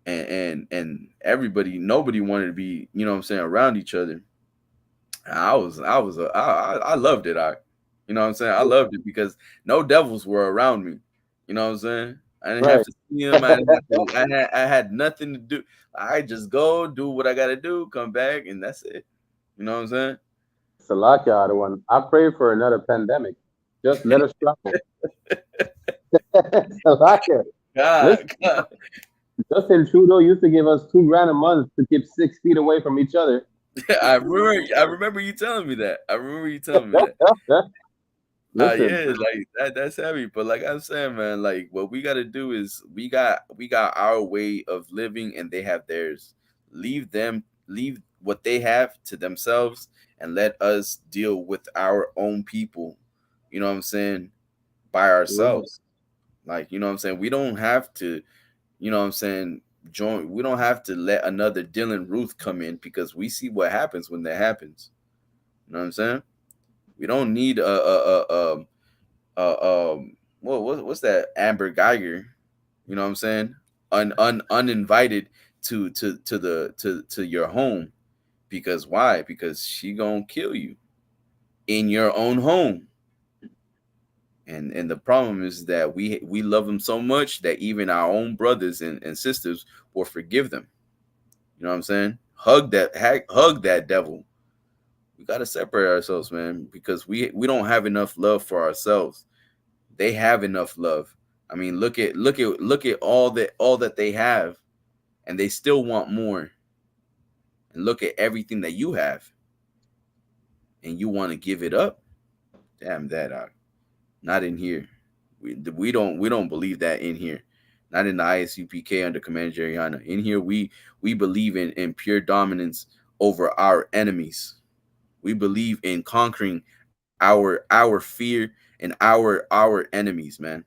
S6: And everybody, nobody wanted to be, you know what I'm saying, around each other. I loved it. You know what I'm saying, I loved it because no devils were around me. You know what I'm saying? I didn't have
S1: Right.
S6: to see them. I didn't have to. I had nothing to do. I just go do what I gotta do, come back, and that's it. You know what I'm saying?
S1: Salakia, the one. I pray for another pandemic. Just let us travel. Salakia. Listen,
S6: God.
S1: Justin Trudeau used to give us 2 grand a month to keep 6 feet away from each other.
S6: I remember you telling me that. I remember you telling me that.
S1: Listen,
S6: Yeah, like that's heavy. But like I'm saying, man, like what we gotta do is we got our way of living and they have theirs. Leave what they have to themselves and let us deal with our own people, you know what I'm saying, by
S1: right,
S6: ourselves. Like, you know what I'm saying? We don't have to, you know what I'm saying, we don't have to let another Dylan Ruth come in, because we see what happens when that happens. You know what I'm saying? We don't need what's that, Amber Geiger, you know what I'm saying, uninvited to your home, because why? Because she gonna kill you in your own home. And the problem is that we love them so much that even our own brothers and sisters will forgive them. You know what I'm saying? Hug that devil. We got to separate ourselves, man, because we don't have enough love for ourselves. They have enough love. I mean, look at all that they have, and they still want more. And look at everything that you have, and you want to give it up. Damn that. Not in here. We don't believe that in here. Not in the ISUPK under Commander Jeriana. In here, we believe in pure dominance over our enemies. We believe in conquering our fear and our enemies, man.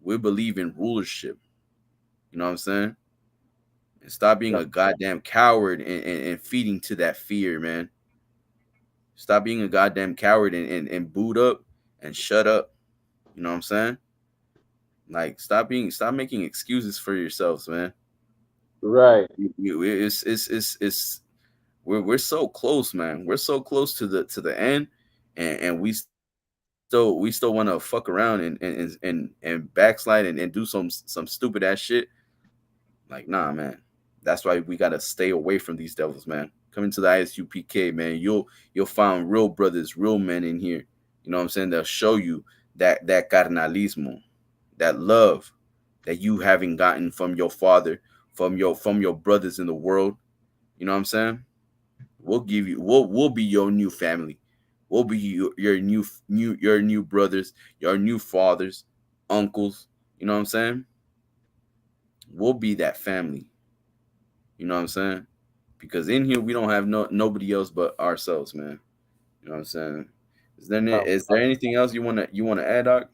S6: We believe in rulership. You know what I'm saying? And stop being a goddamn coward and feeding to that fear, man. Stop being a goddamn coward and boot up and shut up. You know what I'm saying? Like stop making excuses for yourselves, man.
S1: Right.
S6: It's we're so close, man. We're so close to the end, and we still want to fuck around and backslide and do some stupid ass shit. Like, nah, man. That's why we gotta stay away from these devils, man. Come into the ISUPK, man. You'll find real brothers, real men in here. You know what I'm saying? They'll show you that carnalismo, that love that you haven't gotten from your father, from your brothers in the world. You know what I'm saying? We'll give you. We'll be your new family. We'll be your new brothers, your new fathers, uncles. You know what I'm saying? We'll be that family. You know what I'm saying? Because in here we don't have nobody else but ourselves, man. You know what I'm saying? Is there anything else you wanna add, Doc?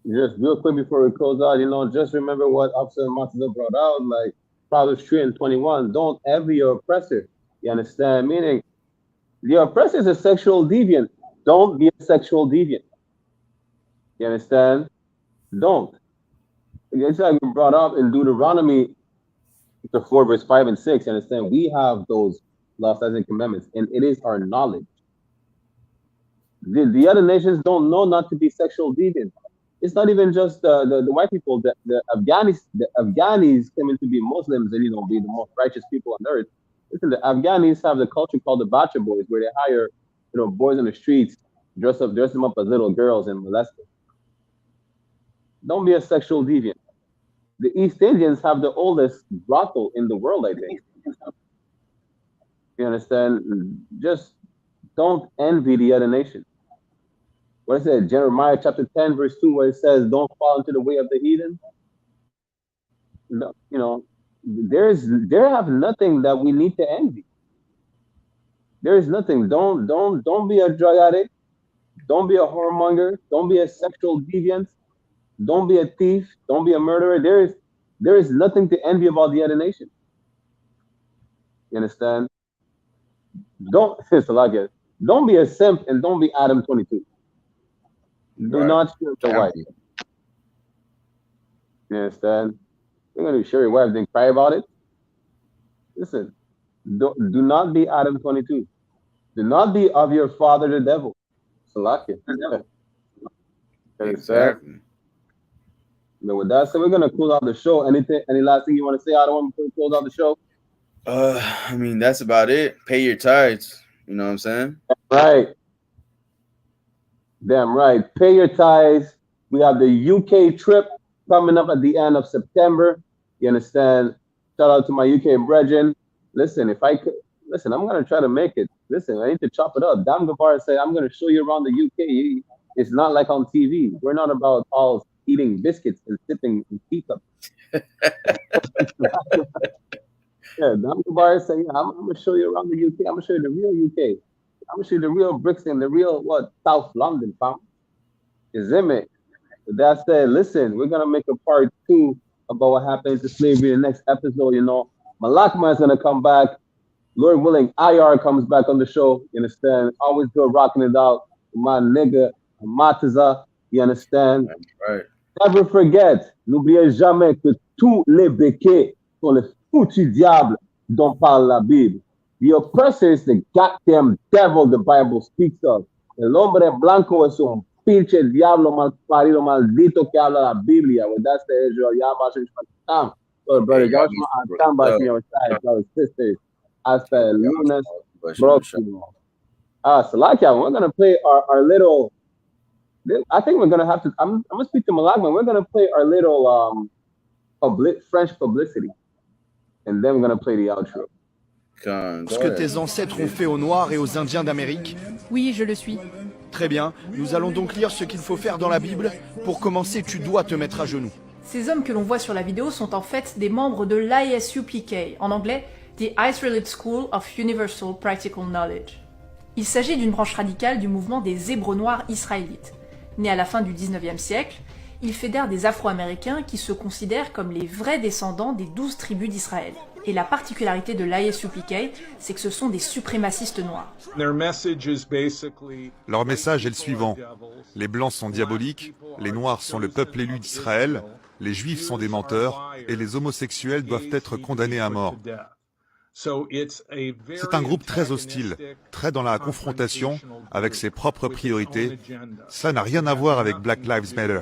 S1: Just real quick before we close out, just remember what Officer Matsuda brought out, like Proverbs 3 and 21. Don't envy your oppressor. You understand? Meaning, the oppressor is a sexual deviant. Don't be a sexual deviant. You understand? Don't. It's like we brought up in Deuteronomy, the 4 verse 5 and 6. You understand? We have those laws and commandments, and it is our knowledge. The other nations don't know not to be sexual deviant. It's not even just the white people. The Afghanis claiming to be Muslims and be the most righteous people on earth. Listen, the Afghanis have the culture called the Bacha boys, where they hire boys on the streets, dress them up as little girls and molest them. Don't be a sexual deviant. The East Indians have the oldest brothel in the world, I think. You understand? Just don't envy the other nation. What is it? Jeremiah chapter 10, verse 2, where it says, don't fall into the way of the heathen. No, there have nothing that we need to envy. There is nothing. Don't be a drug addict. Don't be a whoremonger. Don't be a sexual deviant. Don't be a thief. Don't be a murderer. There is nothing to envy about the other nation. You understand? Don't be a simp and don't be Adam 22. Do not share the wife. You understand? You're gonna share your wife, then cry about it. Listen, do not be Adam 22. Do not be of your father the devil. Salakia.
S6: Exactly.
S1: But with that said, we're gonna close out the show. Any last thing you want to say, Adam, before we close out the show?
S6: I mean, that's about it. Pay your tithes. You know what I'm saying?
S1: Right. Damn right. Pay your tithes. We have the UK trip coming up at the end of September. You understand? Shout out to my UK brethren. Listen, I'm gonna try to make it. Listen, I need to chop it up. Dam Gavar said, I'm gonna show you around the UK. It's not like on TV. We're not about all eating biscuits and sipping in teacups. Yeah, Dam Gavar said, I'm gonna show you around the UK. I'm gonna show you the real UK. I'm gonna show you the real Brixton, the real South London, fam. Is it? With that said, listen, we're gonna make a part 2 about what happened to slavery in the next episode. Malakma is gonna come back. Lord willing, IR comes back on the show. You understand? Always good rocking it out. My nigga, Mataza. You understand?
S6: Right.
S1: Never forget, n'oubliez jamais que tous les béquets sont les foutus diables dont parle la Bible. The oppressor is the goddamn devil the Bible speaks of. El hombre blanco es un pinche diablo mal parido, maldito que habla la Biblia. With that said, Israel, Yahweh, so, brother, y'all stand by your side, brothers, sisters. Hasta el lunes próximo. Salakia, we're gonna play our little. I think we're gonna have to. I'm gonna speak to Malagman. We're gonna play our little French publicity, and then we're gonna play the outro.
S6: Ce
S11: que tes ancêtres ont fait aux Noirs et aux Indiens d'Amérique?
S12: Oui, je le suis.
S11: Très bien, nous allons donc lire ce qu'il faut faire dans la Bible. Pour commencer, tu dois te mettre à genoux.
S12: Ces hommes que l'on voit sur la vidéo sont en fait des membres de l'ISUPK, en anglais The Israelite School of Universal Practical Knowledge. Il s'agit d'une branche radicale du mouvement des Hébreux noirs israélites. Né à la fin du 19e siècle, il fédère des Afro-Américains qui se considèrent comme les vrais descendants des 12 tribus d'Israël. Et la particularité de l'ISUPK, c'est que ce sont des suprémacistes noirs.
S13: Leur message est le suivant. Les Blancs sont diaboliques, les Noirs sont le peuple élu d'Israël, les Juifs sont des menteurs, et les homosexuels doivent être condamnés à mort. C'est un groupe très hostile, très dans la confrontation, avec ses propres priorités. Ça n'a rien à voir avec Black Lives Matter.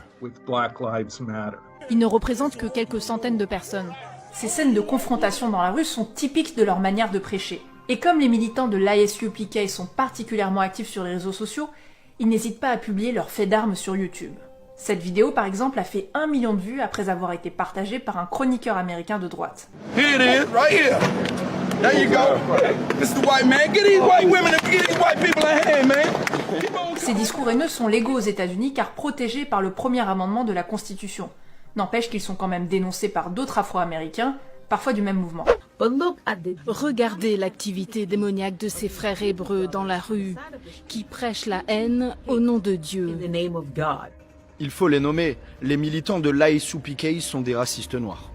S12: Ils ne représentent que quelques centaines de personnes. Ces scènes de confrontation dans la rue sont typiques de leur manière de prêcher. Et comme les militants de l'ISUPK sont particulièrement actifs sur les réseaux sociaux, ils n'hésitent pas à publier leurs faits d'armes sur YouTube. Cette vidéo, par exemple, a fait 1 million de vues après avoir été partagée par un chroniqueur américain de droite.
S5: Here it is, right here. There you go. This is the white man. Get these white women and get these white people a hand, man.
S12: Ces discours haineux sont légaux aux États-Unis car protégés par le premier amendement de la Constitution. N'empêche qu'ils sont quand même dénoncés par d'autres Afro-Américains, parfois du même mouvement.
S14: Regardez l'activité démoniaque de ces frères hébreux dans la rue, qui prêchent la haine au nom de Dieu.
S11: Il faut les nommer. Les militants de l'ISUPK sont des racistes noirs.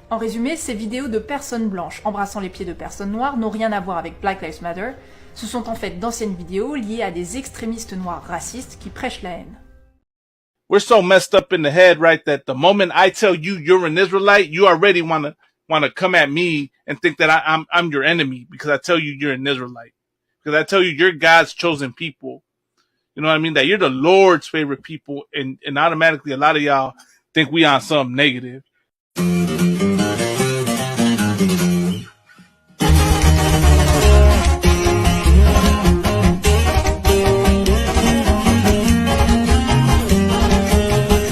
S12: En résumé, ces vidéos de personnes blanches embrassant les pieds de personnes noires n'ont rien à voir avec Black Lives Matter. Ce sont en fait d'anciennes vidéos liées à des extrémistes noirs racistes qui prêchent la haine.
S4: We're so messed up in the head, right, that the moment I tell you you're an Israelite, you already wanna come at me and think that I'm your enemy because I tell you you're an Israelite. Because I tell you you're God's chosen people. You know what I mean? That you're the Lord's favorite people, and automatically a lot of y'all think we on something negative.